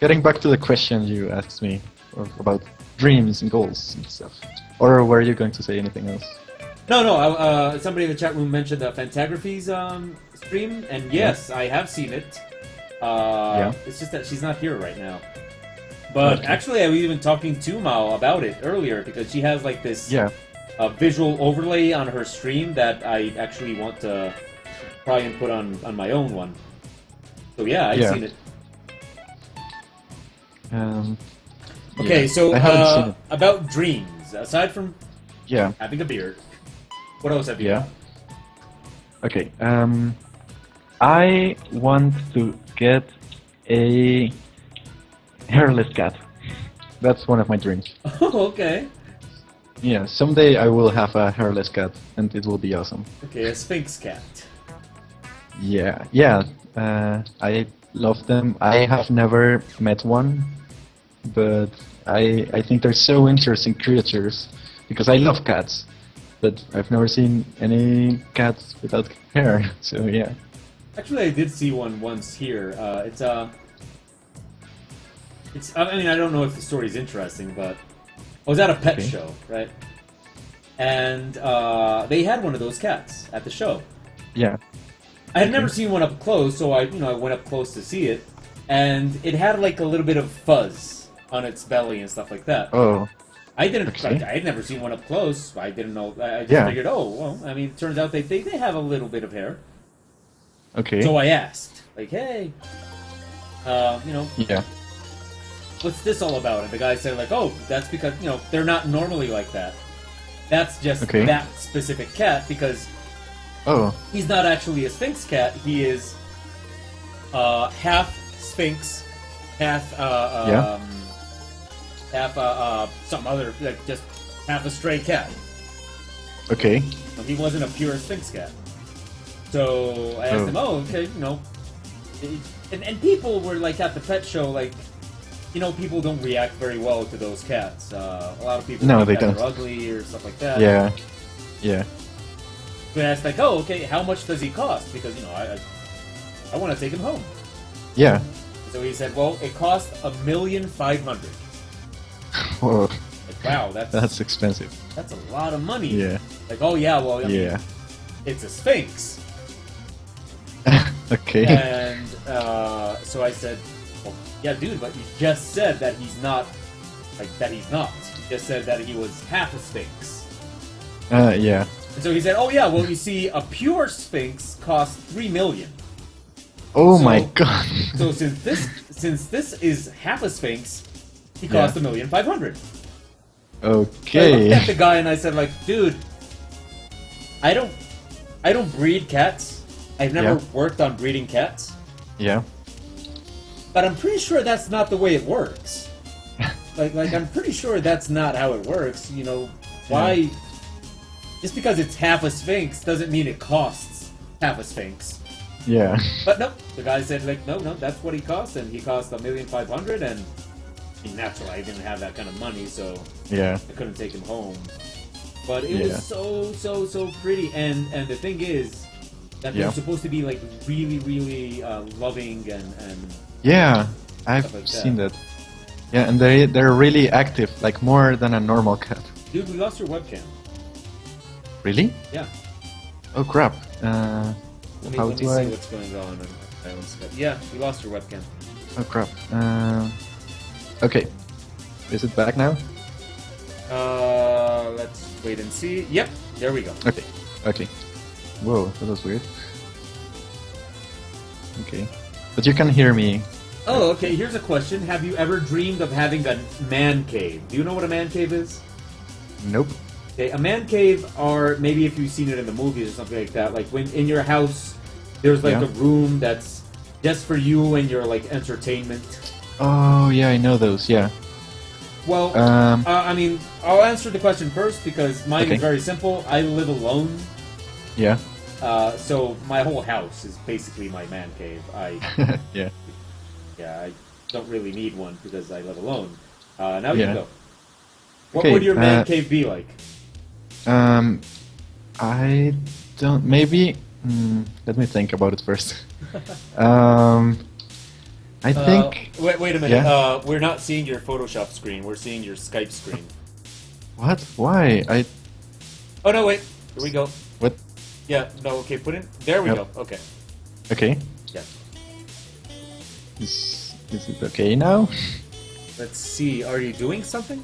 getting back to the question you asked me about dreams and goals and stuff. Or were you going to say anything else? No. Somebody in the chat room mentioned the Fantagraphy's stream, and yes, I have seen it. It's just that she's not here right now. But actually, I was even talking to Mao about it earlier because she has like this visual overlay on her stream that I actually want to try and put on my own one. So yeah, I've seen it. Okay, so I haven't seen it. about dreams, aside from having a beard, what else have you got? Okay, I want to get a hairless cat. That's one of my dreams. Oh, okay. Yeah, someday I will have a hairless cat, and it will be awesome. Okay, a Sphinx cat. Yeah, I love them. I have never met one, but I think they're so interesting creatures, because I love cats, but I've never seen any cats without hair, so yeah. Actually, I did see one once here. I mean, I don't know if the story's interesting, but I was at a pet show, right? And they had one of those cats at the show. Yeah. I had never seen one up close, so I went up close to see it, and it had like a little bit of fuzz on its belly and stuff like that. Oh. I didn't. I had never seen one up close. I didn't know. I just figured, oh, well, I mean, it turns out they have a little bit of hair. Okay. So I asked, like, hey, Yeah. what's this all about? And the guy said, like, oh, that's because, they're not normally like that. That's just that specific cat, because he's not actually a Sphinx cat. He is half Sphinx, half some other, like, just half a stray cat. Okay. He wasn't a pure Sphinx cat. So I asked him, okay, and people were like at the pet show, like, people don't react very well to those cats. A lot of people think that they're ugly or stuff like that. Yeah. So I asked, like, oh, okay, how much does he cost? Because, I want to take him home. Yeah. So he said, well, it cost $1,500,000. Whoa. Like, wow, that's expensive. That's a lot of money. Yeah. Like, oh yeah, well, I mean, it's a Sphinx. Okay. And so I said, well, yeah, dude, but you just said that he's not, like, that he's not. You just said that he was half a Sphinx. Yeah. And so he said, oh yeah, well, you see, a pure Sphinx costs $3 million. Oh my god. So since this is half a Sphinx, he cost $1,500,000. Okay. So I looked at the guy and I said, like, dude, I don't breed cats. I've never worked on breeding cats. Yeah. But I'm pretty sure that's not the way it works. like I'm pretty sure that's not how it works. Why? Just because it's half a Sphinx doesn't mean it costs half a Sphinx. Yeah. But no, the guy said, like, no, that's what he costs, and he cost $1,500,000, and naturally I didn't have that kind of money, so I couldn't take him home. But it was so pretty, and the thing is that they're supposed to be like really, really loving and yeah, I've seen that. Yeah, and they're really active, like more than a normal cat. Dude, we lost your webcam. Really? Yeah. Oh crap. Let me see what's going on. Yeah, we lost your webcam. Oh crap. Okay. Is it back now? Let's wait and see. Yep, there we go. Okay. Whoa, that was weird. Okay. But you can hear me. Oh, okay, here's a question. Have you ever dreamed of having a man cave? Do you know what a man cave is? Nope. Okay, a man cave, or maybe if you've seen it in the movies or something like that, like when in your house there's like a room that's just for you and your like entertainment. Oh, yeah, I know those, yeah. Well, I mean, I'll answer the question first because mine is very simple. I live alone. Yeah. So my whole house is basically my man cave. Yeah. Yeah, I don't really need one because I live alone. Now you Yeah. go. What Okay. would your man cave be like? Um, I don't. Maybe. Let me think about it first. Um, I think. Wait a minute. Yeah. We're not seeing your Photoshop screen. We're seeing your Skype screen. What? Why? Oh no, wait. Here we go. What? Yeah. No. Okay. Put in. There we Yep. go. Okay. Okay. Yeah. Is it okay now? Let's see. Are you doing something?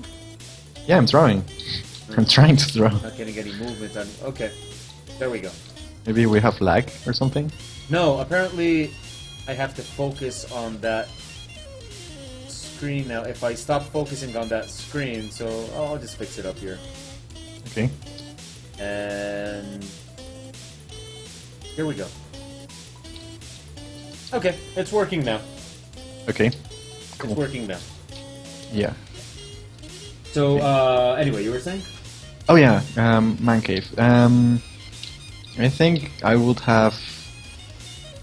Yeah, I'm drawing. I'm trying to draw. Not getting any movement on. Okay. There we go. Maybe we have lag or something. No. Apparently, I have to focus on that screen now. If I stop focusing on that screen, so I'll just fix it up here. Okay. And here we go. Okay, it's working now. Okay. It's Cool. working now. Yeah. So, anyway, you were saying? Oh yeah, man cave. I think I would have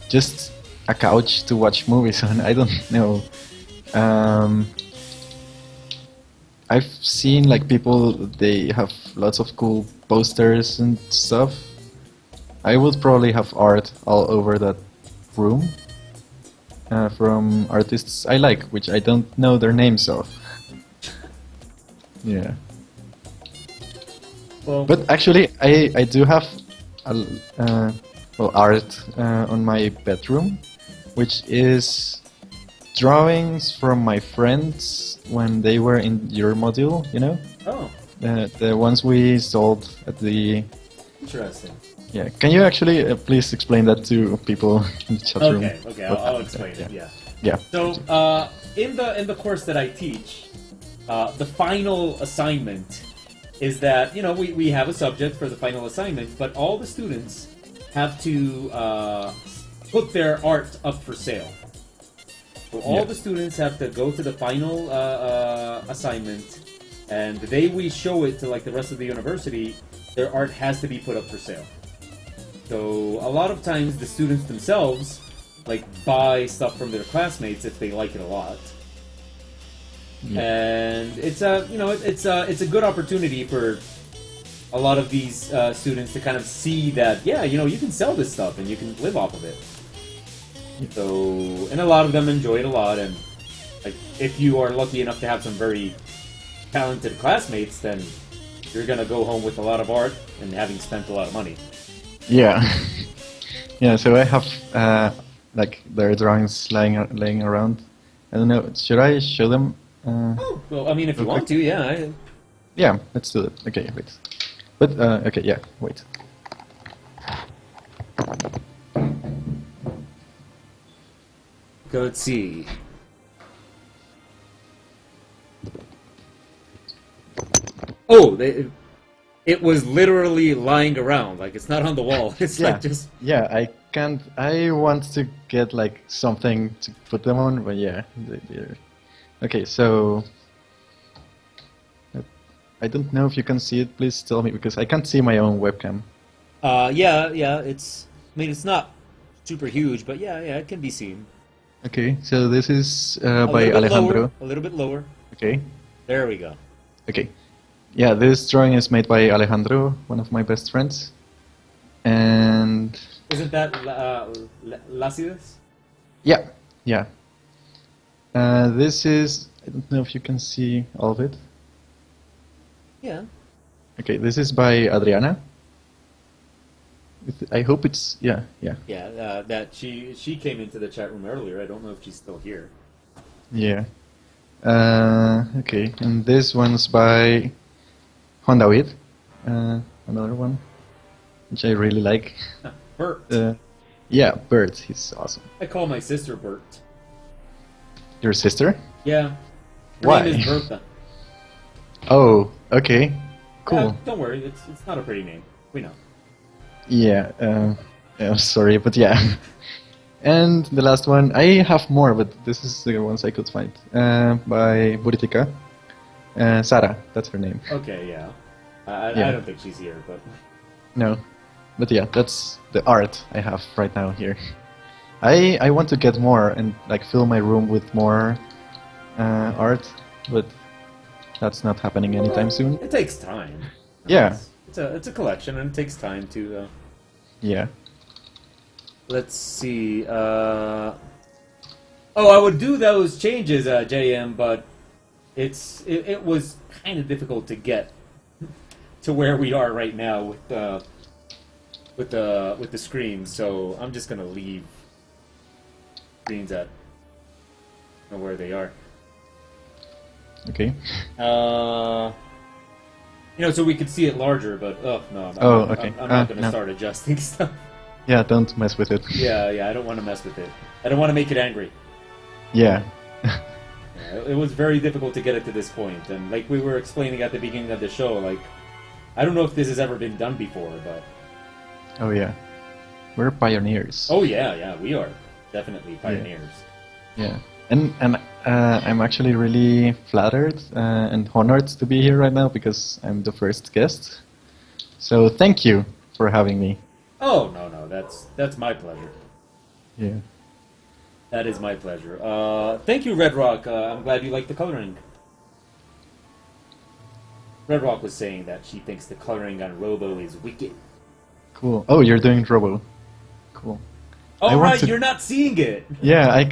just a couch to watch movies on. I don't know. I've seen like people, they have lots of cool posters and stuff. I would probably have art all over that room from artists I like, which I don't know their names of. Yeah. Well, But actually, I do have art on my bedroom, which is drawings from my friends when they were in your module, you know? oh, The ones we sold at the... interesting. Yeah, can you actually please explain that to people in the chat room? Okay, I'll explain it. Yeah. Yeah. So, in the course that I teach, the final assignment is that we have a subject for the final assignment, but all the students have to put their art up for sale. So all the students have to go to the final assignment, and the day we show it to like the rest of the university, their art has to be put up for sale. So a lot of times the students themselves like buy stuff from their classmates if they like it a lot. Yeah. And it's a good opportunity for a lot of these students to kind of see that you can sell this stuff and you can live off of it. So, and a lot of them enjoy it a lot, and like if you are lucky enough to have some very talented classmates, then you're gonna go home with a lot of art and having spent a lot of money. Yeah. Yeah, so I have like their drawings laying around. I don't know, should I show them? Oh, well, I mean, if you Okay. want to, yeah. Yeah, let's do it. Okay, wait. But, okay, yeah, wait. Let's see. Oh, it was literally lying around. Like, it's not on the wall. It's Yeah. like just... Yeah, I want to get like something to put them on, but yeah. They're... Okay, so... I don't know if you can see it, please tell me, because I can't see my own webcam. yeah, it's... I mean, it's not super huge, but yeah, it can be seen. Okay, so this is A by little bit Alejandro. lower, a little bit lower. Okay, There we go. okay. Yeah, this drawing is made by Alejandro, one of my best friends. And... Isn't that Lacides? yeah, yeah. This is... I don't know if you can see all of it. Yeah. Okay, this is by Adriana. I hope it's... yeah. Yeah, that she came into the chat room earlier. I don't know if she's still here. Yeah. Okay, and this one's by Juan David. Another one, which I really like. Bert. Yeah, Bert, he's awesome. I call my sister Bert. Your sister? Yeah. Her Why? name is Bertha. Oh, okay. Cool. Don't worry, it's not a pretty name. We know. Yeah, sorry, but yeah. And the last one, I have more, but this is the ones I could find. By Buritica. Sara, that's her name. Okay, yeah. I Yeah. don't think she's here, but... No. But yeah, that's the art I have right now here. I want to get more and like fill my room with more art, but that's not happening anytime soon. It takes time. Yeah. It's a collection, and it takes time to. Yeah. Let's see. Oh, I would do those changes, JM, but it was kind of difficult to get to where we are right now with the screens. So I'm just gonna leave screens at where they are. Okay. So we could see it larger, but no. Okay. I'm not gonna no. start adjusting stuff. Yeah, don't mess with it. Yeah, I don't want to mess with it. I don't want to make it angry. Yeah. It was very difficult to get it to this point, and like we were explaining at the beginning of the show, like I don't know if this has ever been done before, but Oh yeah. We're pioneers. oh yeah, we are definitely pioneers. Yeah. And I'm actually really flattered and honored to be here right now because I'm the first guest. So thank you for having me. Oh no, that's my pleasure. Yeah. That is my pleasure. Thank you, Red Rock. I'm glad you like the coloring. Red Rock was saying that she thinks the coloring on Robo is wicked. Cool. Oh, you're doing Robo. Cool. Oh I want right, to- you're not seeing it. Yeah, I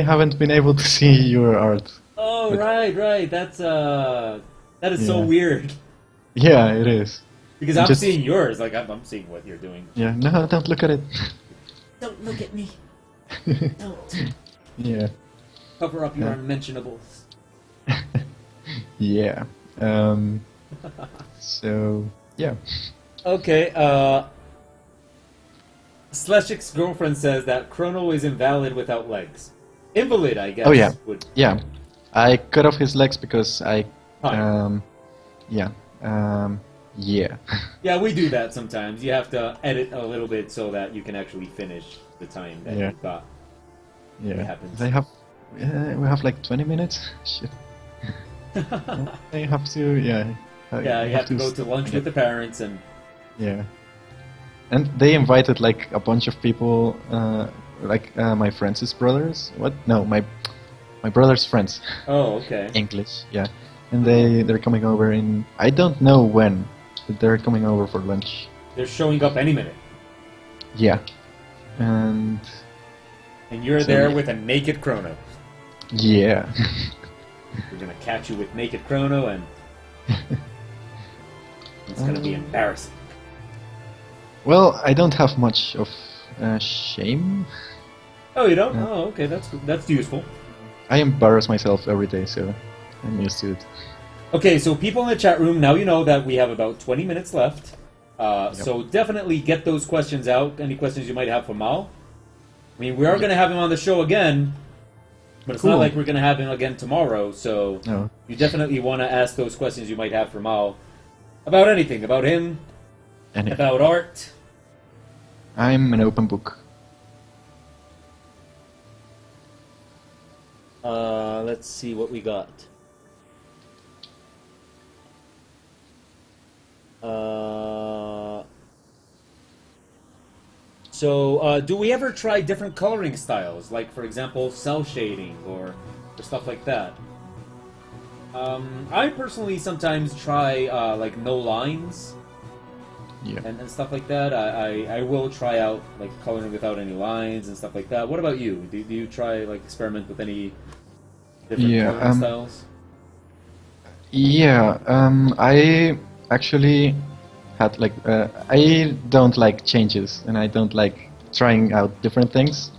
haven't been able to see your art. Oh But- right. That is so Yeah. weird. Yeah, it is. Because I'm I'm just- seeing yours, like I'm seeing what you're doing. Yeah, no, don't look at it. Don't look at me. Don't Yeah. cover up your Yeah. unmentionables. Yeah. So, yeah. Okay, Sleshik's girlfriend says that Chrono is invalid without legs. Invalid, I guess. Oh, yeah. Would... Yeah. I cut off his legs because I, Fine. yeah. Yeah. Yeah, we do that sometimes. You have to edit a little bit so that you can actually finish the time that Yeah. you've got. Yeah. It happens. We have like 20 minutes? Shit. I have to, yeah. Yeah, you have to go to lunch with the parents and... Yeah. And they invited like a bunch of people, my friends' brothers. What? No, my brother's friends. Oh, okay. English, yeah. And they're coming over in, I don't know when, but they're coming over for lunch. They're showing up any minute. Yeah. And And you're So, there yeah. with a naked Chrono. yeah. We're gonna catch you with naked Chrono and... It's gonna be embarrassing. Well, I don't have much of shame. Oh, you don't? Yeah. Oh, okay, that's useful. I embarrass myself every day, so I'm used to it. Okay, so people in the chat room, now you know that we have about 20 minutes left. So definitely get those questions out. Any questions you might have for Mao. I mean, we are going to have him on the show again, but it's not Cool. like we're going to have him again tomorrow. So No. you definitely want to ask those questions you might have for Mao about anything, about him, And about art. I'm an open book. Let's see what we got. So, do we ever try different coloring styles, like, for example, cell shading or stuff like that? I personally sometimes try, like, no lines Yeah. and stuff like that. I will try out, like, coloring without any lines and stuff like that. What about you? Do you try, like, experiment with any different Yeah, coloring styles? Yeah, I actually had like I don't like changes and I don't like trying out different things,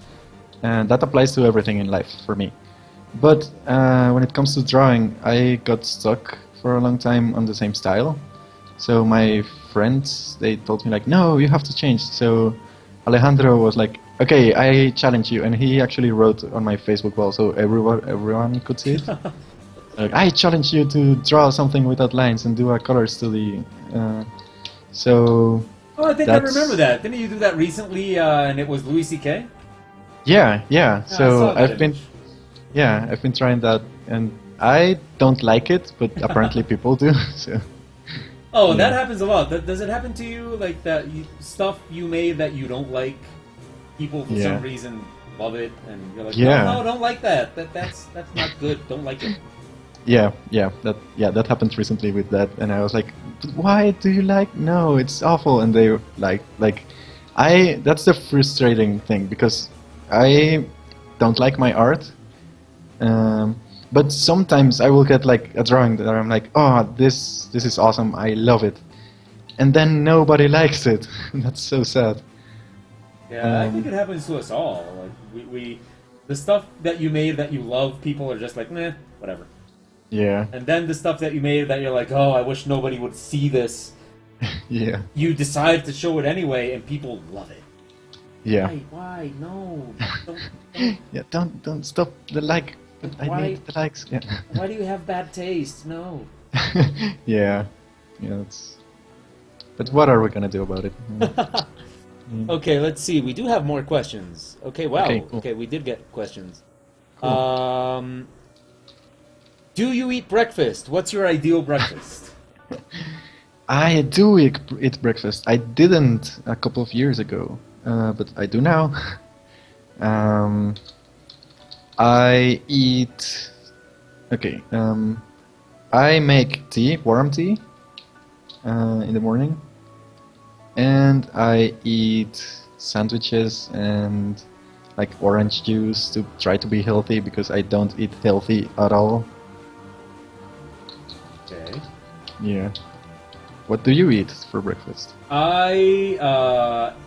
and that applies to everything in life for me. But when it comes to drawing, I got stuck for a long time on the same style. So my friends, they told me like, no, you have to change. So Alejandro was like, okay, I challenge you, and he actually wrote on my Facebook wall so everyone could see it. Like, I challenge you to draw something without lines and do a color study. So Oh, I think I that's- remember that. Didn't you do that recently? And it was Louis C.K. yeah. Yeah, I So saw that I've been image. I've been trying that, and I don't like it, but apparently people do. So Oh, Yeah. that happens a lot. Does it happen to you, like that stuff you made that you don't like? people for Yeah. some reason love it, and you're like, Yeah. no, don't like that. That's not good. Don't like it. That happened recently with that, and I was like, "But why do you like? No, it's awful." And they that's the frustrating thing because I don't like my art, but sometimes I will get like a drawing that I'm like, "Oh, this is awesome, I love it," and then nobody likes it. That's so sad. Yeah, I think it happens to us all. Like we the stuff that you made that you love, people are just like, meh, whatever. Yeah, And then the stuff that you made that you're like, oh, I wish nobody would see this. yeah, You decide to show it anyway, and people love it. yeah. Why? No. Don't. Yeah, don't stop the like. But I Why- need the likes. Yeah. Why do you have bad taste? No. Yeah, it's. But what are we gonna do about it? Okay, let's see. We do have more questions. Okay, wow. Okay, cool. Okay, we did get questions. Cool. Do you eat breakfast? What's your ideal breakfast? I do eat breakfast. I didn't a couple of years ago, but I do now. I eat. Okay. I make tea, warm tea, in the morning, and I eat sandwiches and like orange juice to try to be healthy because I don't eat healthy at all. Okay. Yeah. What do you eat for breakfast? I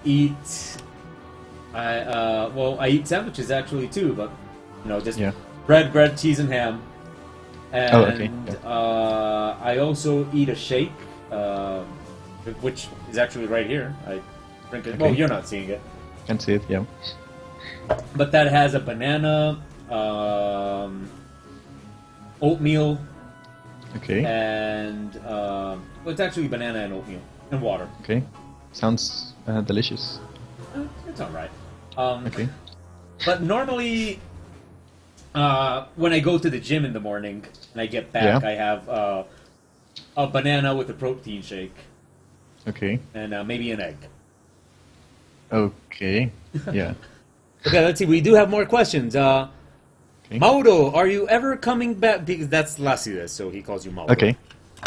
eat. I eat sandwiches actually too, but just Yeah. bread, cheese, and ham. And Oh, okay, I also eat a shake, which is actually right here. I drink it. Okay. Well, you're not seeing it, Can see it, yeah. but that has a banana, oatmeal, Okay, and it's actually banana and oatmeal and water. okay. Sounds delicious. It's all right. Okay. But normally, when I go to the gym in the morning and I get back, Yeah. I have a banana with a protein shake Okay. and maybe an egg. Okay. Yeah. Okay, let's see. We do have more questions. Okay. Mauro, are you ever coming back? Because that's Lassides, so he calls you Mauro. Okay.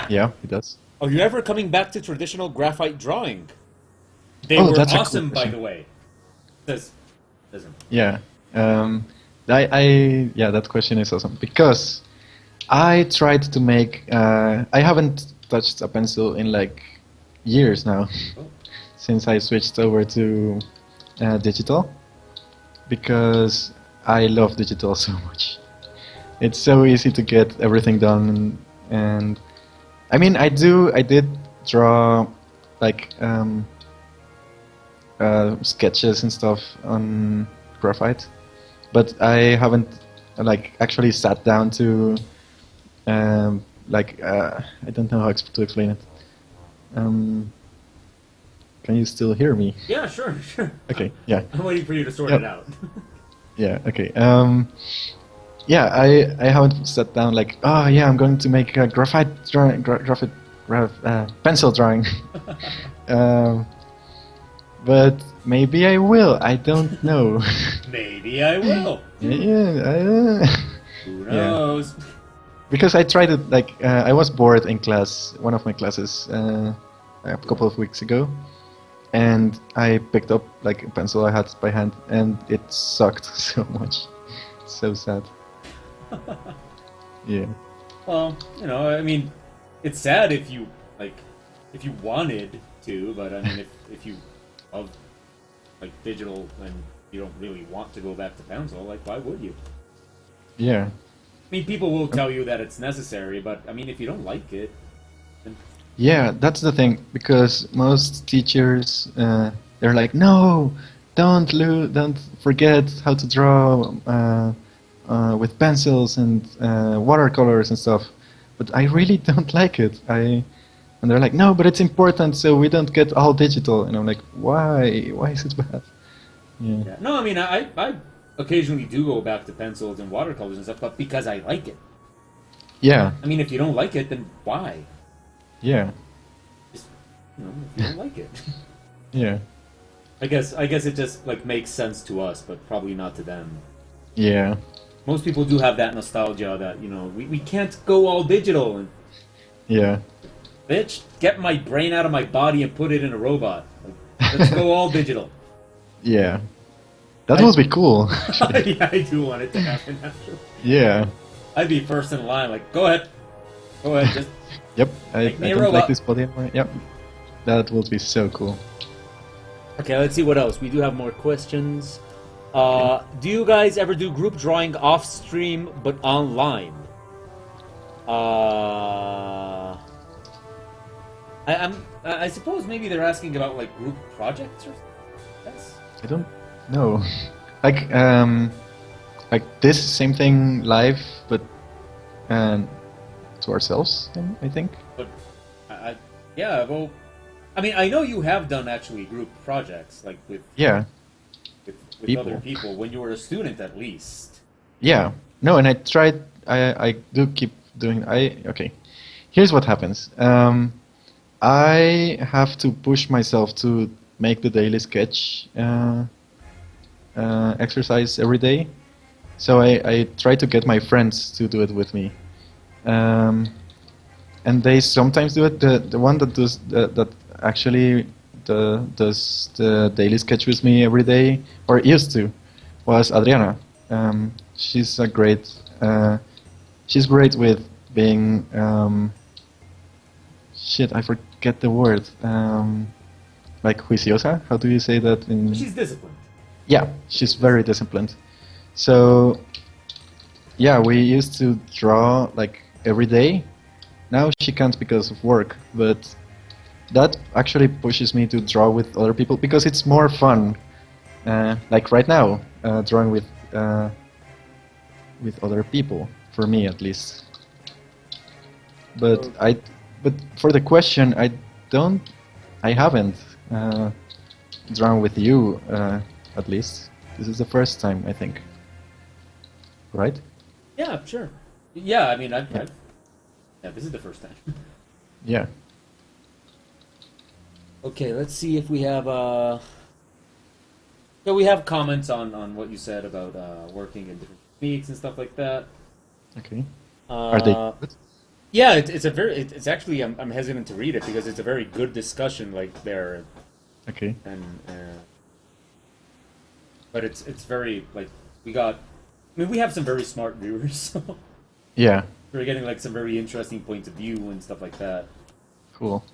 Yeah, it does. Are you ever coming back to traditional graphite drawing? They Oh, were that's a cool awesome, by question. the way. Doesn't. Yeah. Yeah, that question is awesome because I tried to make. I haven't touched a pencil in like years now, Oh. since I switched over to digital because I love digital so much. It's so easy to get everything done, and I mean, I did draw like sketches and stuff on graphite, but I haven't like actually sat down to I don't know how to explain it. Can you still hear me? Yeah, sure. Okay, yeah. I'm waiting for you to sort Yep. it out. Yeah, okay. Yeah, I haven't sat down like, oh yeah, I'm going to make a graphite drawing, pencil drawing. But maybe I will. I don't know. Maybe I will. Yeah, Who Yeah. knows? because I tried it like I was bored in class, one of my classes, a couple of weeks ago, and I picked up like a pencil I had by hand, and it sucked so much. So sad. Yeah. Well, I mean, it's sad if you wanted to, but I mean, if you love like digital and you don't really want to go back to pencil, like why would you? Yeah. I mean, people will tell you that it's necessary, but I mean, if you don't like it, then Yeah, that's the thing because most teachers they're like, no, don't forget how to draw with pencils and watercolors and stuff. But I really don't like it. And they're like, no, but it's important, so we don't get all digital. And I'm like, why? Why is it bad? Yeah. yeah. No, I mean, I occasionally do go back to pencils and watercolors and stuff, but because I like it. Yeah. I mean, if you don't like it, then why? Yeah. Just, if you don't like it. Yeah. I guess it just like makes sense to us, but probably not to them. Yeah. Most people do have that nostalgia that, we can't go all digital. And, Yeah. bitch, get my brain out of my body and put it in a robot. Like, let's go all digital. Yeah. That I, would be cool. yeah, I do want it to happen, actually. Yeah. I'd be first in line, like, go ahead. Go ahead, just Yep. I make me a don't like robot. this body anymore. Yep. That would be so cool. Okay, let's see what else. We do have more questions. Do you guys ever do group drawing off stream but online? I suppose maybe they're asking about like group projects or something. Yes. I don't know. Like like this same thing live, but to ourselves. I think. But yeah, well, I mean, I know you have done actually group projects like with Yeah. with People. other people when you were a student at least. Yeah. No, and I tried. I do keep doing. Okay. Here's what happens. I have to push myself to make the daily sketch exercise every day. So I try to get my friends to do it with me. And they sometimes do it. The one that does that actually does the daily sketch with me every day, or used to, was Adriana. She's a great. She's great with being. Shit, I forget the word. Like juiciosa. How do you say that in? She's disciplined. Yeah, she's very disciplined. So, yeah, we used to draw like every day. Now she can't because of work, but that actually pushes me to draw with other people because it's more fun. Like right now, drawing with other people, for me at least. But but for the question, I haven't drawn with you. At least this is the first time, I think. Right? Yeah, sure. Yeah, I mean, Yeah. yeah, this is the first time. Yeah. Okay, let's see if we have so we have comments on what you said about working in different techniques and stuff like that. Okay. Are they good? Yeah, it's actually I'm hesitant to read it because it's a very good discussion like there, Okay. and but it's very like I mean we have some very smart viewers, so Yeah. we're getting like some very interesting points of view and stuff like that. Cool.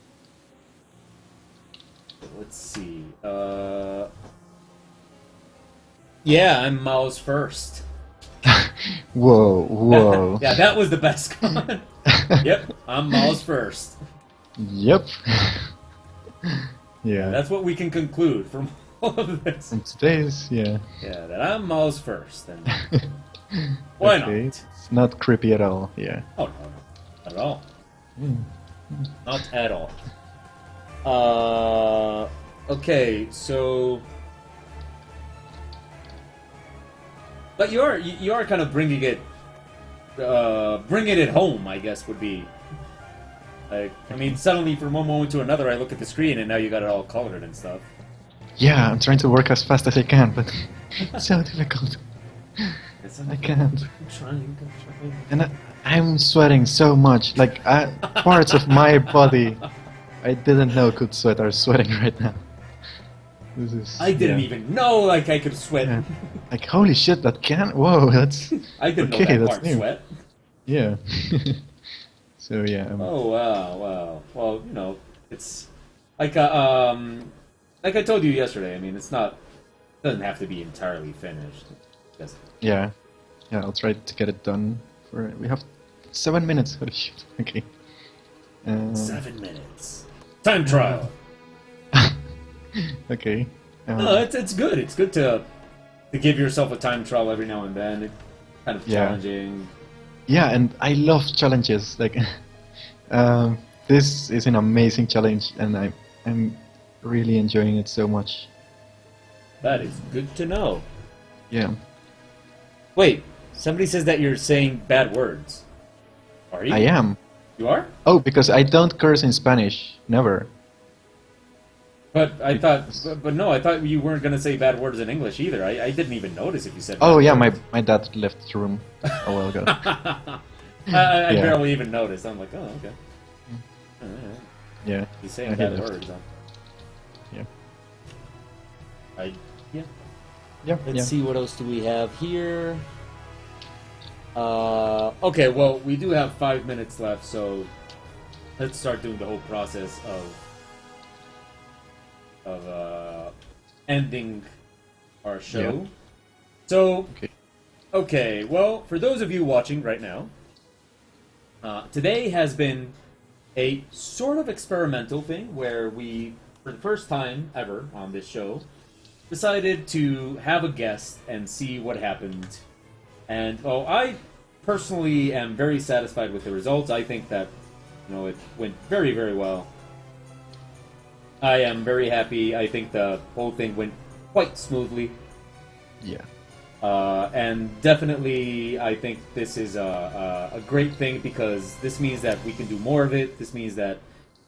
Let's see. Yeah, I'm Mao's first. Whoa, whoa. Yeah, that was the best comment. Yep, I'm Mao's first. Yep. Yeah. That's what we can conclude from all of this. From today's, yeah. Yeah, that I'm Mao's first. And why Okay. not? It's not creepy at all, yeah. Oh, no, not at all. Mm. Not at all. Okay, so... But you are kind of bringing it home, I guess, would be... Like, I mean, suddenly from one moment to another, I look at the screen and now you got it all colored and stuff. Yeah, I'm trying to work as fast as I can, but it's so difficult. I can't. I'm trying. And I'm sweating so much. Like, parts of my body I didn't know could sweat are sweating right now. This is. I didn't yeah. even know, like, I could sweat. Yeah. Like, holy shit, that can. Whoa, that's. I didn't okay, know that that's part, new. sweat. Yeah. So, yeah. Oh, wow. Well, it's like like I told you yesterday. I mean, it doesn't have to be entirely finished. Just, Yeah. Yeah, I'll try to get it done. We have 7 minutes. Holy shit. Okay. 7 minutes. Time trial. Okay. No, it's good. It's good to give yourself a time trial every now and then. It's kind of Yeah. challenging. Yeah, and I love challenges. Like, this is an amazing challenge, and I'm really enjoying it so much. That is good to know. Yeah. Wait, somebody says that you're saying bad words. Are you? I am. You are? Oh, because I don't curse in Spanish. Never. But I thought, but no, I thought you weren't gonna say bad words in English either. I didn't even notice if you said. Oh bad yeah, words. my dad left the room a while ago. I Yeah. barely even noticed. I'm like, oh, okay. Alright. Yeah. He's saying he bad left. words. Huh? Yeah. Yeah. Yeah. Let's yeah. see, what else do we have here? Okay, well, we do have 5 minutes left, so let's start doing the whole process of ending our show. Yeah. So, Okay. okay, well, for those of you watching right now, today has been a sort of experimental thing where we, for the first time ever on this show, decided to have a guest and see what happened. And, well, I personally am very satisfied with the results. I think that, it went very, very well. I am very happy. I think the whole thing went quite smoothly. Yeah. And definitely, I think this is a great thing because this means that we can do more of it. This means that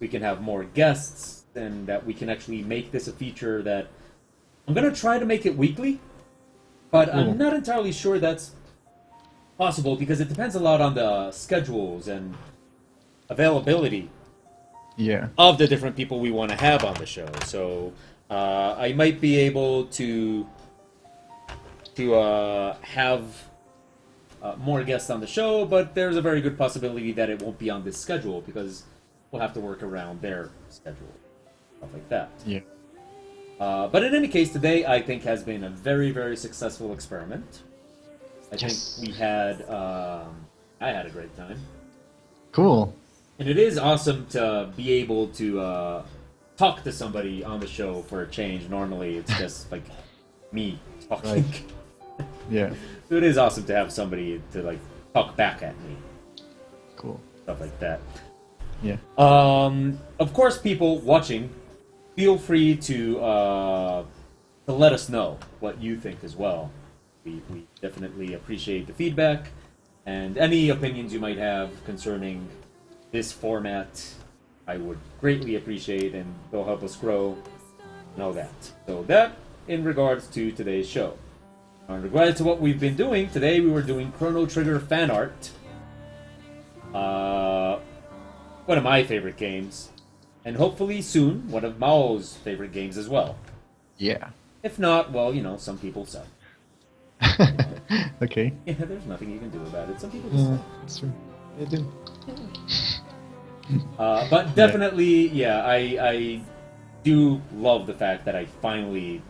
we can have more guests and that we can actually make this a feature that I'm going to try to make it weekly, but I'm not entirely sure that's possible because it depends a lot on the schedules and availability Yeah. of the different people we want to have on the show. So I might be able to have more guests on the show, but there's a very good possibility that it won't be on this schedule because we'll have to work around their schedule, stuff like that. Yeah. But in any case, today I think has been a very, very successful experiment. I Yes. think we had, I had a great time. Cool. And it is awesome to be able to talk to somebody on the show for a change. Normally, it's just like me talking. Right. Yeah. So it is awesome to have somebody to like talk back at me, Cool. stuff like that. Yeah. Of course, people watching, feel free to let us know what you think as well. We definitely appreciate the feedback and any opinions you might have concerning this format. I would greatly appreciate, and they'll help us grow and all that. So that in regards to today's show. In regards to what we've been doing, today we were doing Chrono Trigger fan art. One of my favorite games. And hopefully soon, one of Mao's favorite games as well. Yeah. If not, well, some people suck. Okay. Yeah, there's nothing you can do about it. Some people just Yeah, suck. that's true. I do. But definitely, yeah, I do love the fact that I finally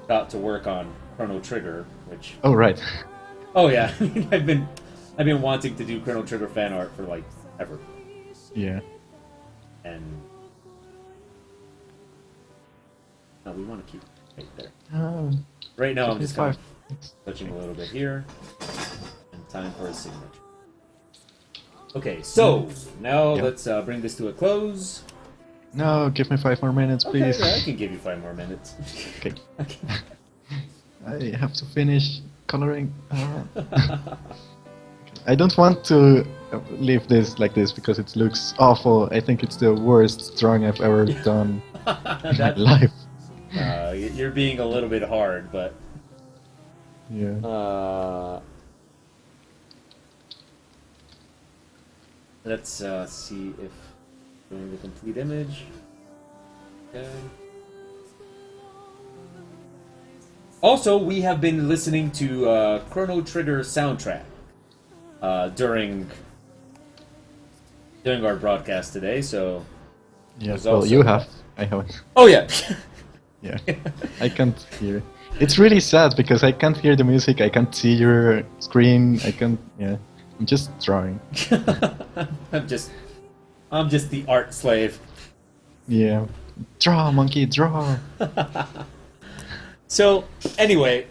got to work on Chrono Trigger, which... Oh, right. Oh yeah, I mean, I've been wanting to do Chrono Trigger fan art for like ever, Yeah. and no, we want to keep it right there. Um, Right now, I'm just kind 55. of touching a little bit here, and time for a signature. Okay, so now Yeah. let's bring this to a close. No, give me 5 more minutes, Okay, please. yeah, I can give you 5 more minutes. Okay. Okay. I have to finish coloring. I don't want to leave this like this because it looks awful. I think it's the worst drawing I've ever done in my life. You're being a little bit hard, but Yeah. let's see if doing the complete image. Okay. Also, we have been listening to Chrono Trigger soundtrack during our broadcast today. So, Yes. there's Well, also you that. have. I haven't. Oh yeah, Yeah. I can't hear. It's really sad because I can't hear the music. I can't see your screen. I can't. Yeah. I'm just drawing. I'm just the art slave. Yeah. Draw, monkey, draw. So anyway,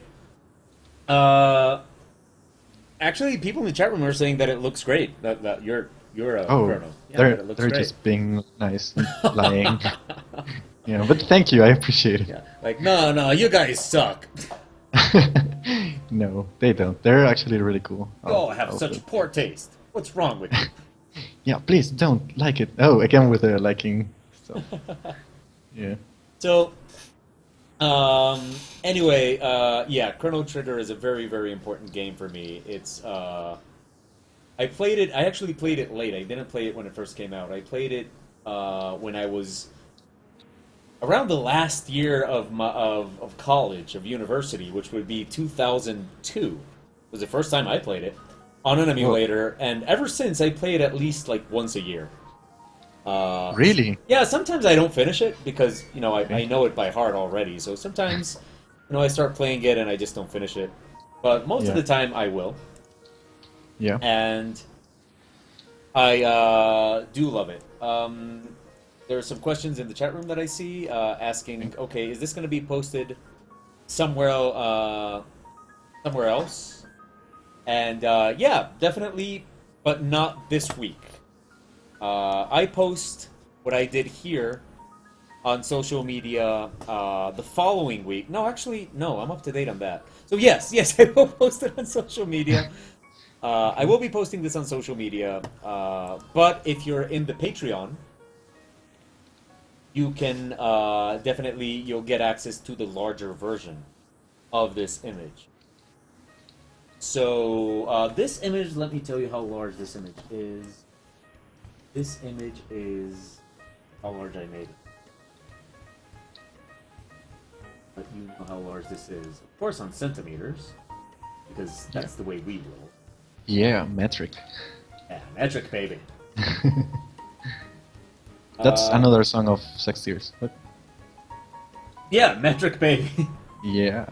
actually, people in the chat room are saying that it looks great. That you're a Oh, Chrono. Yeah, they're that it looks they're great. just being nice, and lying. Yeah, but thank you. I appreciate it. Yeah, like no, you guys suck. No, they don't. They're actually really cool. You all have I'll such put- poor taste. What's wrong with you? Yeah, please don't like it. Oh, again with the liking stuff. Yeah. So, anyway, yeah, Chrono Trigger is a very, very important game for me. It's, I played it, I actually played it late. I didn't play it when it first came out. I played it, when I was around the last year of of college, of university, which would be 2002. Was the first time I played it on an emulator, and ever since I play it at least like once a year. Really? Yeah, sometimes I don't finish it because, you know, I know it by heart already. So sometimes, you know, I start playing it and I just don't finish it. But most of the time I will. Yeah. And I do love it. There are some questions in the chat room that I see asking, okay, is this going to be posted somewhere somewhere else? And yeah, definitely, but not this week. I post what I did here on social media the following week. No, actually, no, I'm up to date on that. So yes, I will post it on social media. I will be posting this on social media, but if you're in the Patreon, you can definitely, you'll get access to the larger version of this image. So this image, let me tell you how large this image is. This image is how large I made it. But you know how large this is. Of course on centimeters, because that's the way we roll. Yeah, metric. Yeah, metric, baby. That's another song of Sex Tears. But Yeah, metric, baby. yeah.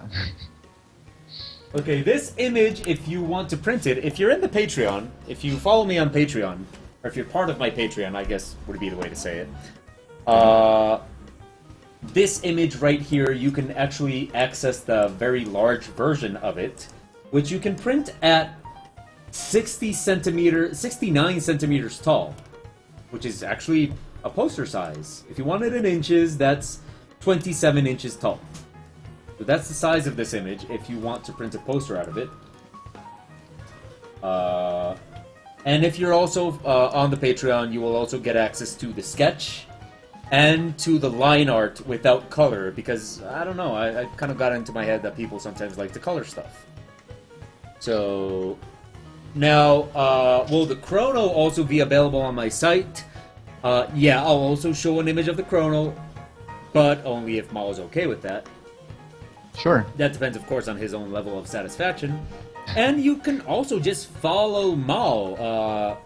Okay, this image, if you want to print it, if you're in the Patreon, if you follow me on Patreon, or if you're part of my Patreon, I guess would be the way to say it. This image right here, you can actually access the very large version of it, which you can print at 69 centimeters tall, which is actually a poster size. If you want it in inches, that's 27 inches tall. So that's the size of this image if you want to print a poster out of it. And if you're also on the Patreon, you will also get access to the sketch and to the line art without color, because, I don't know, I kind of got into my head that people sometimes like to color stuff. So, now, will the Chrono also be available on my site? Yeah, I'll also show an image of the Chrono, but only if Mao is okay with that. Sure. That depends, of course, on his own level of satisfaction. And you can also just follow Mao.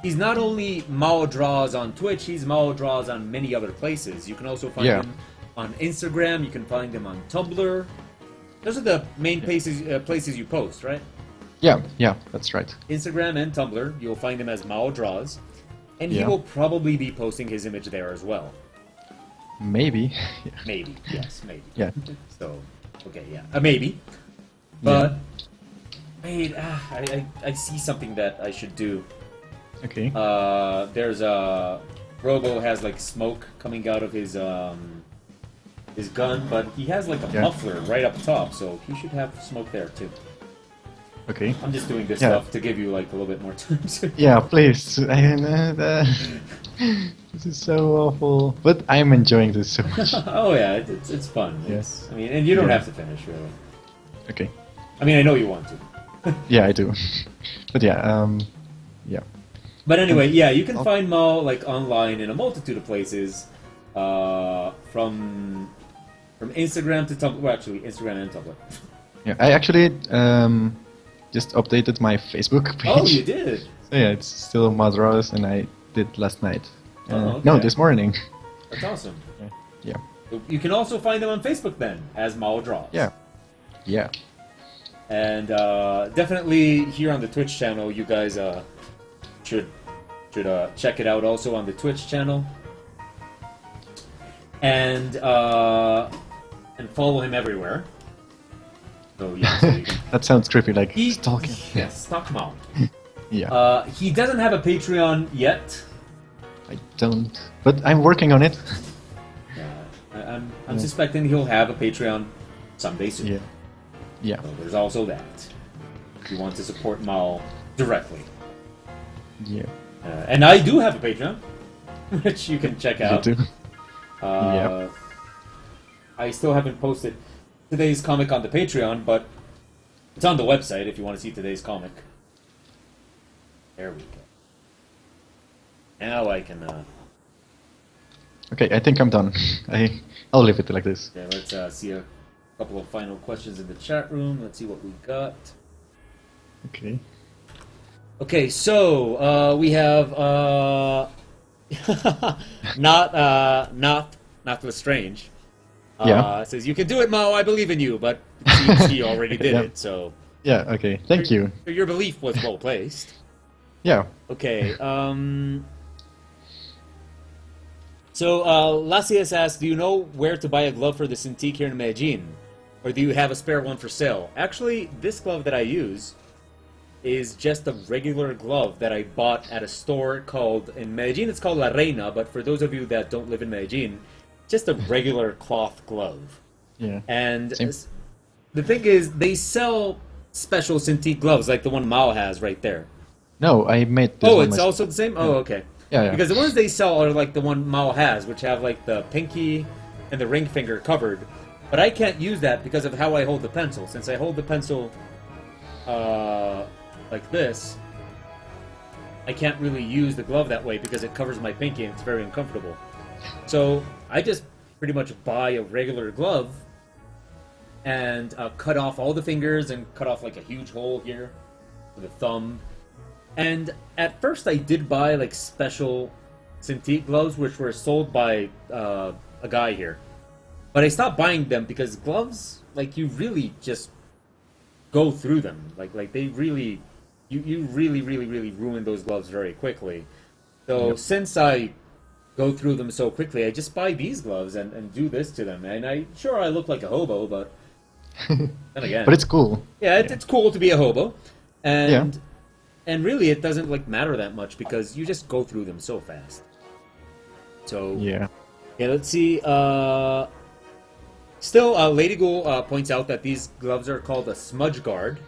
He's not only Maodraws on Twitch, he's Maodraws on many other places. You can also find him on Instagram, you can find him on Tumblr. Those are the main places you post, right? Yeah, that's right. Instagram and Tumblr, you'll find him as Maodraws. And he will probably be posting his image there as well. Maybe. Maybe, yes, maybe. Yeah. So, okay, yeah, maybe. But, wait, I see something that I should do. Okay. There's a Robo has like smoke coming out of his gun, but he has like a muffler right up top, so he should have smoke there too. Okay. I'm just doing this stuff to give you like a little bit more time. Yeah, please. I know that. This is so awful, but I'm enjoying this so much. Oh yeah, it's fun. Yes. I mean, and you don't have to finish really. Okay. I mean, I know you want to. Yeah, I do. But yeah. But anyway, yeah, you can find Mao like online in a multitude of places, from Instagram to Tumblr. Well, actually, Instagram and Tumblr. Yeah, I actually just updated my Facebook page. Oh, you did? So yeah, it's still Maodraws, and I did last night. Okay. No, this morning. That's awesome. Yeah. You can also find them on Facebook then, as Maodraws. Yeah. And definitely here on the Twitch channel, you guys should check it out also on the Twitch channel. And follow him everywhere. So yeah, so you can... That sounds creepy, like stalking. Yes, stalk Mao. Yeah. He doesn't have a Patreon yet. I don't, but I'm working on it. I'm suspecting he'll have a Patreon someday soon. Yeah. So there's also that. If you want to support Mao directly. Yeah. And I do have a Patreon, which you can check out. You do. I still haven't posted today's comic on the Patreon, but it's on the website if you want to see today's comic. There we go. Now I can. Okay, I think I'm done. I'll leave it like this. Okay, let's see a couple of final questions in the chat room. Let's see what we got. Okay. Okay, so we have not Lestrange. Yeah. It says you can do it, Mao. I believe in you, but it seems he already did Yeah. it. So Yeah. Okay. Thank you. your belief was well placed. Yeah. Okay. So Lasias asks, do you know where to buy a glove for the Cintiq here in Medellin, or do you have a spare one for sale? Actually, this glove that I use is just a regular glove that I bought at a store called, in Medellin it's called La Reina, but for those of you that don't live in Medellin, just a regular cloth glove. Yeah. And Same. the thing is, they sell special Cintiq gloves like the one Mao has right there. No, I made this Oh, one it's myself. also the same? Oh, okay. Yeah, yeah. Because the ones they sell are like the one Mao has, which have like the pinky and the ring finger covered. But I can't use that because of how I hold the pencil. Since I hold the pencil like this, I can't really use the glove that way because it covers my pinky and it's very uncomfortable. So I just pretty much buy a regular glove and cut off all the fingers and cut off like a huge hole here for the thumb. And at first I did buy like special Cintiq gloves which were sold by a guy here. But I stopped buying them because gloves, like, you really just go through them. Like they really, you really ruin those gloves very quickly. So since I go through them so quickly, I just buy these gloves and do this to them. And I look like a hobo, but then again, But it's cool. yeah, it's cool to be a hobo, and Yeah. and really it doesn't like matter that much because you just go through them so fast. So Yeah. let's see. Still, Lady Ghoul points out that these gloves are called a smudge guard.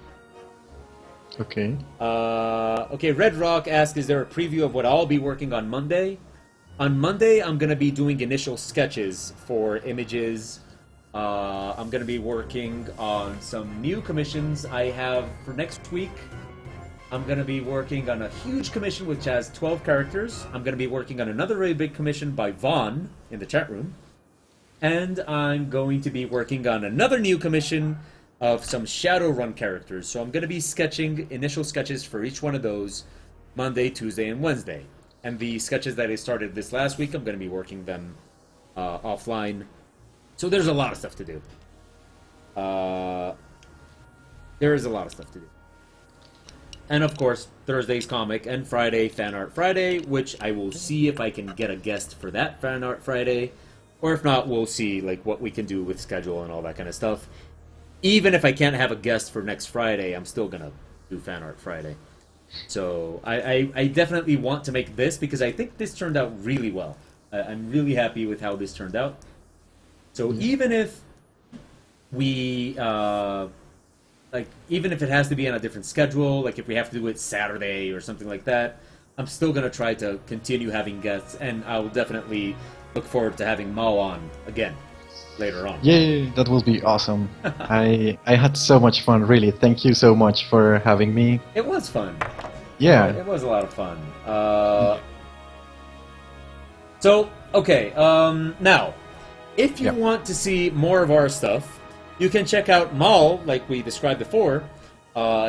Okay. Okay, Red Rock asks, is there a preview of what I'll be working on Monday? On Monday, I'm going to be doing initial sketches for images. I'm going to be working on some new commissions I have for next week. I'm going to be working on a huge commission which has 12 characters. I'm going to be working on another really big commission by Vaughn in the chat room. And I'm going to be working on another new commission of some Shadowrun characters. So I'm going to be sketching initial sketches for each one of those Monday, Tuesday, and Wednesday. And the sketches that I started this last week, I'm going to be working them offline. So there's a lot of stuff to do. There is a lot of stuff to do. And of course, Thursday's comic and Friday, Fan Art Friday, which I will see if I can get a guest for that Fan Art Friday. Or if not, we'll see like what we can do with schedule and all that kind of stuff. Even if I can't have a guest for next Friday, I'm still going to do Fan Art Friday. So I definitely want to make this because I think this turned out really well. I'm really happy with how this turned out. So even if we... even if it has to be on a different schedule, like if we have to do it Saturday or something like that, I'm still going to try to continue having guests, and I will definitely look forward to having Mao on again later on. Yay, that will be awesome. I had so much fun, really. Thank you so much for having me. It was fun. Yeah. It was a lot of fun. So, okay, now, if you want to see more of our stuff, you can check out Mao, like we described before.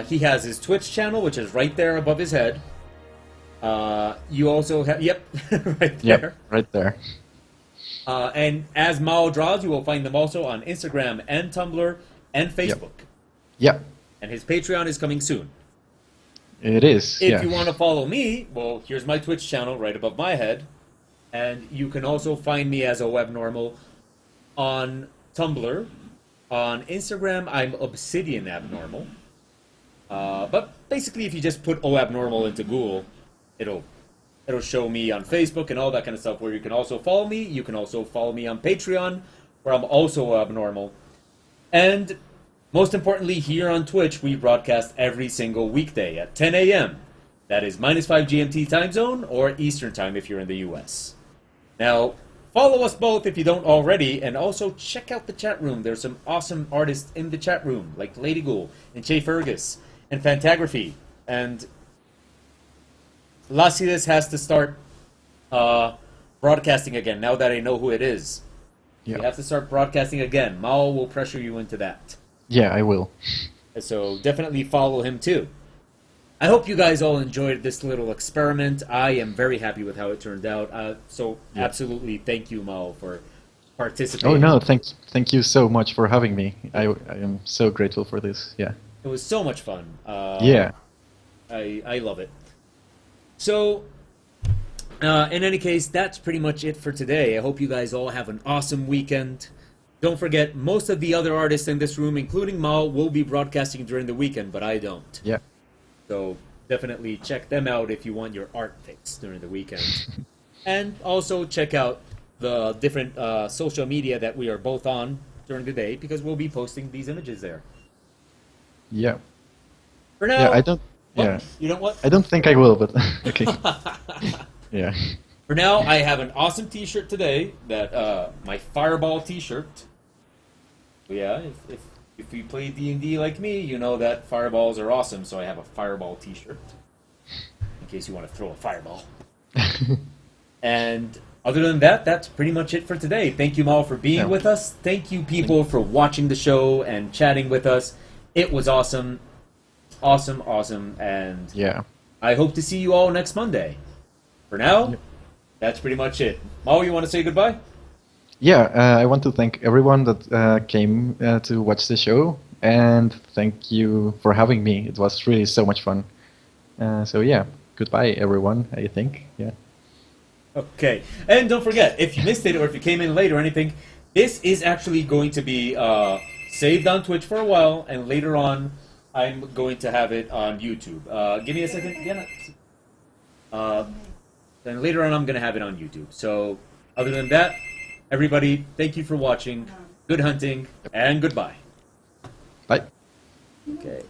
He has his Twitch channel, which is right there above his head. You also have, right there. Yep, right there. And as Maodraws, you will find them also on Instagram and Tumblr and Facebook. Yep, And his Patreon is coming soon. it is. If you want to follow me, well, here's my Twitch channel right above my head. And you can also find me as a webnormal on Tumblr. On Instagram, I'm Obsidian Abnormal. But basically, if you just put OAbnormal into Google, it'll show me on Facebook and all that kind of stuff where you can also follow me. You can also follow me on Patreon, where I'm also Abnormal. And most importantly, here on Twitch, we broadcast every single weekday at 10 a.m. That is -5 GMT time zone or Eastern time if you're in the US. Now, follow us both if you don't already, and also check out the chat room. There's some awesome artists in the chat room, like Lady Ghoul and Jay Fergus and Fantagraphy. And Lacides has to start broadcasting again now that I know who it is. Yeah. You have to start broadcasting again. Mao will pressure you into that. Yeah, I will. So definitely follow him too. I hope you guys all enjoyed this little experiment. I am very happy with how it turned out. So absolutely thank you, Mao, for participating. Oh no, thank you so much for having me. I am so grateful for this. Yeah. It was so much fun. Yeah. I love it. So, in any case, that's pretty much it for today. I hope you guys all have an awesome weekend. Don't forget, most of the other artists in this room, including Mao, will be broadcasting during the weekend, but I don't. Yeah. So definitely check them out if you want your art fix during the weekend. And also check out the different social media that we are both on during the day, because we'll be posting these images there. Yeah. For now, Yeah, I don't. what? Yeah. You know what? I don't think I will, but okay. Yeah. For now, I have an awesome T-shirt today. That my Fireball T-shirt. Yeah, if you play D&D like me, you know that fireballs are awesome. So I have a Fireball T-shirt in case you want to throw a fireball. And other than that, that's pretty much it for today. Thank you all for being with us. Thank you people for watching the show and chatting with us. It was awesome. Awesome, and Yeah. I hope to see you all next Monday. For now, that's pretty much it. Mao, you want to say goodbye? Yeah, I want to thank everyone that came to watch the show, and thank you for having me. It was really so much fun. So yeah, goodbye everyone, I think. Yeah. Okay, and don't forget, if you missed it or if you came in late or anything, this is actually going to be saved on Twitch for a while, and later on, I'm going to have it on YouTube. Give me a second. Then later on, I'm going to have it on YouTube. So, other than that, everybody, thank you for watching. Good hunting, and goodbye. Bye. Okay.